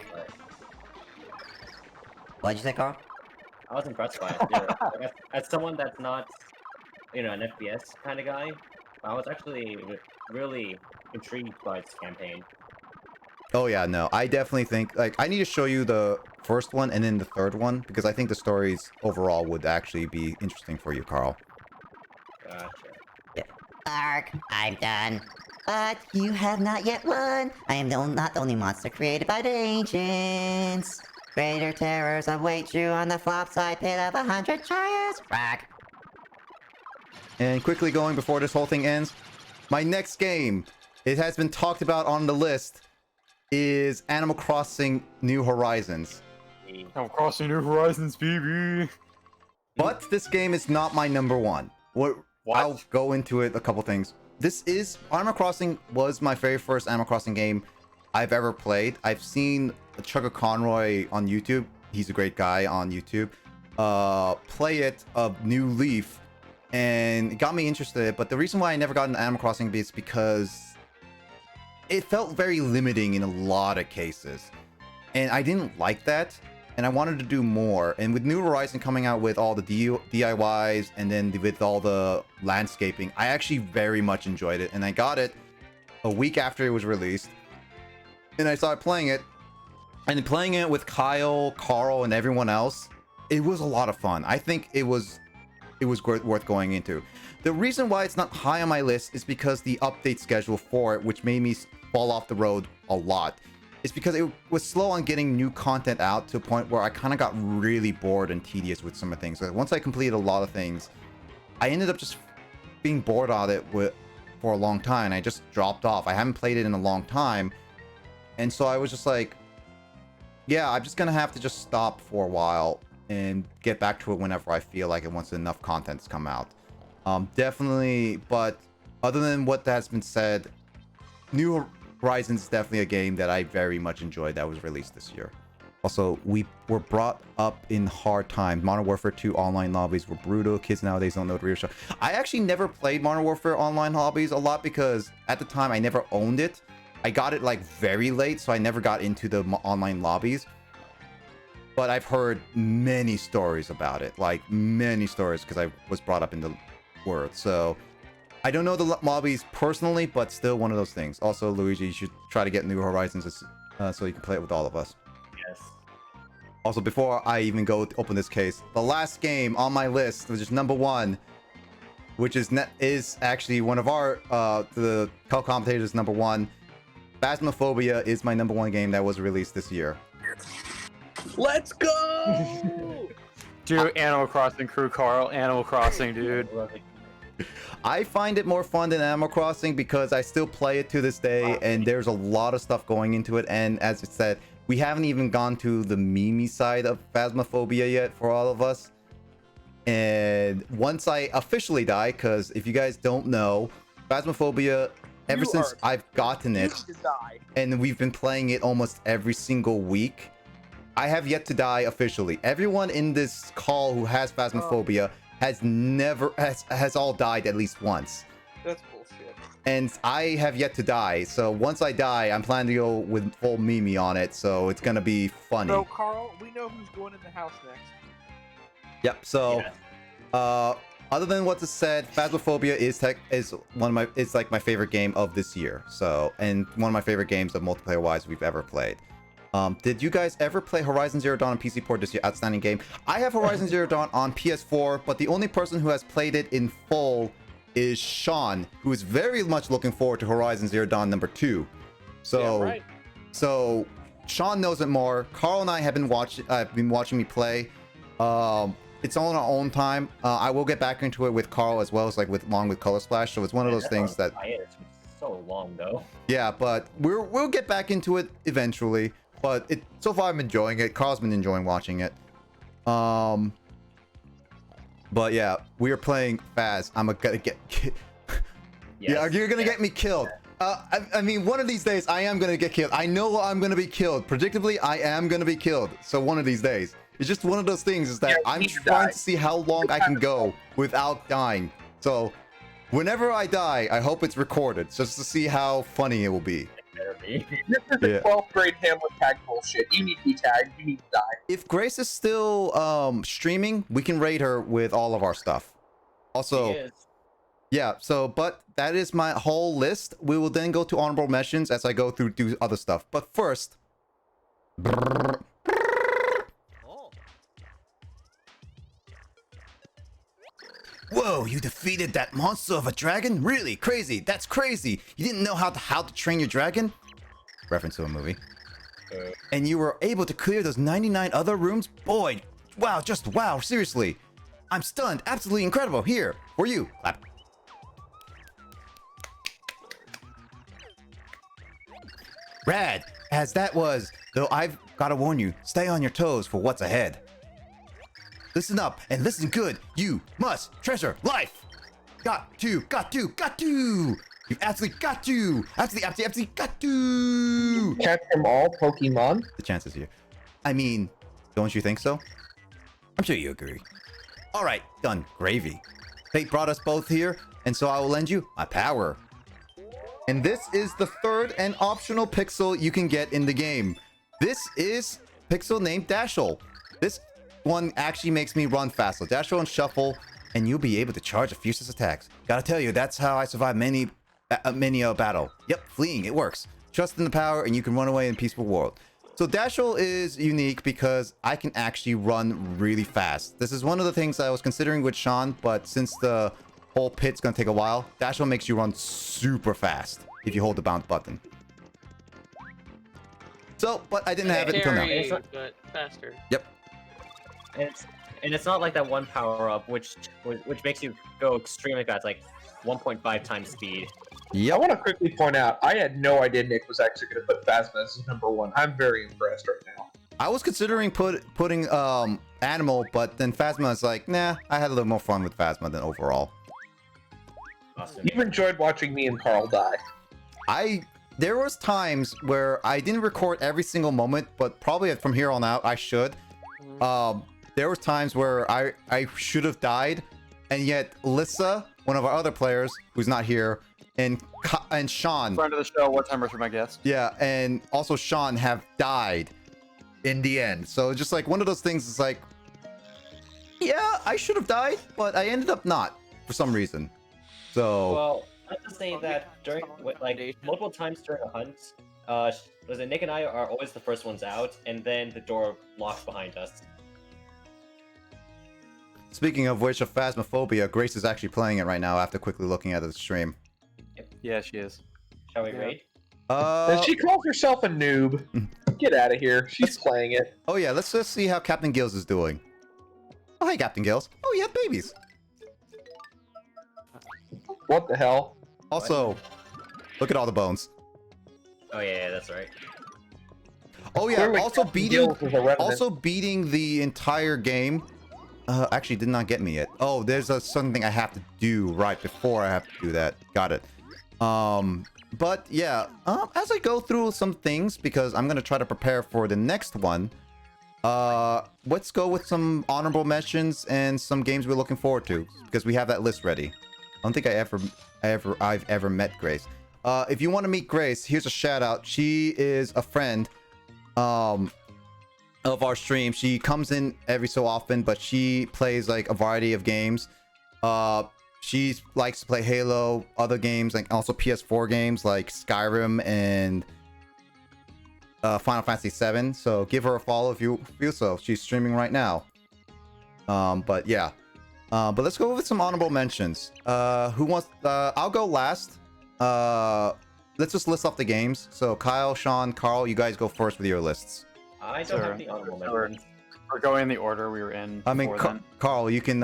S7: What'd you say, Carl?
S3: I was impressed by it too. Like, as someone that's not, an FPS kind of guy, I was actually really intrigued by its campaign.
S1: Oh yeah, no, I definitely think, like, I need to show you the first one and then the third one, because I think the stories overall would actually be interesting for you, Carl.
S3: Gotcha.
S7: Ark, I'm done. But you have not yet won. I am not the only monster created by the ancients. Greater terrors await you on the flop side pit of 100 trials. Rock.
S1: And quickly going before this whole thing ends, my next game, it has been talked about on the list, is Animal Crossing New Horizons.
S2: I'm crossing New Horizons, baby.
S1: But this game is not my number one. I'll go into it a couple things. Animal Crossing was my very first Animal Crossing game I've ever played. I've seen Chugga Conroy on YouTube. He's a great guy on YouTube. Play it, New Leaf, and it got me interested. But the reason why I never got into Animal Crossing is because it felt very limiting in a lot of cases, and I didn't like that. And I wanted to do more. And with New Horizon coming out with all the DIYs and then with all the landscaping, I actually very much enjoyed it. And I got it a week after it was released, and I started playing it. And playing it with Kyle, Carl, and everyone else, it was a lot of fun. I think it was worth going into. The reason why it's not high on my list is because the update schedule for it, which made me fall off the road a lot, is because it was slow on getting new content out to a point where I kind of got really bored and tedious with some of the things. Like, once I completed a lot of things, I ended up just being bored on it for a long time. And I just dropped off. I haven't played it in a long time. And so I was just like, yeah, I'm just going to have to just stop for a while and get back to it whenever I feel like it, once enough content's come out. Definitely, but other than what has been said, New Horizons is definitely a game that I very much enjoyed that was released this year. Also, we were brought up in hard times. Modern Warfare 2 online lobbies were brutal. Kids nowadays don't know the real show. I actually never played Modern Warfare online lobbies a lot because at the time I never owned it. I got it like very late, so I never got into the online lobbies. But I've heard many stories about it, like many stories, because I was brought up in the world. So I don't know the lobbies personally, but still one of those things. Also, Luigi, you should try to get New Horizons so you can play it with all of us.
S3: Yes.
S1: Also, before I even go to open this case, the last game on my list, which is number one, which is actually one of our the co-commentators number one. Phasmophobia is my number one game that was released this year.
S4: Let's go!
S2: Dude, Animal Crossing crew, Carl. Animal Crossing, dude.
S1: I find it more fun than Animal Crossing because I still play it to this day, and there's a lot of stuff going into it. And as it said, we haven't even gone to the meme side of Phasmophobia yet for all of us. And once I officially die, because if you guys don't know, Phasmophobia, ever since I've gotten it, and we've been playing it almost every single week, I have yet to die officially. Everyone in this call who has Phasmophobia has all died at least once.
S4: That's bullshit.
S1: And I have yet to die, so once I die, I'm planning to go with full Mimi on it, so it's gonna be funny.
S4: So, Carl, we know who's going in the house next.
S1: Yep. So, other than what's said, Phasmophobia is like my favorite game of this year. So, and one of my favorite games of multiplayer wise we've ever played. Did you guys ever play Horizon Zero Dawn on PC port this year? Outstanding game. I have Horizon Zero Dawn on PS4, but the only person who has played it in full is Sean, who is very much looking forward to Horizon Zero Dawn number 2. So, so Sean knows it more. Carl and I have been watching me play. It's all on our own time. I will get back into it with Carl as well as along with Color Splash. So it's one of those things that.
S3: It's so long though.
S1: Yeah, but we'll get back into it eventually. But so far I'm enjoying it. Carl's been enjoying watching it. But yeah, we are playing Phas. I'm gonna get. Yeah, you're gonna get me killed. I mean, one of these days I am gonna get killed. I know I'm gonna be killed. Predictably, I am gonna be killed. So one of these days. It's just one of those things is that I'm trying to see how long I can go without dying. So whenever I die, I hope it's recorded just to see how funny it will be.
S4: This is the 12th grade Hamlet tag bullshit. You need to be tagged. You need to die.
S1: If Grace is still streaming, we can raid her with all of our stuff. Also, yeah, so but that is my whole list. We will then go to honorable mentions as I go through do other stuff. But first, whoa, you defeated that monster of a dragon? Really? Crazy. That's crazy. You didn't know how to train your dragon? Reference to a movie. And you were able to clear those 99 other rooms? Boy, wow, just wow, seriously. I'm stunned. Absolutely incredible. Here, for you. Clap. Rad, as that was, though I've got to warn you, stay on your toes for what's ahead. Listen up and listen good. You must treasure life. Got to. You've absolutely got to. Absolutely got to.
S4: Catch them all, Pokemon.
S1: The chances here. I mean, don't you think so? I'm sure you agree. All right, done. Gravy. Fate brought us both here, and so I will lend you my power. And this is the third and optional pixel you can get in the game. This is pixel named Dashel. This one actually makes me run fast. So Dashel and Shuffle, and you'll be able to charge a fiercest attacks. Gotta tell you, that's how I survive many a battle. Yep, fleeing, it works. Trust in the power, and you can run away in a peaceful world. So Dashel is unique because I can actually run really fast. This is one of the things I was considering with Sean, but since the whole pit's gonna take a while, Dashel makes you run super fast if you hold the bounce button. So, but I didn't have it until now.
S5: But faster.
S1: Yep.
S3: And it's not like that one power up which makes you go extremely fast, like 1.5 times speed.
S1: Yep.
S4: I want to quickly point out, I had no idea Nick was actually going to put Phasma as number 1. I'm very impressed right now.
S1: I was considering putting Animal, but then Phasma is like, nah, I had a little more fun with Phasma than overall.
S3: Awesome.
S4: You've enjoyed watching me and Carl die.
S1: There was times where I didn't record every single moment, but probably from here on out I should. There was times where I should have died, and yet Lissa, one of our other players who's not here, and Sean,
S2: Friend of the show, what timers for my guest?
S1: yeah, and also Sean have died in the end. So just like one of those things is like, yeah, I should have died, but I ended up not for some reason. So
S3: Well, I have to say that during like multiple times during a hunt, was it Nick and I are always the first ones out, and then the door locks behind us.
S1: Speaking of which, of Phasmophobia, Grace is actually playing it right now after quickly looking at the stream.
S2: Yeah, she is.
S3: Shall we raid?
S4: And she calls herself a noob. Get out of here. She's playing it.
S1: Oh yeah, let's just see how Captain Gills is doing. Oh hey, Captain Gills. Oh, you have babies.
S4: What the hell?
S1: Also, look at all the bones.
S3: Oh yeah, that's right.
S1: Oh yeah,
S4: Clearly
S1: also
S4: Captain Gills is a revenant.
S1: beating the entire game. Actually did not get me yet. Oh, there's something I have to do right before I have to do that. Got it. But yeah, as I go through some things, because I'm gonna try to prepare for the next one. Let's go with some honorable mentions and some games we're looking forward to, because we have that list ready. I don't think I've ever met Grace. If you want to meet Grace, here's a shout out. She is a friend of our stream. She comes in every so often, but she plays like a variety of games. She likes to play Halo, other games, like also PS4 games like Skyrim and Final Fantasy VII. So give her a follow if you feel so. She's streaming right now. But yeah. But let's go with some honorable mentions. Who wants? I'll go last. Let's just list off the games. So Kyle, Sean, Carl, you guys go first with your lists.
S3: I don't have the honorable mentions.
S2: We're going in the order we were in.
S1: I mean,
S2: before then.
S1: Carl, you can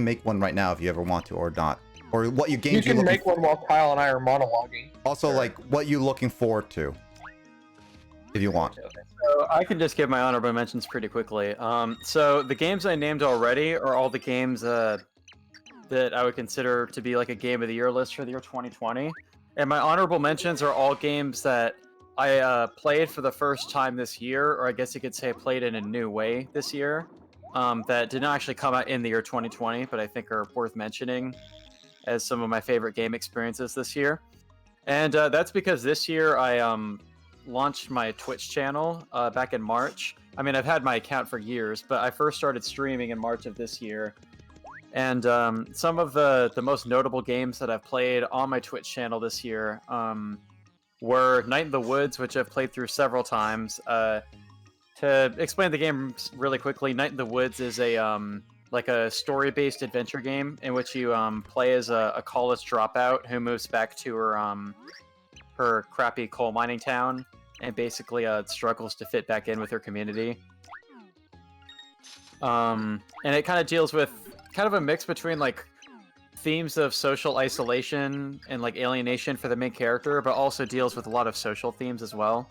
S1: make one right now if you ever want to, or not, or what your games
S4: You can
S1: you're
S4: make one while Kyle and I are monologuing.
S1: Also, like what you're looking forward to, if you want.
S3: Okay.
S2: So I can just give my honorable mentions pretty quickly. So the games I named already are all the games that I would consider to be like a game of the year list for the year 2020. And my honorable mentions are all games that I played for the first time this year, or I guess you could say I played in a new way this year, that did not actually come out in the year 2020, but I think are worth mentioning as some of my favorite game experiences this year. And that's because this year I launched my Twitch channel back in March. I mean, I've had my account for years, but I first started streaming in March of this year. And some of the most notable games that I've played on my Twitch channel this year were Night in the Woods, which I've played through several times. To explain the game really quickly, Night in the Woods is a like a story-based adventure game in which you play as a college dropout who moves back to her crappy coal mining town and basically struggles to fit back in with her community. And it kind of deals with kind of a mix between like themes of social isolation and like alienation for the main character, but also deals with a lot of social themes as well.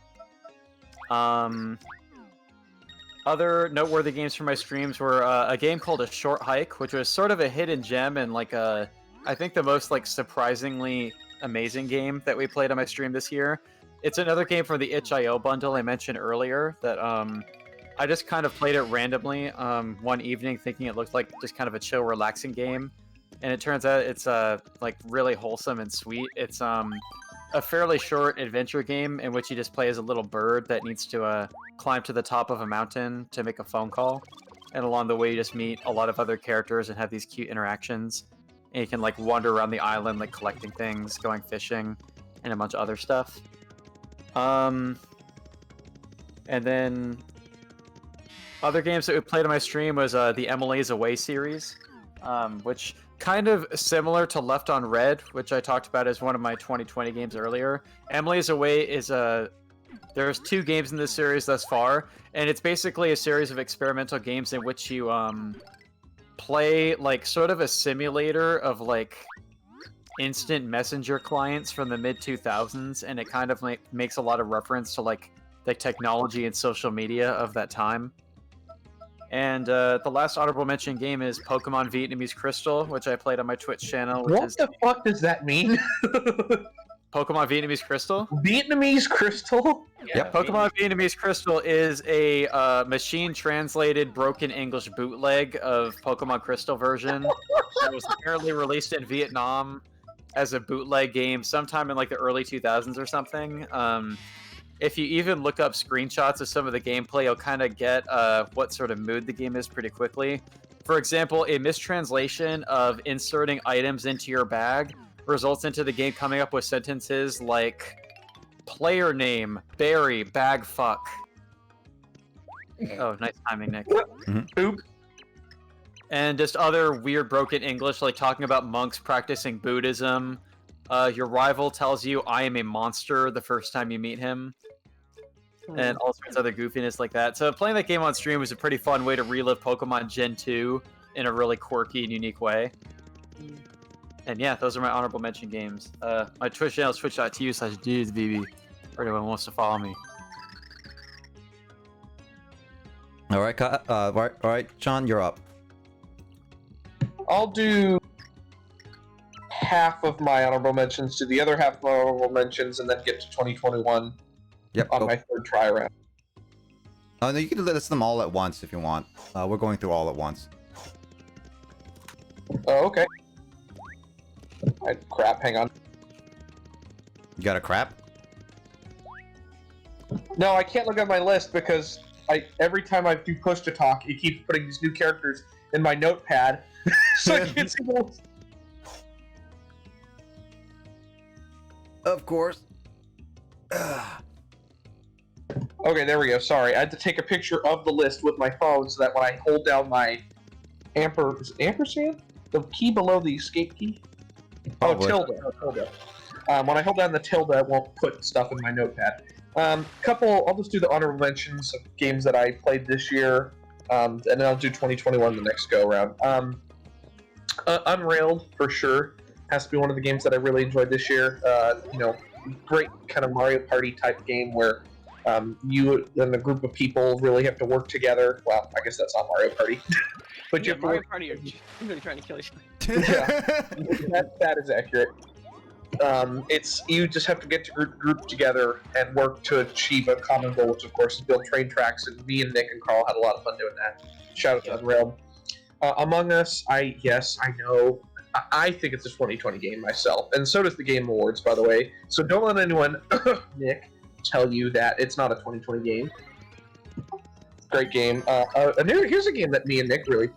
S2: Other noteworthy games from my streams were a game called A Short Hike, which was sort of a hidden gem and like I think the most like surprisingly amazing game that we played on my stream this year. It's another game from the itch.io bundle I mentioned earlier that I just kind of played it randomly one evening thinking it looked like just kind of a chill, relaxing game. And it turns out it's like really wholesome and sweet. It's a fairly short adventure game in which you just play as a little bird that needs to climb to the top of a mountain to make a phone call. And along the way you just meet a lot of other characters and have these cute interactions. And you can like wander around the island like collecting things, going fishing, and a bunch of other stuff. And then other games that we played on my stream was the Emily's Away series, which kind of similar to Left on Red, which I talked about as one of my 2020 games earlier. Emily's Away is there's 2 games in this series thus far, and it's basically a series of experimental games in which you play like sort of a simulator of like instant messenger clients from the mid 2000s, and it kind of like makes a lot of reference to like the technology and social media of that time. And the last honorable mention game is Pokemon Vietnamese Crystal, which I played on my Twitch channel.
S4: What the fuck does that mean?
S2: Pokemon Vietnamese Crystal?
S4: Vietnamese Crystal?
S3: Yeah,
S2: Pokemon Vietnamese Crystal is a machine-translated broken English bootleg of Pokemon Crystal version that was apparently released in Vietnam as a bootleg game sometime in like the early 2000s or something. If you even look up screenshots of some of the gameplay, you'll kind of get what sort of mood the game is pretty quickly. For example, a mistranslation of inserting items into your bag results into the game coming up with sentences like player name, Barry, bag fuck. Oh, nice timing, Nick.
S4: Oop.
S2: and just other weird broken English, like talking about monks practicing Buddhism. Your rival tells you, "I am a monster," the first time you meet him, and all sorts of other goofiness like that. So playing that game on stream was a pretty fun way to relive Pokemon Gen 2 in a really quirky and unique way. And yeah, those are my honorable mention games. My Twitch channel is twitch.tv/dudesbb for anyone who wants to follow me.
S1: All right, all right, Sean, you're up.
S4: I'll do half of my honorable mentions to the other half of my honorable mentions, and then get to 2021
S1: Yep.
S4: on my third try around.
S1: Oh no, you can list them all at once if you want. We're going through all at once.
S4: Oh, okay. Crap, hang on.
S1: You got a crap?
S4: No, I can't look at my list because every time I do push to talk, it keeps putting these new characters in my notepad, so I can't see them.
S1: Of course.
S4: Okay, there we go. Sorry, I had to take a picture of the list with my phone so that when I hold down my ampersand, the key below the escape key.
S1: Probably.
S4: Tilde. When I hold down the tilde, I won't put stuff in my notepad. I'll just do the honorable mentions of games that I played this year, and then I'll do 2021 the next go around. Unrailed for sure has to be one of the games that I really enjoyed this year. Great kind of Mario Party type game where you and a group of people really have to work together. Well, I guess that's not Mario Party, but you have to
S5: Mario
S4: work.
S5: Party are really trying to kill each
S4: Yeah, that is accurate. You just have to get to group together and work to achieve a common goal, which of course is build train tracks. And me and Nick and Carl had a lot of fun doing that. Shout out to Unreal. Among Us, I know. I think it's a 2020 game myself, and so does the Game Awards, by the way. So don't let anyone, Nick, tell you that it's not a 2020 game. Great game. And here's a game that me and Nick really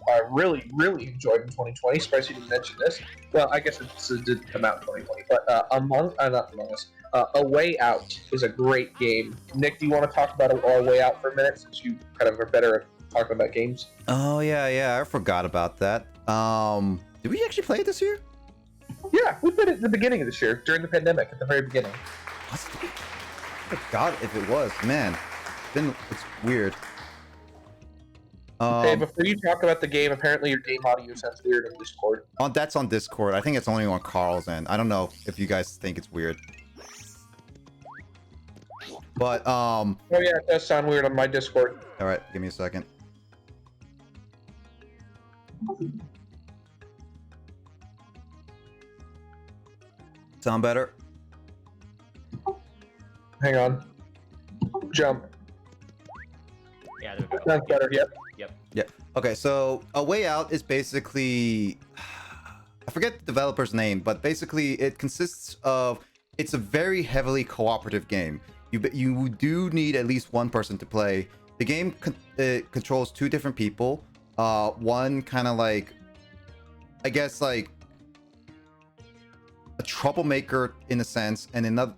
S4: enjoyed in 2020. Surprised you didn't mention this. Well, I guess it did come out in 2020. But not Among Us. A Way Out is a great game. Nick, do you want to talk about A Way Out for a minute, since you kind of are better at talking about games?
S1: Oh yeah, I forgot about that. Did we actually play it this year?
S4: Yeah, we played it at the beginning of this year, during the pandemic, at the very beginning.
S1: I forgot if it was. Man, it's weird.
S4: Hey, before you talk about the game, apparently your game audio sounds weird on Discord.
S1: That's on Discord. I think it's only on Carl's end. I don't know if you guys think it's weird. But
S4: Oh yeah, it does sound weird on my Discord.
S1: all right, give me a second. Sound better?
S4: Hang on. Jump.
S3: Yeah, there we go.
S4: Sounds better, yep.
S1: Yeah. Okay, so A Way Out is basically, I forget the developer's name, but basically it consists of, it's a very heavily cooperative game. You do need at least one person to play. The game controls two different people. One kind of like, I guess like a troublemaker in a sense, and another,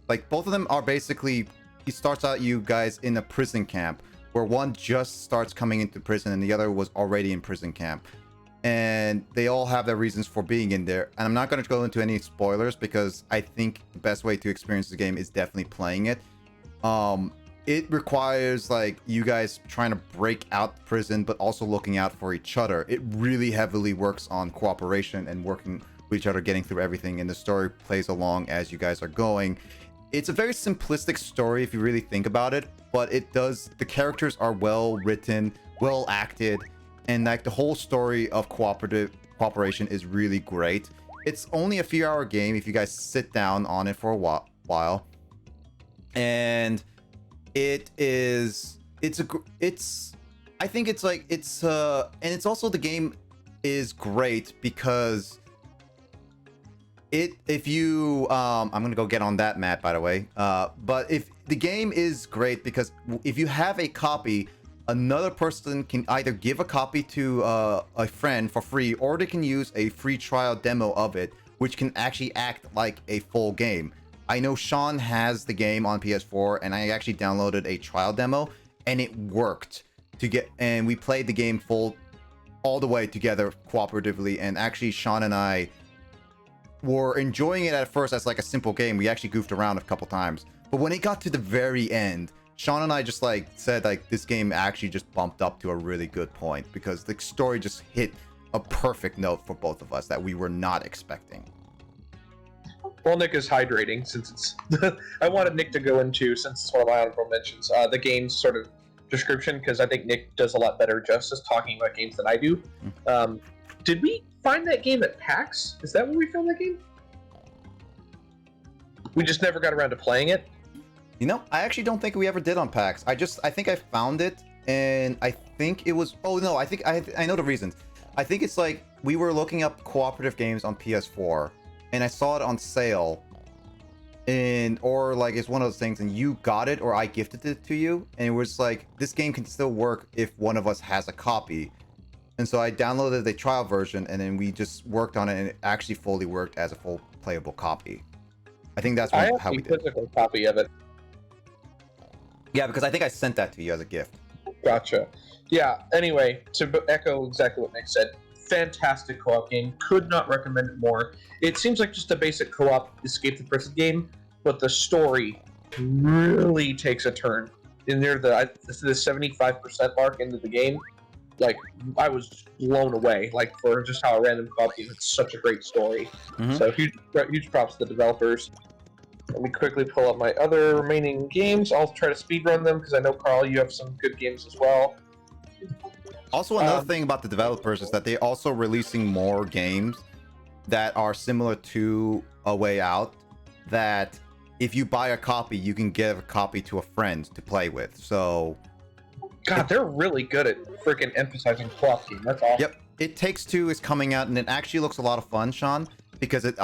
S1: like both of them are basically, he starts out you guys in a prison camp, where one just starts coming into prison and the other was already in prison camp. And they all have their reasons for being in there. And I'm not going to go into any spoilers because I think the best way to experience the game is definitely playing it. It requires like you guys trying to break out prison, but also looking out for each other. It really heavily works on cooperation and working with each other, getting through everything. And the story plays along as you guys are going. It's a very simplistic story if you really think about it, but the characters are well written, well acted, and like the whole story of cooperation is really great. It's only a few hour game if you guys sit down on it for a while. And I think it's like, and it's also, the game is great because I'm gonna go get on that, Matt, by the way. But if the game is great because if you have a copy, another person can either give a copy to a friend for free, or they can use a free trial demo of it, which can actually act like a full game. I know Sean has the game on PS4, and I actually downloaded a trial demo, and it worked and we played the game full all the way together cooperatively, and actually Sean and I were enjoying it at first as like a simple game. We actually goofed around a couple times, but when it got to the very end, Sean and I just like said like this game actually just bumped up to a really good point because the story just hit a perfect note for both of us that we were not expecting.
S4: Well, Nick is hydrating since it's. I wanted Nick to go into, since it's one of my honorable mentions, the game's sort of description, because I think Nick does a lot better justice talking about games than I do. Did we find that game at PAX? Is that where we found that game? We just never got around to playing it.
S1: You know, I actually don't think we ever did on PAX. I think I found it, and I think it was. Oh no, I think I know the reasons. I think it's like we were looking up cooperative games on PS4. And I saw it on sale, or like it's one of those things, and you got it, or I gifted it to you, and it was like this game can still work if one of us has a copy. And so I downloaded the trial version, and then we just worked on it, and it actually fully worked as a full playable copy. I think that's how we did.
S4: I have a physical copy of it.
S1: Yeah, because I think I sent that to you as a gift.
S4: Gotcha. Yeah. Anyway, to echo exactly what Nick said. Fantastic co-op game. Could not recommend it more. It seems like just a basic co-op escape the prison game, but the story really takes a turn. Near the 75% mark into the game, like I was blown away. Like for just how a random co-op game, it's such a great story. So huge props to the developers. Let me quickly pull up my other remaining games. I'll try to speedrun them because I know Carl, you have some good games as well.
S1: Also, another thing about the developers is that they're also releasing more games that are similar to A Way Out, that if you buy a copy, you can give a copy to a friend to play with. So,
S4: God, they're really good at freaking emphasizing co-op game. That's awesome.
S1: Yep, It Takes Two is coming out, and it actually looks a lot of fun, Sean, because it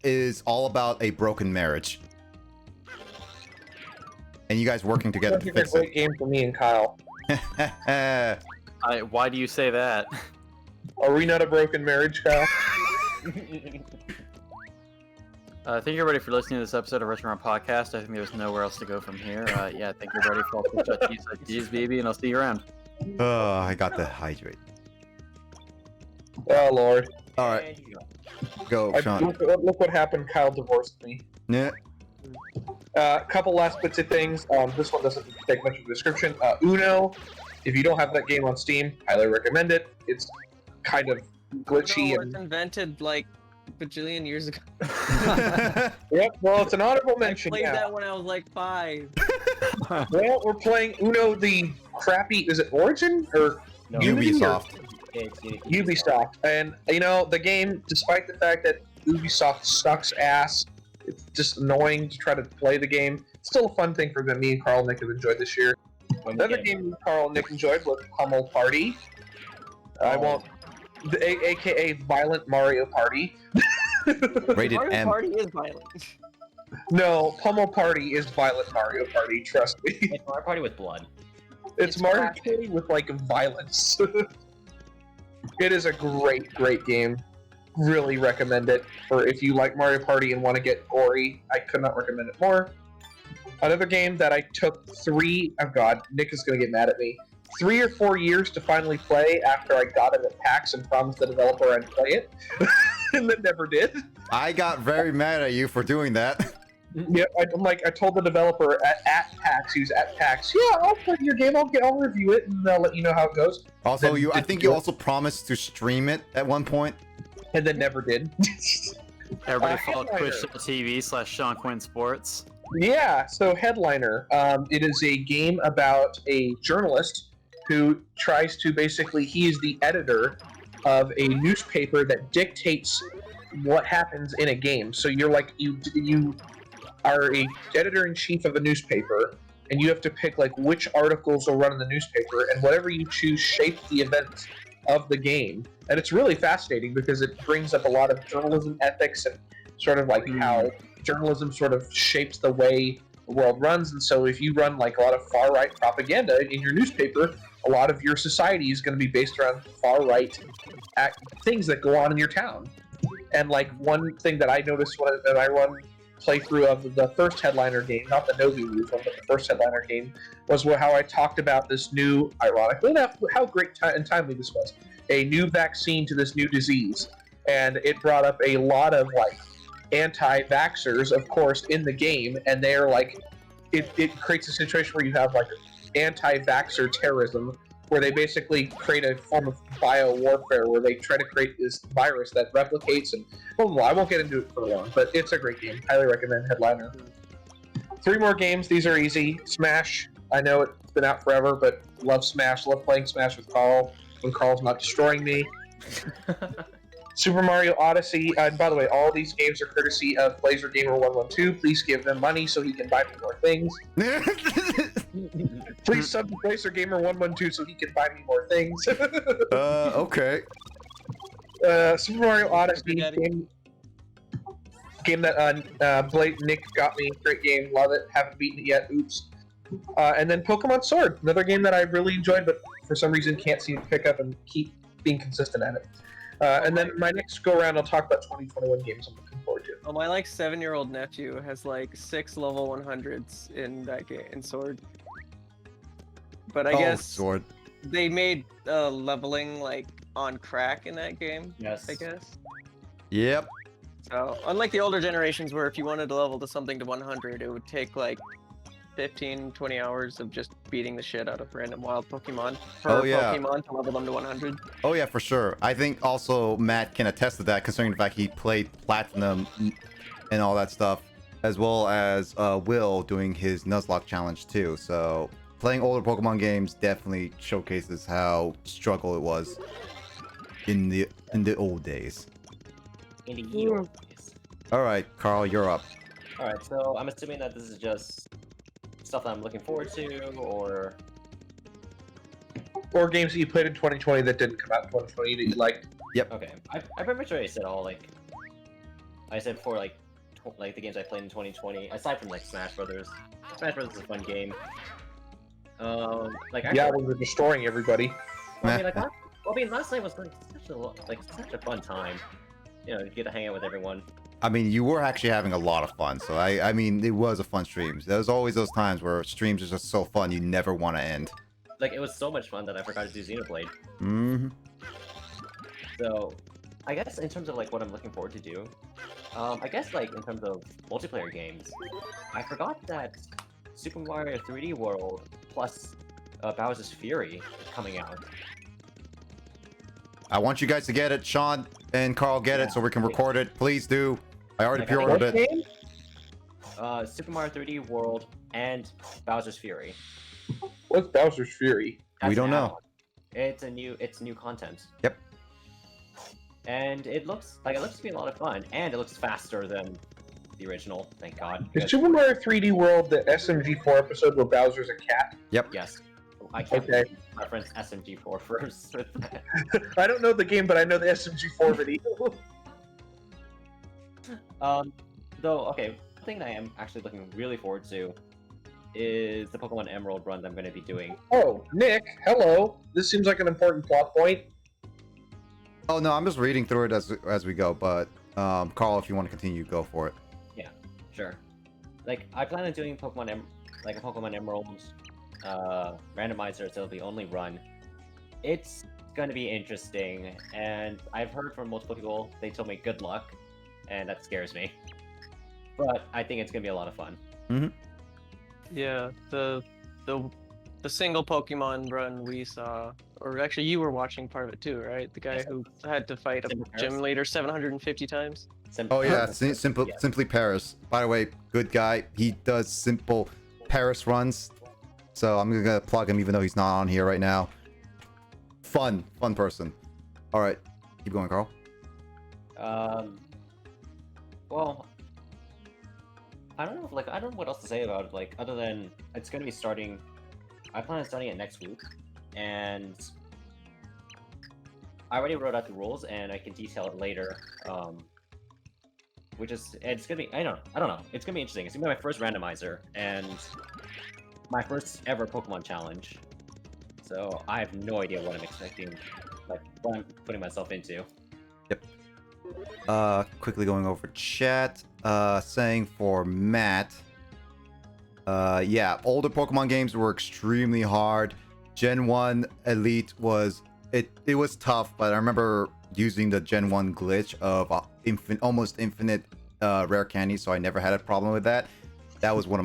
S1: is all about a broken marriage, and you guys working together to fix
S4: it. Great game for me and Kyle.
S2: Why do you say that?
S4: Are we not a broken marriage, Kyle?
S2: Thank you everybody for listening to this episode of Retrobound Podcast. I think there's nowhere else to go from here. Yeah, thank you everybody for all the baby, and I'll see you around.
S1: Oh, I got to hydrate.
S4: Oh, Lord.
S1: All right. Go, Sean.
S4: Look what happened. Kyle divorced me.
S1: Yeah.
S4: Couple last bits of things. This one doesn't take much of a description. Uno. If you don't have that game on Steam, highly recommend it. It's kind of glitchy.
S5: It was invented like a bajillion years ago.
S4: Yep, well, it's an honorable mention.
S5: I played that when I was like 5.
S4: Well, we're playing Uno the crappy, is it Origin? Or
S3: No,
S1: Ubisoft.
S4: Ubisoft. And, you know, the game, despite the fact that Ubisoft sucks ass, it's just annoying to try to play the game, it's still a fun thing for me and Carl and Nick have enjoyed this year. Another game Carl and Nick enjoyed was Pummel Party. I won't... AKA Violent Mario Party.
S1: Rated
S5: Mario
S1: M.
S5: Party is violent.
S4: No, Pummel Party is Violent Mario Party, trust me.
S3: It's Mario Party with blood.
S4: It's Mario
S5: cracking.
S4: Party with, like, violence. It is a great, great game. Really recommend it. For if you like Mario Party and want to get gory, I could not recommend it more. Another game that I took Nick is going to get mad at me. 3 or 4 years to finally play after I got it at PAX and promised the developer I'd play it. And then never did.
S1: I got very mad at you for doing that.
S4: Yeah, I told the developer at PAX, he was at PAX, yeah, I'll play your game, I'll review it, and I'll let you know how it goes.
S1: Also,
S4: Then
S1: I think you also promised to stream it at one point.
S4: And then never did.
S2: Everybody follow
S4: Headliner.
S2: twitch.tv/Sean Quinn Sports.
S4: Yeah, so Headliner. It is a game about a journalist who tries to basically, he is the editor of a newspaper that dictates what happens in a game. So you're like, you are a editor-in-chief of a newspaper, and you have to pick like which articles will run in the newspaper, and whatever you choose shapes the events of the game. And it's really fascinating because it brings up a lot of journalism ethics and sort of like how journalism sort of shapes the way the world runs. And so if you run like a lot of far-right propaganda in your newspaper, a lot of your society is going to be based around far-right things that go on in your town. And like one thing that I noticed when I run playthrough of the first Headliner game, not the Novi News one, but the first Headliner game, was how I talked about this new, ironically enough, how great and timely this was, a new vaccine to this new disease, and it brought up a lot of like anti-vaxxers, of course, in the game, and they're like, it creates a situation where you have like anti-vaxxer terrorism, where they basically create a form of bio-warfare where they try to create this virus that replicates and blah, blah, blah. I won't get into it for long, but it's a great game. Highly recommend. Headliner. 3 more games. These are easy. Smash. I know it's been out forever, but love Smash. Love playing Smash with Carl when Carl's not destroying me. Super Mario Odyssey. And by the way, all these games are courtesy of Blazer Gamer 112. Please give them money so he can buy me more things. Please sub to Blazer Gamer 112 so he can buy me more things.
S1: Okay.
S4: Super Mario Odyssey game that Nick got me. Great game, love it. Haven't beaten it yet. Oops. And then Pokemon Sword, another game that I really enjoyed, but for some reason can't seem to pick up and keep being consistent at it. And then my next go around, I'll talk about 2021 games I'm looking forward to.
S5: Oh, my like 7-year-old nephew has like 6 level 100s in that game in Sword. But I guess
S1: Sword.
S5: they made leveling like on crack in that game.
S3: Yes.
S5: I guess.
S1: Yep.
S5: So unlike the older generations where if you wanted to level to something to 100, it would take like 15-20 hours of just beating the shit out of random wild Pokemon per Pokemon to level them to 100.
S1: Oh yeah, for sure. I think also Matt can attest to that, considering the fact he played Platinum and all that stuff, as well as Will doing his Nuzlocke challenge too. So playing older Pokemon games definitely showcases how struggle it was in the old days.
S3: In the years.
S1: All right, Carl, you're up.
S3: All right, so I'm assuming that this is just stuff that I'm looking forward to, or
S4: games that you played in 2020 that didn't come out in 2020 that you liked.
S1: Yep.
S3: okay. I pretty much already said all like I said before, like the games I played in 2020. Aside from like Smash Brothers. Smash Brothers is a fun game. Like
S4: Yeah, when we're destroying everybody.
S3: I mean, like, last night was like such a fun time. You know, you get to hang out with everyone.
S1: I mean, you were actually having a lot of fun, so I mean, it was a fun stream. There's always those times where streams are just so fun you never want to end.
S3: Like, it was so much fun that I forgot to do Xenoblade.
S1: Mm-hmm.
S3: So, I guess in terms of like what I'm looking forward to do, I guess like in terms of multiplayer games, I forgot that Super Mario 3D World plus Bowser's Fury is coming out.
S1: I want you guys to get it. Sean and Carl get it so we can record it. Please do. I already
S3: Like, I think-
S1: pre-ordered it.
S3: Super Mario 3D World and Bowser's Fury.
S4: What's Bowser's Fury?
S1: We don't know.
S3: out. It's new content.
S1: Yep.
S3: And it looks to be a lot of fun, and it looks faster than the original. Thank God.
S4: Is Super Mario 3D World the SMG4 episode where Bowser's a cat?
S1: Yep.
S3: Yes. I can't
S4: Okay.
S3: reference SMG4 first with that.
S4: I don't know the game, but I know the SMG4 video.
S3: Though, okay, one thing that I am actually looking really forward to is the Pokemon Emerald run that I'm going to be doing.
S4: Oh, Nick, hello. This seems like an important plot point.
S1: Oh no, I'm just reading through it as we go. But Carl, if you want to continue, go for it.
S3: Yeah, sure. Like, I plan on doing a Pokemon Emerald randomizer, so it'll be only run. It's gonna be interesting, and I've heard from multiple people, they told me good luck, and that scares me. But I think it's gonna be a lot of fun.
S5: Yeah, the single Pokemon run we saw, or actually you were watching part of it too, right? The guy
S3: Yes.
S5: who had to fight a
S3: Simple
S5: gym
S3: Paris.
S5: leader 750 times.
S1: Oh yeah,
S3: Yeah.
S1: Simply Paris. By the way, good guy. He does simple Paris runs. So I'm gonna plug him even though he's not on here right now. Fun person. All right, keep going, Carl.
S3: Well, I don't know what else to say about it, like, other than it's gonna be starting. I plan on starting it next week, and I already wrote out the rules, and I can detail it later. It's gonna be, I don't know. It's gonna be interesting. It's gonna be my first randomizer, and my first ever Pokemon challenge. So I have no idea what I'm expecting, like what I'm putting myself into.
S1: Quickly going over chat. Saying for Matt. Yeah, older Pokemon games were extremely hard. Gen 1 Elite was it was tough, but I remember using the Gen 1 glitch of almost infinite rare candies, so I never had a problem with that. That's one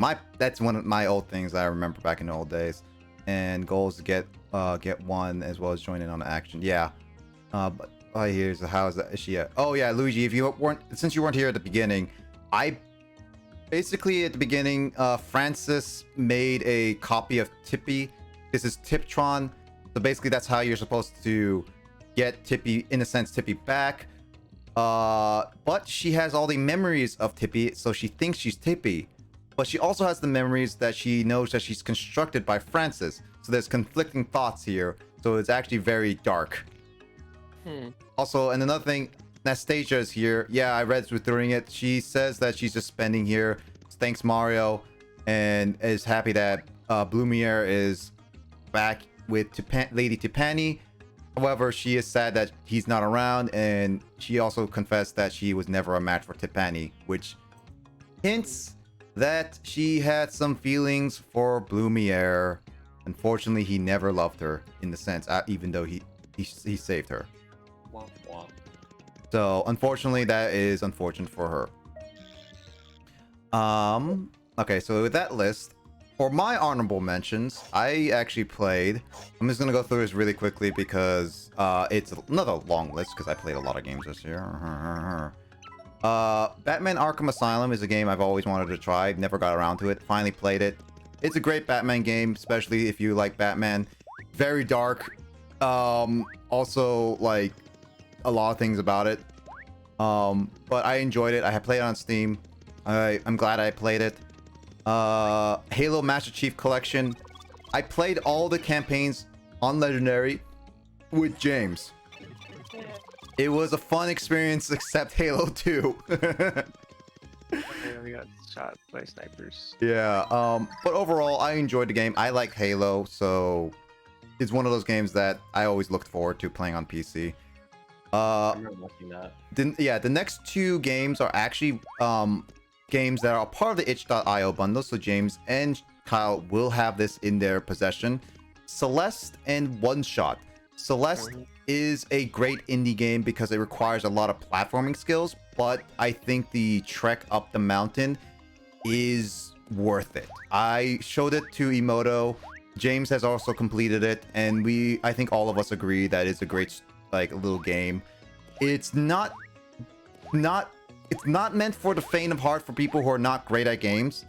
S1: of my old things I remember back in the old days. And goals to get one as well as join in on the action. Yeah. But here's how is that? Is she? Oh yeah, Luigi. Since you weren't here at the beginning, I basically at the beginning, Francis made a copy of Tippy. This is Tiptron. So basically, that's how you're supposed to get Tippy, in a sense, Tippy back. But she has all the memories of Tippy, so she thinks she's Tippy. But she also has the memories that she knows that she's constructed by Francis. So there's conflicting thoughts here. So it's actually very dark. Also, and another thing, Nastasia is here. Yeah, I read through it. She says that she's just spending here. Thanks, Mario. And is happy that Blumiere is back with Lady Tipani. However, she is sad that he's not around. And she also confessed that she was never a match for Tipani. Which hints that she had some feelings for Blumiere. Unfortunately, he never loved her in the sense, even though he saved her.
S3: Womp womp.
S1: So unfortunately, that is unfortunate for her. Okay, so with that list, for my honorable mentions, I actually played. I'm just gonna go through this really quickly because it's another long list because I played a lot of games this year. Batman Arkham Asylum is a game I've always wanted to try. Never got around to it. Finally played it. It's a great Batman game, especially if you like Batman. Very dark. Also, like, a lot of things about it. But I enjoyed it. I have played it on Steam. I'm glad I played it. Halo Master Chief Collection. I played all the campaigns on Legendary with James. It was a fun experience, except Halo 2.
S5: We got shot by snipers.
S1: Yeah, but overall, I enjoyed the game. I like Halo, so it's one of those games that I always looked forward to playing on PC.
S3: I remember watching that.
S1: The next two games are actually games that are part of the itch.io bundle, so James and Kyle will have this in their possession. Celeste and One Shot. Celeste is a great indie game because it requires a lot of platforming skills, but I think the trek up the mountain is worth it. I showed it to Emoto. James has also completed it, and I think all of us agree that it's a great little game. It's not meant for the faint of heart for people who are not great at games,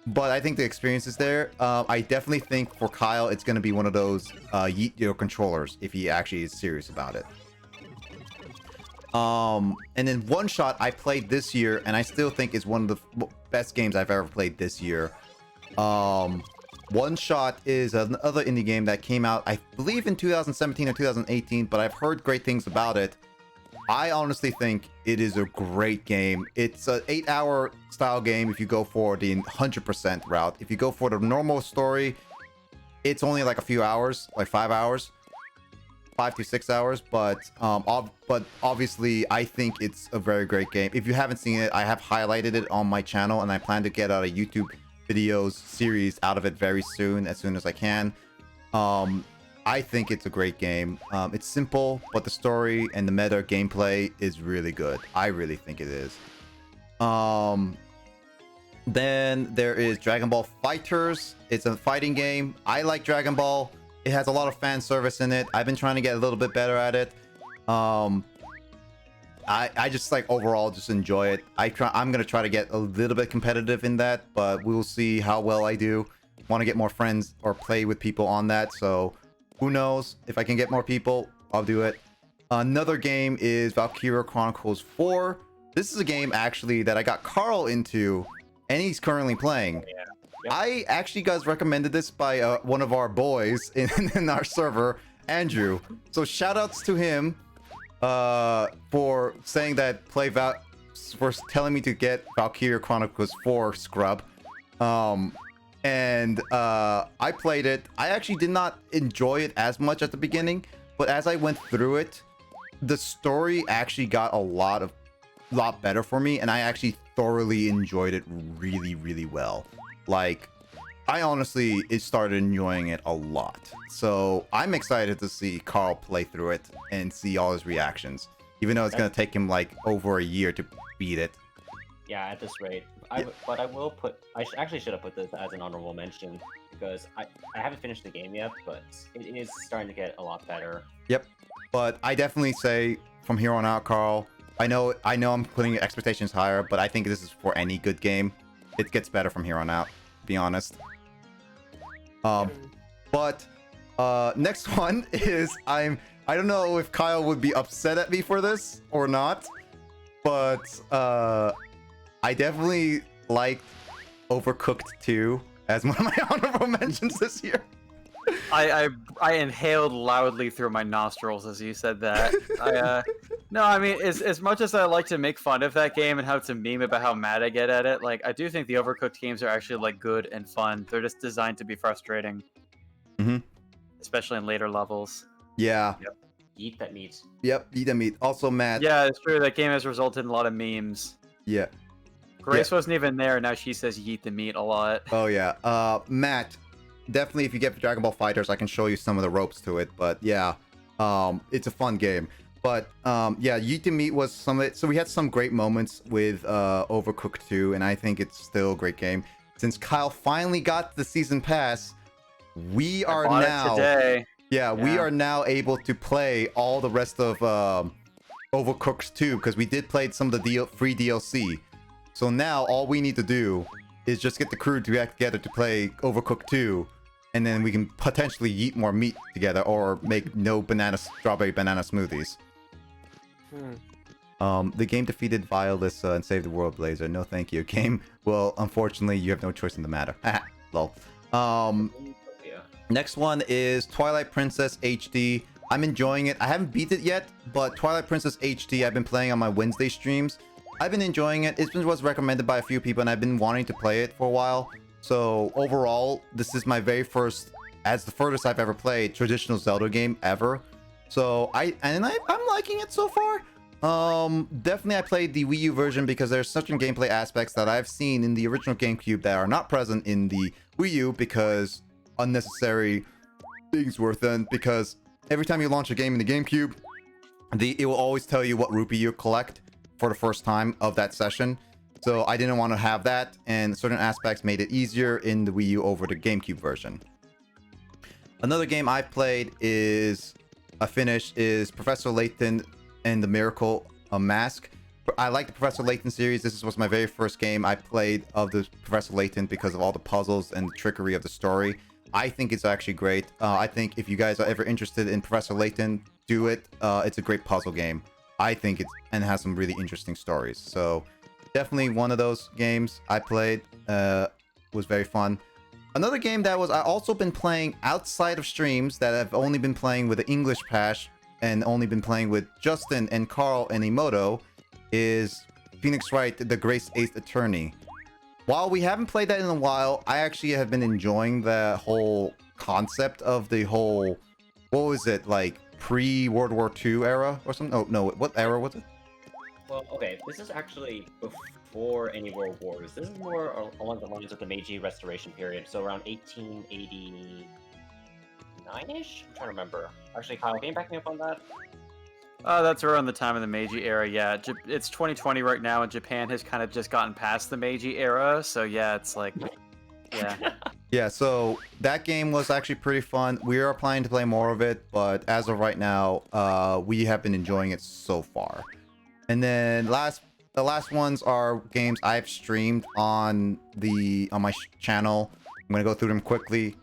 S1: but I think the experience is there. I definitely think for Kyle, it's going to be one of those yeet your controllers if he actually is serious about it. And then One Shot I played this year, and I still think is one of the best games I've ever played this year. One Shot is another indie game that came out, I believe, in 2017 or 2018, but I've heard great things about it. I honestly think it is a great game. It's an 8-hour style game if you go for the 100% route. If you go for the normal story, it's only like a few hours, like 5 hours. 5 to 6 hours, but obviously I think it's a very great game. If you haven't seen it, I have highlighted it on my channel, and I plan to get out a YouTube videos series out of it very soon, as I can. I think it's a great game. It's simple, but the story and the meta gameplay is really good. I really think it is. Then there is Dragon Ball FighterZ. It's a fighting game. I like Dragon Ball. It has a lot of fan service in it. I've been trying to get a little bit better at it. I just overall just enjoy it. I'm gonna try to get a little bit competitive in that, but we'll see how well I do. Want to get more friends or play with people on that, so who knows? If I can get more people, I'll do it. Another game is Valkyria Chronicles 4. This is a game actually that I got Carl into, and he's currently playing.
S3: Yeah.
S1: I actually got recommended this by one of our boys in our server, Andrew. So shout outs to him for saying that for telling me to get Valkyria Chronicles 4 scrub. And I played it. I actually did not enjoy it as much at the beginning, but as I went through it, the story actually got a lot better for me, and I actually thoroughly enjoyed it really, really well. I honestly started enjoying it a lot. So I'm excited to see Carl play through it and see all his reactions. Even though it's gonna take him like over a year to beat it.
S3: Yeah, at this rate. But I will put. Actually should have put this as an honorable mention because I haven't finished the game yet, but it is starting to get a lot better.
S1: Yep. But I definitely say from here on out, Carl. I know I'm putting expectations higher, but I think this is for any good game. It gets better from here on out. To be honest. But next one is I don't know if Kyle would be upset at me for this or not, but I definitely liked Overcooked 2 as one of my honorable mentions this year.
S2: I inhaled loudly through my nostrils as you said that. No, I mean, as much as I like to make fun of that game and how it's a meme about how mad I get at it, like, I do think the Overcooked games are actually, like, good and fun. They're just designed to be frustrating.
S1: Mm-hmm.
S2: Especially in later levels.
S1: Yeah.
S3: Yep. Eat that meat.
S1: Yep, eat that meat. Also, Matt.
S2: Yeah, it's true. That game has resulted in a lot of memes.
S1: Yeah.
S2: Grace wasn't even there, now she says yeet the meat a lot.
S1: Oh, yeah. Matt, definitely if you get Dragon Ball FighterZ, I can show you some of the ropes to it, but yeah. It's a fun game. But yeah, Yeet the Meat was some of it. So we had some great moments with Overcooked 2, and I think it's still a great game. Since Kyle finally got the season pass, we are now
S2: today.
S1: Yeah, we are now able to play all the rest of Overcooked 2 because we did play some of the free DLC. So now all we need to do is just get the crew to get together to play Overcooked 2, and then we can potentially eat more meat together or make no strawberry banana smoothies. The game defeated Violissa and saved the world, Blazer. No thank you. Game, well, unfortunately, you have no choice in the matter. Lol. Next one is Twilight Princess HD. I'm enjoying it. I haven't beat it yet, but Twilight Princess HD I've been playing on my Wednesday streams. I've been enjoying it. It was recommended by a few people, and I've been wanting to play it for a while. So overall, this is my very first, as the furthest I've ever played, traditional Zelda game ever. So I'm liking it so far. Definitely I played the Wii U version because there's certain gameplay aspects that I've seen in the original GameCube that are not present in the Wii U because unnecessary things were done. Because every time you launch a game in the GameCube, it will always tell you what rupee you collect for the first time of that session. So I didn't want to have that, and certain aspects made it easier in the Wii U over the GameCube version. Another game I've played is Professor Layton and the Miracle Mask. I like the Professor Layton series. This was my very first game I played of the Professor Layton because of all the puzzles and the trickery of the story. I think it's actually great. I think if you guys are ever interested in Professor Layton, do it. It's a great puzzle game. I think and has some really interesting stories. So definitely one of those games I played. Was very fun. Another game that I also been playing outside of streams that I've only been playing with the English patch and only been playing with Justin and Carl and Emoto is Phoenix Wright, the Grace Ace Attorney. While we haven't played that in a while, I actually have been enjoying the whole concept of the whole, what was it, like pre-World War II era or something? Oh, no, what era was it?
S3: Well, okay, this is actually before any world wars. This is more along the lines of the Meiji Restoration period, so around 1889-ish? I'm trying to remember. Actually, Kyle, can you back me up on that?
S2: That's around the time of the Meiji era, yeah. It's 2020 right now, and Japan has kind of just gotten past the Meiji era, so yeah, it's like, yeah.
S1: Yeah, so that game was actually pretty fun. We are planning to play more of it, but as of right now, we have been enjoying it so far. And then the last ones are games I've streamed on my channel. I'm gonna go through them quickly.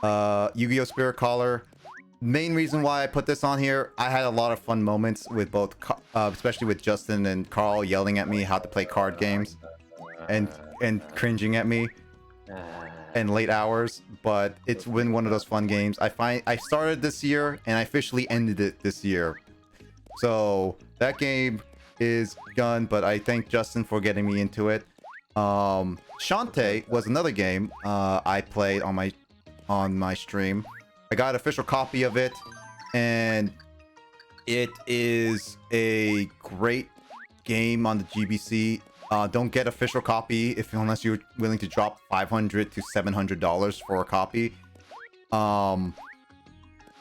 S1: Yu-Gi-Oh! Spirit Caller. Main reason why I put this on here, I had a lot of fun moments with both, especially with Justin and Carl yelling at me how to play card games, and cringing at me, and late hours. But it's been one of those fun games. I started this year and I officially ended it this year. So that game is done, but I thank Justin for getting me into it. Shantae was another game I played on my stream. I got an official copy of it, and it is a great game on the GBC. Don't get official copy unless you're willing to drop $500 to $700 for a copy.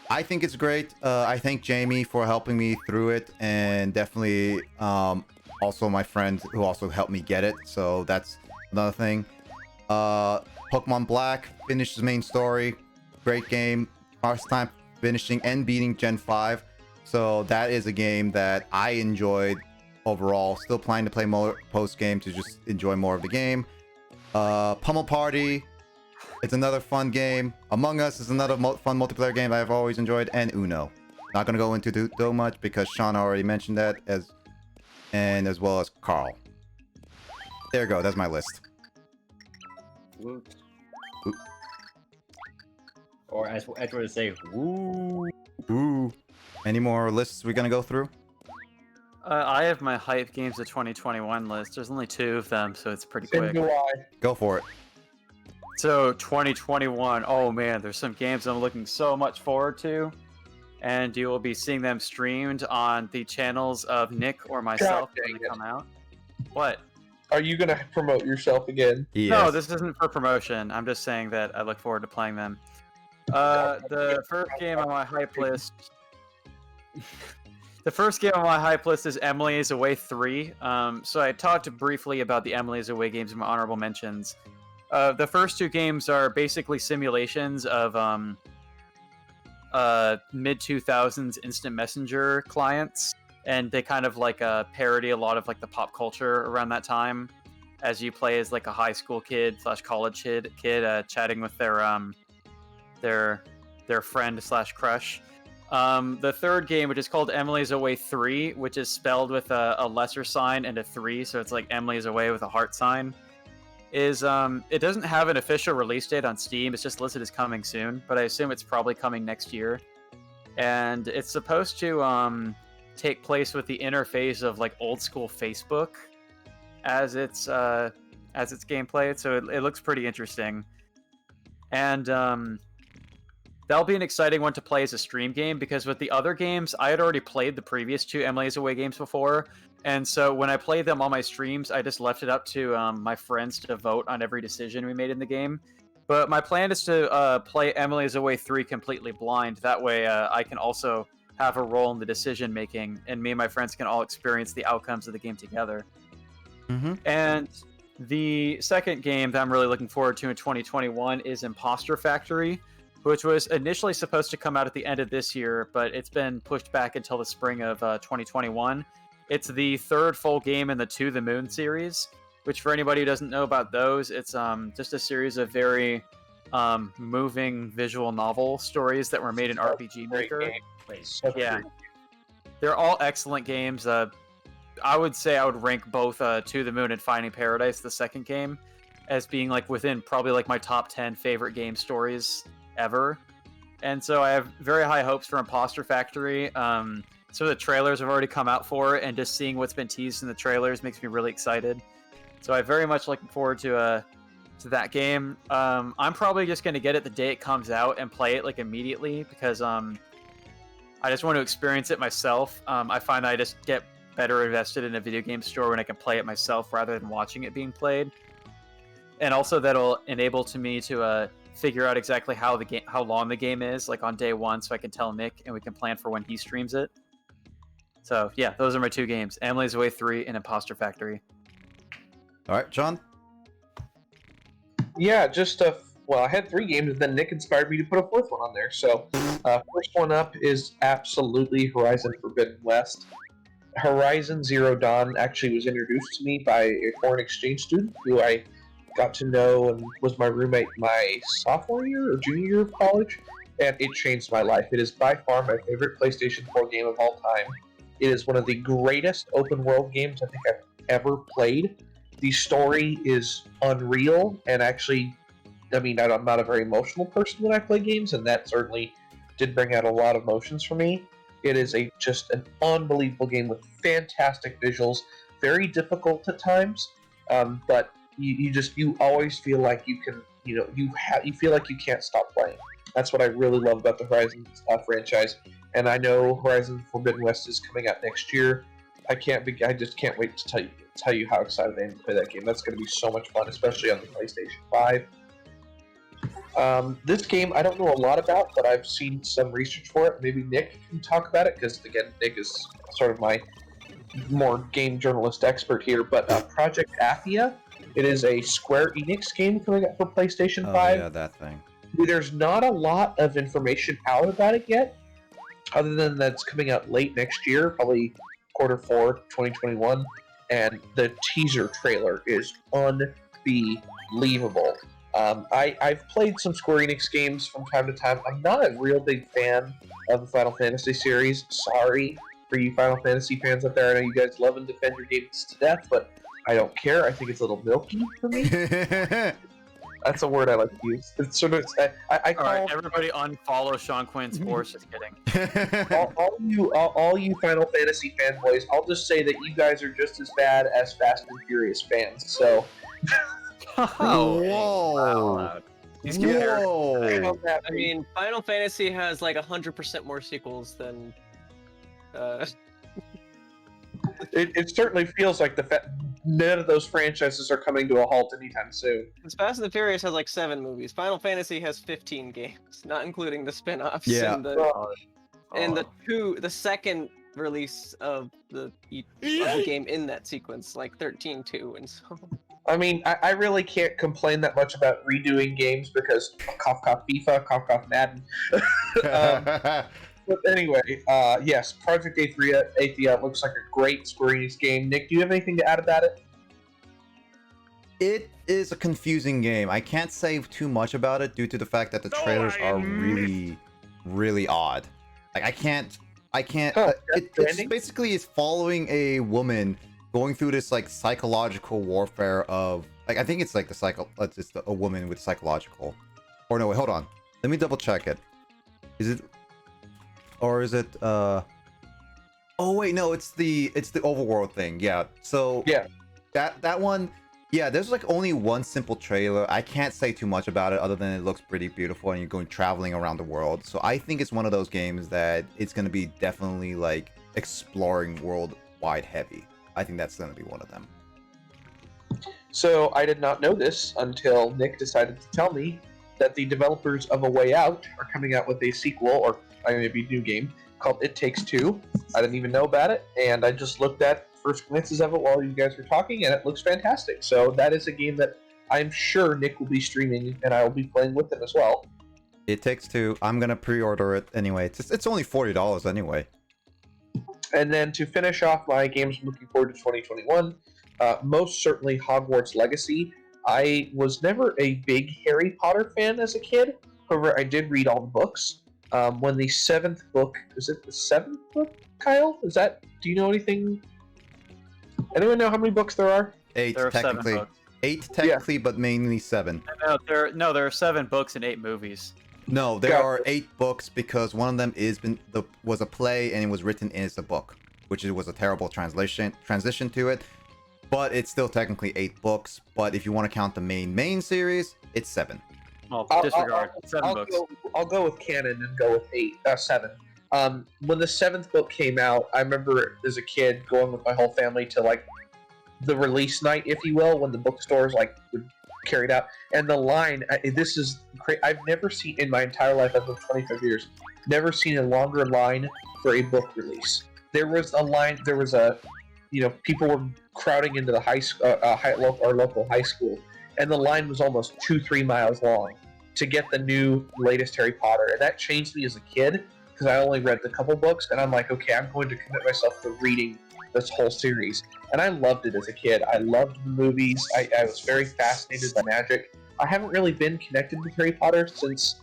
S1: I think it's great. I thank Jamie for helping me through it, and definitely also my friend who also helped me get it. So that's another thing. Pokemon Black finished the main story. Great game. First time finishing and beating Gen 5. So that is a game that I enjoyed overall. Still planning to play more post-game to just enjoy more of the game. Pummel Party. It's another fun game. Among Us is another fun multiplayer game I've always enjoyed. And Uno. Not going to go into too much because Sean already mentioned that, as well as Carl. There you go. That's my list.
S3: Whoops. Or as Edward would say, woo.
S1: Ooh. Any more lists we're going to go through?
S2: I have my hype games of 2021 list. There's only 2 of them, so it's pretty
S4: So
S2: quick.
S4: do I.
S1: Go for it.
S2: So 2021, oh man, there's some games I'm looking so much forward to, and you will be seeing them streamed on the channels of Nick or myself
S4: God
S2: when
S4: dang
S2: they
S4: it.
S2: come out. What?
S4: Are you gonna promote yourself again?
S1: Yes.
S2: No, this isn't for promotion. I'm just saying that I look forward to playing them. The first game on my hype list. The first game on my hype list is Emily is Away 3. So I talked briefly about the Emily is Away games in my honorable mentions. The first 2 games are basically simulations of mid-2000s instant messenger clients, and they kind of like parody a lot of like the pop culture around that time, as you play as like a high school kid / college kid chatting with their friend / crush. The third game, which is called Emily's Away 3, which is spelled with a lesser sign and a 3, so it's like Emily's Away with a heart sign, is it doesn't have an official release date on Steam. It's just listed as coming soon, but I assume it's probably coming next year. And it's supposed to take place with the interface of like old school Facebook as its gameplay, so it looks pretty interesting. And that'll be an exciting one to play as a stream game, because with the other games, I had already played the previous 2 Emily's Away games before, and so when I played them on my streams, I just left it up to my friends to vote on every decision we made in the game. But my plan is to play Emily's Away 3 completely blind. That way I can also have a role in the decision making, and me and my friends can all experience the outcomes of the game together.
S1: Mm-hmm.
S2: And the second game that I'm really looking forward to in 2021 is Imposter Factory, which was initially supposed to come out at the end of this year, but it's been pushed back until the spring of 2021. It's the third full game in the To the Moon series, which for anybody who doesn't know about those, it's just a series of very moving visual novel stories that were made in RPG Maker.
S3: Wait,
S2: Yeah. They're all excellent games. I would say I would rank both To the Moon and Finding Paradise, the second game, as being like within probably like my top 10 favorite game stories ever. And so I have very high hopes for Imposter Factory. So the trailers have already come out for it, and just seeing what's been teased in the trailers makes me really excited. So I'm very much looking forward to that game. I'm probably just going to get it the day it comes out and play it like immediately, because I just want to experience it myself. I find I just get better invested in a video game store when I can play it myself rather than watching it being played. And also that'll enable to me to figure out exactly how long the game is, like on day 1, so I can tell Nick and we can plan for when he streams it. So yeah, those are my 2 games: Emily's Away 3 and Imposter Factory.
S1: All right, John.
S4: Yeah, just well, I had 3 games, and then Nick inspired me to put a 4th one on there. So, first one up is absolutely Horizon Forbidden West. Horizon Zero Dawn actually was introduced to me by a foreign exchange student who I got to know and was my roommate my sophomore year or junior year of college, and it changed my life. It is by far my favorite PlayStation 4 game of all time. It is one of the greatest open world games I think I've ever played. The story is unreal, and actually, I mean, I'm not a very emotional person when I play games, and that certainly did bring out a lot of emotions for me. It is just an unbelievable game with fantastic visuals, very difficult at times, but you always feel like you can, you feel like you can't stop playing. That's what I really love about the Horizon franchise. And I know Horizon Forbidden West is coming out next year. I just can't wait to tell you how excited I am to play that game. That's going to be so much fun, especially on the PlayStation 5. This game I don't know a lot about, but I've seen some research for it. Maybe Nick can talk about it, because again, Nick is sort of my more game journalist expert here. But Project Athia, it is a Square Enix game coming up for PlayStation 5.
S1: Oh yeah, that thing.
S4: There's not a lot of information out about it yet, other than that it's coming out late next year, probably Q4 2021, and the teaser trailer is unbelievable. I've played some Square Enix games from time to time. I'm not a real big fan of the Final Fantasy series. Sorry for you Final Fantasy fans out there. I know you guys love and defend your games to death, but I don't care. I think it's a little milky for me. That's a word I like to use. It's sort of I call
S2: Alright, everybody unfollow Sean Quinn Sports. Just kidding.
S4: all you Final Fantasy fanboys. I'll just say that you guys are just as bad as Fast and Furious fans. So.
S1: Whoa!
S2: He's compared.
S1: Whoa!
S5: I mean, Final Fantasy has like 100% more sequels than.
S4: It certainly feels like none of those franchises are coming to a halt anytime soon.
S5: Fast and the Furious has like 7 movies. Final Fantasy has 15 games, not including the spin-offs.
S1: Yeah.
S5: And the second release of the game in that sequence, like 13 too, and so.
S4: I mean, I really can't complain that much about redoing games because cough cough FIFA, cough cough Madden. But anyway, yes, Project Athia looks like a great Square Enix game. Nick, do you have anything to add about it?
S1: It is a confusing game. I can't say too much about it due to the fact that the trailers are really, really odd. Like I can't. It's basically is following a woman going through this like psychological warfare of like I think it's like it's a woman with psychological. Or no, wait, hold on. Let me double check it. Is it? Or is it oh wait, no, it's the overworld thing. Yeah. So
S4: yeah.
S1: That one, yeah, there's like only one simple trailer. I can't say too much about it other than it looks pretty beautiful and you're going traveling around the world. So I think it's one of those games that it's gonna be definitely like exploring worldwide heavy. I think that's gonna be one of them.
S4: So I did not know this until Nick decided to tell me that the developers of A Way Out are coming out with a sequel, or maybe a new game, called It Takes Two. I didn't even know about it, and I just looked at first glimpses of it while you guys were talking, and it looks fantastic. So that is a game that I'm sure Nick will be streaming, and I will be playing with him as well.
S1: It Takes Two. I'm gonna pre-order it anyway. It's only $40 anyway.
S4: And then to finish off my games looking forward to 2021, most certainly Hogwarts Legacy. I was never a big Harry Potter fan as a kid. However, I did read all the books. When the 7th book, is it the 7th book, Kyle? Do you know anything? Anyone know how many books there are?
S1: 8
S2: There are 7
S1: technically.
S2: books.
S1: 8 technically, but mainly 7.
S2: No, there are 7 books and 8 movies.
S1: No, there are 8 books because one of them was a play and it was written as a book, which was a terrible transition to it. But it's still technically 8 books. But if you want to count the main series, it's 7.
S2: Well, disregard 7 books.
S4: I'll go with canon and go with 7. When the 7th book came out, I remember as a kid going with my whole family to like the release night, if you will, when the bookstores like would carry it out. And the line, this is crazy. I've never seen in my entire life, I've lived 25 years, never seen a longer line for a book release. There was a line. There was people were crowding into the our local high school, and the line was almost 2-3 miles long to get the new latest Harry Potter. And that changed me as a kid because I only read the couple books, and I'm like, okay, I'm going to commit myself to reading this whole series. And I loved it as a kid. I loved the movies. I was very fascinated by magic. I haven't really been connected with Harry Potter since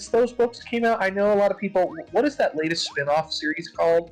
S4: those books came out. I know a lot of people. What is that latest spin-off series called?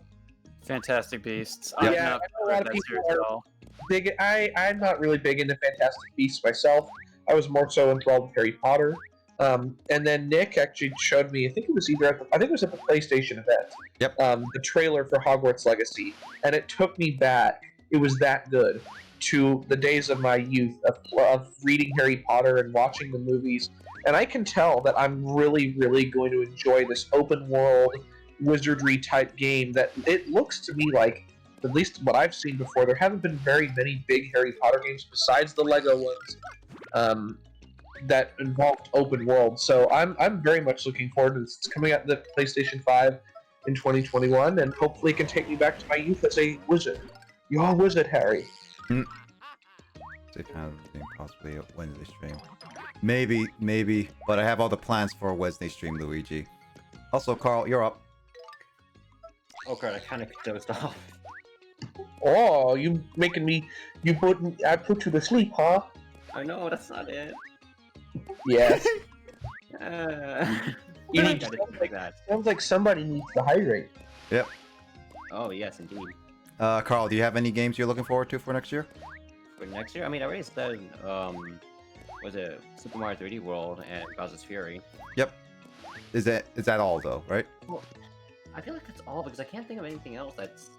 S2: Fantastic Beasts.
S4: Yeah,
S2: I've
S4: I know
S2: not
S4: a lot
S2: read
S4: of
S2: that
S4: people
S2: series
S4: are
S2: at all.
S4: big. I'm not really big into Fantastic Beasts myself. I was more so enthralled with Harry Potter. And then Nick actually showed me. I think it was at the PlayStation event.
S1: Yep.
S4: The trailer for Hogwarts Legacy, and it took me back. It was that good to the days of my youth of reading Harry Potter and watching the movies. And I can tell that I'm really, really going to enjoy this open world wizardry type game. That it looks to me like at least what I've seen before, there haven't been very many big Harry Potter games besides the Lego ones that involved open world. So I'm very much looking forward to this. It's coming out the PlayStation 5 in 2021, and hopefully it can take me back to my youth as a wizard. You're a wizard, Harry.
S1: Possibly a Wednesday stream. Maybe, but I have all the plans for a Wednesday stream, Luigi. Also, Carl, you're up.
S3: Oh god, I kind of dozed off.
S4: Oh, you making me? I put you to sleep, huh?
S3: I know, that's not it.
S4: Yes.
S3: You need to like that.
S4: Sounds like somebody needs to hydrate.
S1: Yep.
S3: Oh yes, indeed.
S1: Carl, do you have any games you're looking forward to for next year?
S3: For next year, I mean, I already said, was it Super Mario 3D World and Bowser's Fury?
S1: Yep. Is that all though, right?
S3: Well, I feel like that's all because I can't think of anything else that's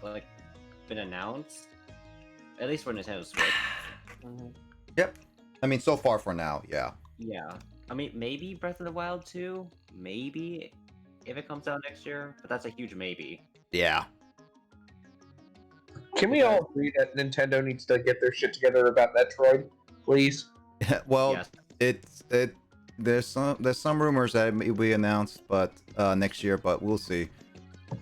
S3: like been announced. At least for Nintendo Switch.
S1: Yep. I mean, so far for now, yeah.
S3: Yeah. I mean, maybe Breath of the Wild 2, maybe if it comes out next year, but that's a huge maybe.
S1: Yeah.
S4: Can we all agree that Nintendo needs to get their shit together about Metroid, please?
S1: Well,
S3: Yes.
S1: there's some rumors that it may be announced, but next year, but we'll see.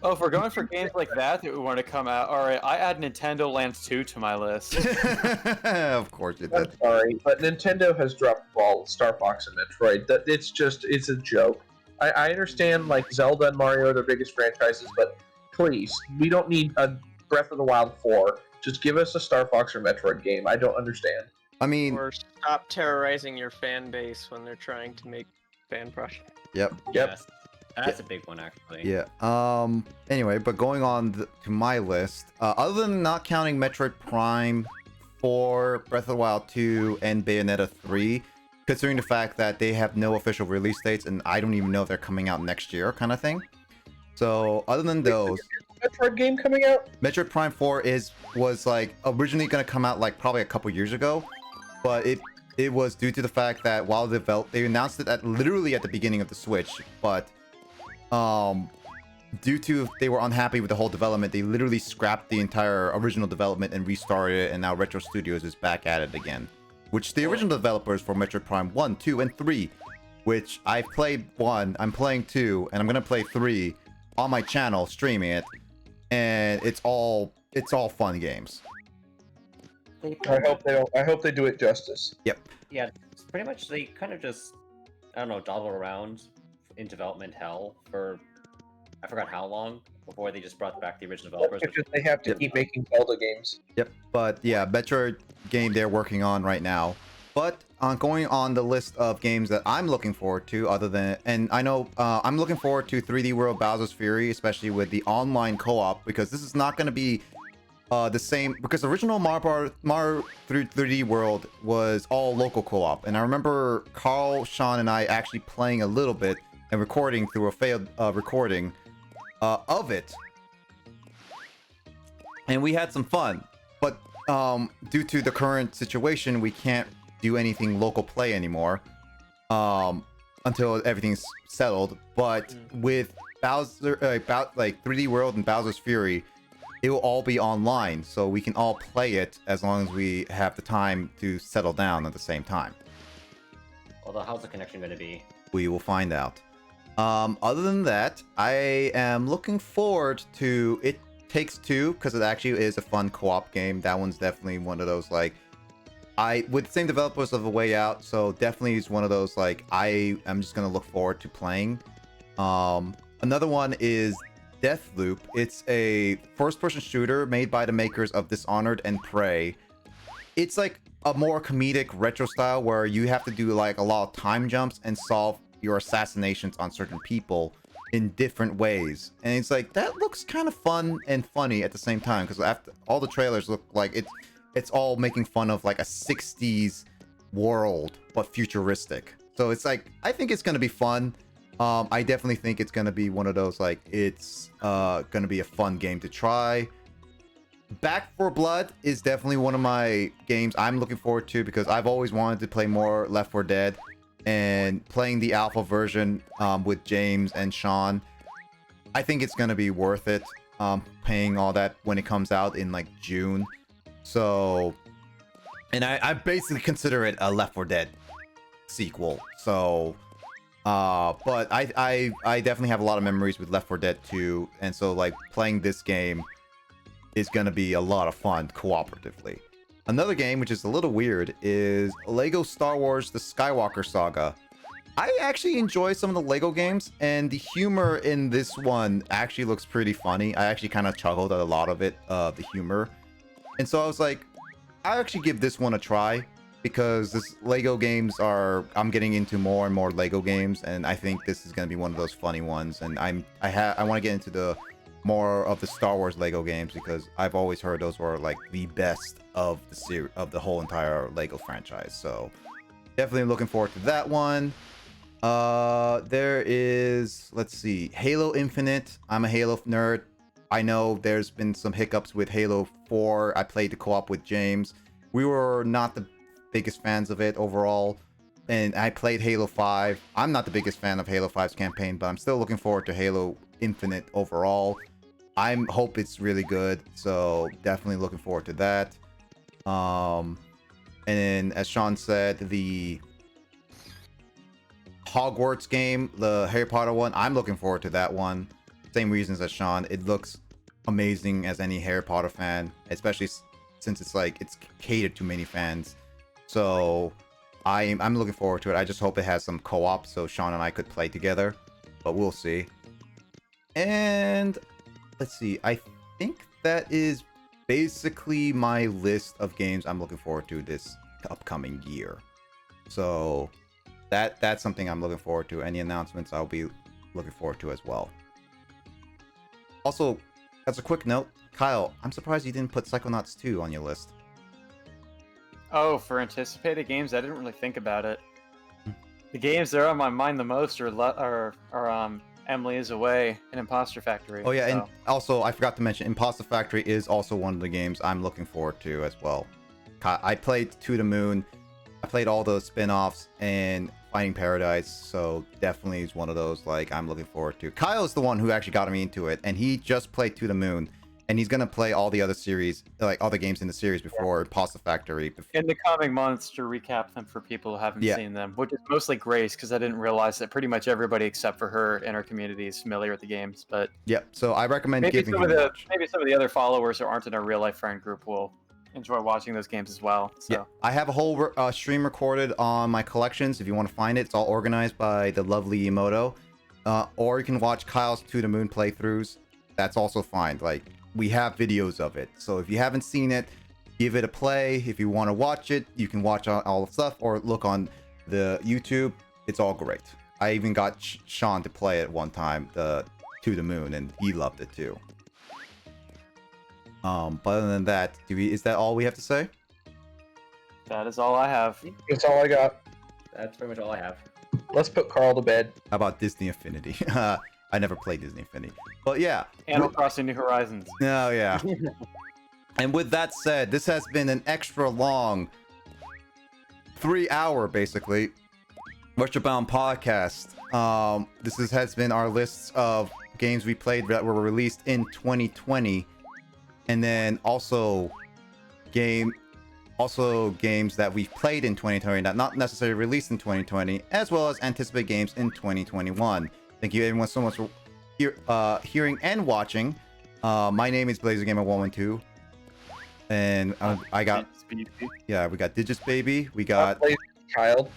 S2: Oh, if we're going for games like that we want to come out, all right, I add Nintendo Lands 2 to my list.
S1: Of course you
S4: I'm
S1: did.
S4: sorry, but Nintendo has dropped the ball with Star Fox and Metroid. It's a joke. I understand like Zelda and Mario are their biggest franchises, but please, we don't need a Breath of the Wild 4. Just give us a Star Fox or Metroid game. I don't understand.
S1: I mean,
S5: Or stop terrorizing your fan base when they're trying to make fan projects.
S1: yep.
S3: Yes. That's a big one, actually.
S1: Yeah. Anyway, but going on to my list, other than not counting Metroid Prime 4, Breath of the Wild 2, and Bayonetta 3, considering the fact that they have no official release dates, and I don't even know if they're coming out next year, kind of thing. So, other than those,
S4: Metroid game coming out?
S1: Metroid Prime 4 was like originally gonna come out like probably a couple years ago, but it was due to the fact that while they announced it literally at the beginning of the Switch, but due to they were unhappy with the whole development, they literally scrapped the entire original development and restarted it, and now Retro Studios is back at it again. Which the original developers for Metroid Prime 1, 2, and 3, which I've played 1, I'm playing 2, and I'm gonna play 3 on my channel, streaming it, and it's all fun games.
S4: I hope they do it justice.
S1: Yep.
S3: Yeah, it's pretty much they kind of just, I don't know, dawdle around in development hell for I forgot how long before they just brought back the original developers.
S4: Because they have to keep making Zelda games.
S1: Yep. But yeah, Metroid game they're working on right now. But going on the list of games that I'm looking forward to, and I know I'm looking forward to 3D World Bowser's Fury, especially with the online co-op, because this is not going to be the same, because the original Mario 3D World was all local co-op, and I remember Carl, Sean, and I actually playing a little bit and recording through a failed recording of it, and we had some fun. But due to the current situation, we can't do anything local play anymore until everything's settled. But with Bowser, like 3D World and Bowser's Fury, it will all be online, so we can all play it as long as we have the time to settle down at the same time.
S3: Although, how's the connection going to be?
S1: We will find out. Other than that, I am looking forward to It Takes Two, because it actually is a fun co-op game. That one's definitely one of those, like, with the same developers of A Way Out, so definitely is one of those, like, I am just going to look forward to playing. Another one is Deathloop. It's a first-person shooter made by the makers of Dishonored and Prey. It's like a more comedic retro style where you have to do like a lot of time jumps and solve your assassinations on certain people in different ways. And it's like, that looks kind of fun and funny at the same time, because after all the trailers look like it's all making fun of like a 60s world but futuristic. So it's like, I think it's going to be fun. I definitely think it's going to be one of those, like, it's going to be a fun game to try. Back 4 Blood is definitely one of my games I'm looking forward to, because I've always wanted to play more Left 4 Dead, and playing the alpha version with James and Sean, I think it's going to be worth it. paying all that when it comes out in like June. So, and I basically consider it a Left 4 Dead sequel. So, but I definitely have a lot of memories with Left 4 Dead 2, and so like playing this game is gonna be a lot of fun cooperatively. Another game which is a little weird is Lego Star Wars: The Skywalker Saga. I actually enjoy some of the Lego games, and the humor in this one actually looks pretty funny. I actually kind of chuckled at a lot of it, the humor. And so I was like, I'll actually give this one a try, because this Lego games are, I'm getting into more and more Lego games, and I think this is going to be one of those funny ones. And I want to get into the more of the Star Wars Lego games, because I've always heard those were like the best of the series, of the whole entire Lego franchise. So definitely looking forward to that one. There is, let's see, Halo Infinite. I'm a Halo nerd. I know there's been some hiccups with Halo 4. I played the co-op with James. We were not the biggest fans of it overall, and I played Halo 5. I'm not the biggest fan of Halo 5's campaign, but I'm still looking forward to Halo Infinite overall. I hope it's really good, so definitely looking forward to that. And then, as Sean said, the Hogwarts game, the Harry Potter one, I'm looking forward to that one. Same reasons as Sean. It looks amazing as any Harry Potter fan, especially since it's like it's catered to many fans. So I'm looking forward to it. I just hope it has some co-op so Sean and I could play together, but we'll see. And let's see, I think that is basically my list of games I'm looking forward to this upcoming year. So that's something I'm looking forward to. Any announcements I'll be looking forward to as well. Also, as a quick note, Kyle, I'm surprised you didn't put Psychonauts 2 on your list.
S2: Oh, for anticipated games, I didn't really think about it. The games that are on my mind the most are Emily is Away and Imposter Factory.
S1: Oh yeah,
S2: so.
S1: and also I forgot to mention, Imposter Factory is also one of the games I'm looking forward to as well. I played To the Moon, I played all those spin-offs and Finding Paradise, so definitely is one of those like I'm looking forward to. Kyle's the one who actually got me into it, and he just played To the Moon, and he's gonna play all the other series, like other games in the series before Imposter Factory.
S2: In the coming months, to recap them for people who haven't seen them, which is mostly Grace, because I didn't realize that pretty much everybody except for her in our community is familiar with the games. But
S1: yeah, so I recommend
S2: maybe
S1: giving
S2: some
S1: him
S2: of
S1: a
S2: the
S1: watch.
S2: maybe some of the other followers who aren't in our real life friend group will enjoy watching those games as well. So.
S1: Yeah, I have a whole stream recorded on my collections. If you want to find it, it's all organized by the lovely Emoto. Or you can watch Kyle's To the Moon playthroughs. That's also fine. Like, we have videos of it. So if you haven't seen it, give it a play. If you want to watch it, you can watch all the stuff or look on the YouTube. It's all great. I even got Sean to play it one time, the To the Moon, and he loved it too. But other than that, is that all we have to say?
S2: That is all I have.
S4: That's all I got.
S3: That's pretty much all I have.
S4: Let's put Carl to bed.
S1: How about Disney Infinity? I never played Disney Infinity. But yeah.
S2: Animal Crossing New Horizons.
S1: Oh, yeah. And with that said, this has been an extra long 3-hour, basically, Retrobound podcast. This has been our lists of games we played that were released in 2020. And then also games that we've played in 2020 that not necessarily released in 2020, as well as anticipated games in 2021. Thank you everyone so much for hearing and watching. My name is BlazeRgamer112, and I got we got Digits Baby, we got
S4: Child.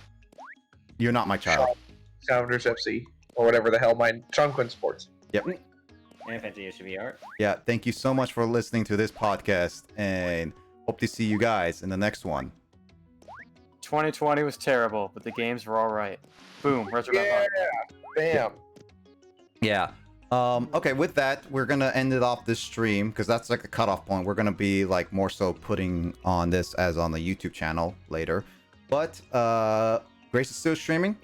S1: You're not my child.
S4: Sounders FC or whatever the hell mine. Sean Quinn Sports.
S1: Yep.
S3: And Fancy HBR.
S1: Yeah, thank you so much for listening to this podcast, and hope to see you guys in the next one.
S2: 2020 was terrible, but the games were all right. Boom. Retrobound.
S4: Yeah. Bam.
S1: Yeah. Okay, with that, we're gonna end it off this stream because that's like a cutoff point. We're gonna be like more so putting on this as on the YouTube channel later. But Grace is still streaming.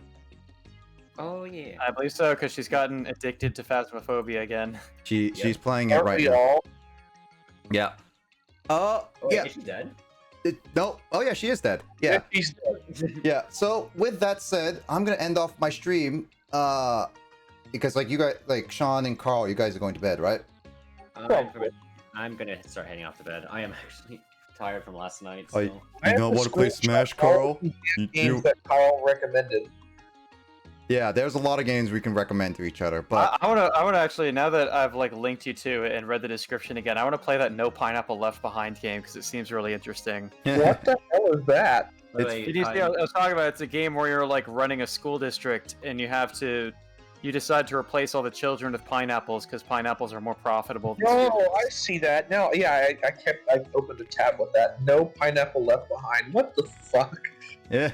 S3: Oh yeah.
S2: I believe so, because she's gotten addicted to Phasmophobia again.
S1: She's playing it
S4: Aren't
S1: right
S4: we
S1: now.
S4: all?
S1: Yeah.
S3: Oh,
S1: Yeah.
S3: is she dead?
S1: No. Oh yeah, she is dead. Yeah.
S4: He's dead.
S1: Yeah. So with that said, I'm gonna end off my stream. Because like you guys, like Sean and Carl, you guys are going to bed, right?
S3: I'm gonna start heading off to bed. I am actually tired from last night.
S1: Oh,
S3: So.
S4: I
S1: you
S4: have
S1: don't
S4: to
S1: want to play
S4: screenshot
S1: Smash,
S4: all
S1: Carl?
S4: the
S1: You-
S4: games that Carl recommended.
S1: Yeah, there's a lot of games we can recommend to each other, but
S2: I wanna actually, now that I've like linked you to it and read the description again, I wanna play that No Pineapple Left Behind game because it seems really interesting.
S4: What the hell is that?
S1: It's-
S2: Did you see? I was talking about it's a game where you're like running a school district and you decide to replace all the children with pineapples because pineapples are more profitable. Than
S4: No,
S2: students.
S4: I see that. No, yeah, I opened a tab with that. No pineapple left behind. What the fuck?
S1: yeah.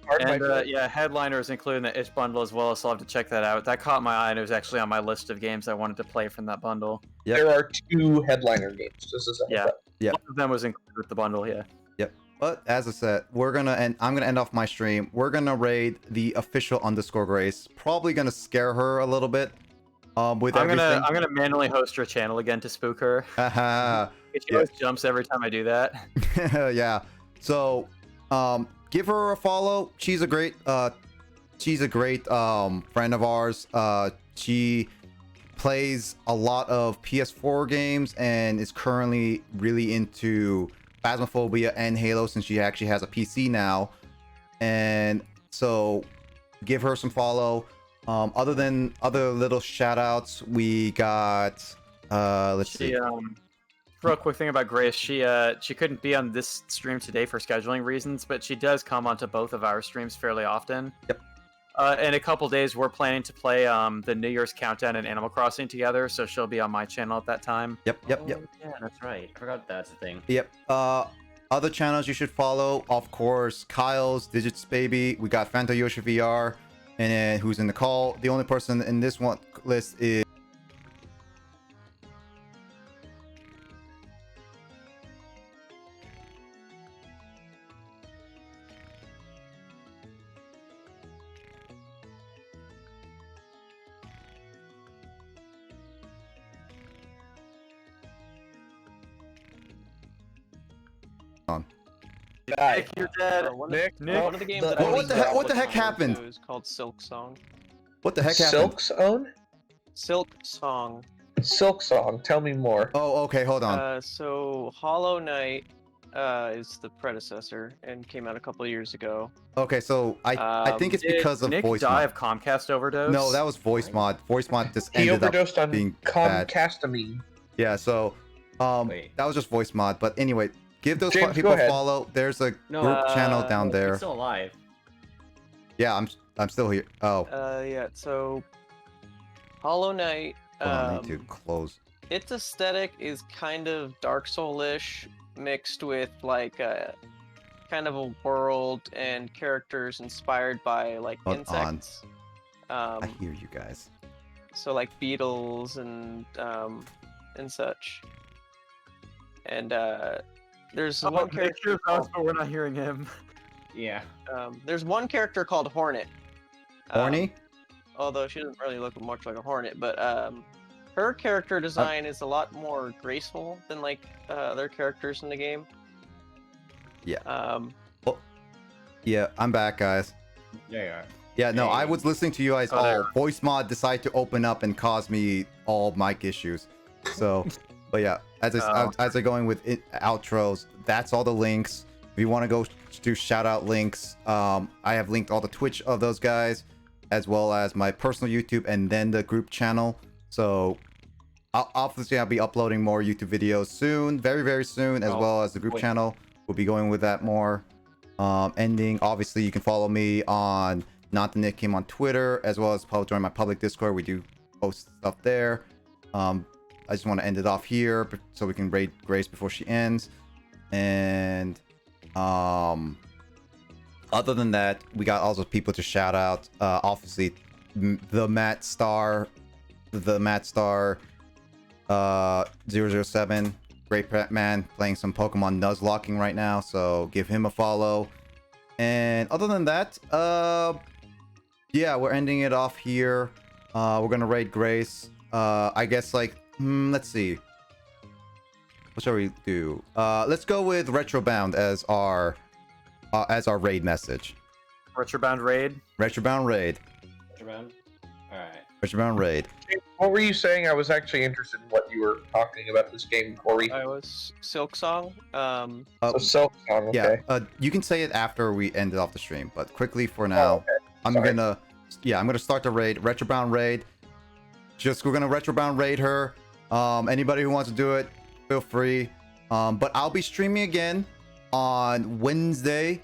S4: Pardon
S2: And
S4: my
S2: yeah, Headliner is included in the itch bundle as well, so I'll have to check that out. That caught my eye, and it was actually on my list of games I wanted to play from that bundle.
S1: Yep.
S4: There are 2 headliner games. Just as a
S2: Yeah.
S4: heads up.
S1: Yeah.
S2: One of them was included with the bundle. Yeah.
S1: But as I said, I'm gonna end off my stream. We're gonna raid the official _Grace. Probably gonna scare her a little bit. With everything.
S2: I'm gonna manually host her channel again to spook her.
S1: Haha.
S2: She always jumps every time I do that.
S1: Yeah. So, give her a follow. She's a great friend of ours. She plays a lot of PS4 games and is currently really into Phasmophobia and Halo since she actually has a PC now. And so give her some follow. Other little shout outs, we got let's see.
S2: Real quick thing about Grace, she couldn't be on this stream today for scheduling reasons, but she does come onto both of our streams fairly often.
S1: Yep.
S2: In a couple days, we're planning to play the New Year's Countdown and Animal Crossing together, so she'll be on my channel at that time.
S1: Yep.
S3: Oh, yeah, that's right. I forgot that's a thing.
S1: Yep. Other channels you should follow, of course, Kyle's Digits Baby. We got Fanta Yoshi VR, and then who's in the call. The only person in this one list is
S2: Nick, you're dead.
S5: Nick,
S2: Nick.
S5: one of the games
S1: The-
S5: that I
S1: what the
S5: was
S1: heck happened?
S5: to is called Silk Song.
S1: what the heck happened?
S4: Silk's own?
S5: Silk Song.
S4: Silk Song. Tell me more.
S1: Oh, okay, hold on.
S5: So Hollow Knight is the predecessor and came out a couple of years ago.
S1: Okay, so I think it's
S2: Did
S1: because of
S2: Nick
S1: voice
S2: die
S1: mod.
S2: of Comcast overdose?
S1: No, that was voice mod. Voice mod just
S4: He
S1: ended up
S4: overdosed on
S1: being bad.
S4: Comcastamine.
S1: Yeah, so
S3: Wait.
S1: that was just voice mod. But anyway, give those
S4: James,
S1: people
S4: go
S1: a
S4: ahead.
S1: follow. There's a
S3: No,
S1: group channel down
S3: He's
S1: there.
S3: still alive.
S1: Yeah, I'm still here. Oh,
S5: Yeah, so Hollow Knight.
S1: hold on, I need to close.
S5: Its aesthetic is kind of Dark Soul-ish mixed with like a kind of a world and characters inspired by like
S1: Hold on.
S5: insects.
S1: I hear you guys.
S5: So like beetles and such. And there's
S2: Oh,
S5: one
S2: Nick
S5: character.
S2: hears us, but we're not hearing him.
S3: Yeah.
S5: There's one character called Hornet.
S1: Horny?
S5: Although she doesn't really look much like a hornet, but her character design is a lot more graceful than like other characters in the game.
S1: Yeah.
S5: Um,
S1: Yeah, I'm back, guys.
S3: There you are.
S1: Yeah, no, I
S3: Hey.
S1: was listening to you guys
S2: Oh,
S1: all.
S2: there.
S1: Voice mod decided to open up and cause me all mic issues. So, but yeah, as I going with outros, that's all the links. If you want to go do shout out links, I have linked all the Twitch of those guys, as well as my personal YouTube and then the group channel. So, obviously, I'll be uploading more YouTube videos soon, very, very soon, as well as the group channel. We'll be going with that more. Ending, obviously, you can follow me on Not the Nick Kim on Twitter, as well as join my public Discord. We do post stuff there. I just want to end it off here so we can raid Grace before she ends. And other than that, we got also people to shout out. Obviously, the Matt Star 007, great man, playing some Pokemon Nuzlocking right now, so give him a follow. And other than that, yeah, we're ending it off here. We're gonna raid Grace. I guess like let's see. What shall we do? Let's go with Retrobound as our raid message.
S2: Retrobound raid.
S1: Retrobound raid.
S3: Around. All right.
S1: Retrobound raid.
S4: What were you saying? I was actually interested in what you were talking about this game, Corey.
S5: I was Silk Song.
S4: So Silk Song, okay.
S1: Yeah, you can say it after we end it off the stream, but quickly for
S4: Oh,
S1: now,
S4: okay.
S1: I'm
S4: Sorry.
S1: gonna start the raid, Retrobound raid. We're gonna Retrobound raid her. Anybody who wants to do it, feel free. But I'll be streaming again on Wednesday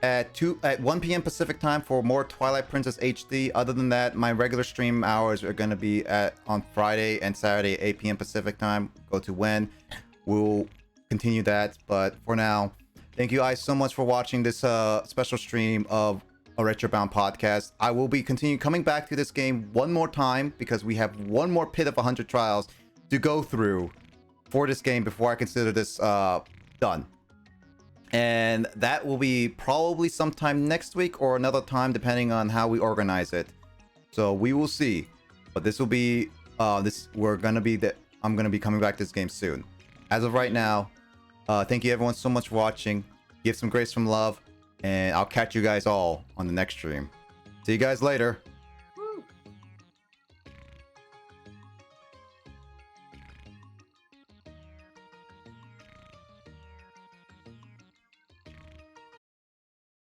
S1: at 1 p.m. Pacific time for more Twilight Princess HD. Other than that, my regular stream hours are gonna be on Friday and Saturday, 8 p.m. Pacific time. Go to when. We'll continue that, but for now, thank you guys so much for watching this special stream of a Retrobound podcast. I will be coming back to this game one more time because we have one more pit of 100 trials to go through for this game before I consider this done. And that will be probably sometime next week or another time depending on how we organize it. So we will see. But this will be I'm gonna be coming back to this game soon. As of right now, thank you everyone so much for watching. Give some grace, some love, and I'll catch you guys all on the next stream. See you guys later.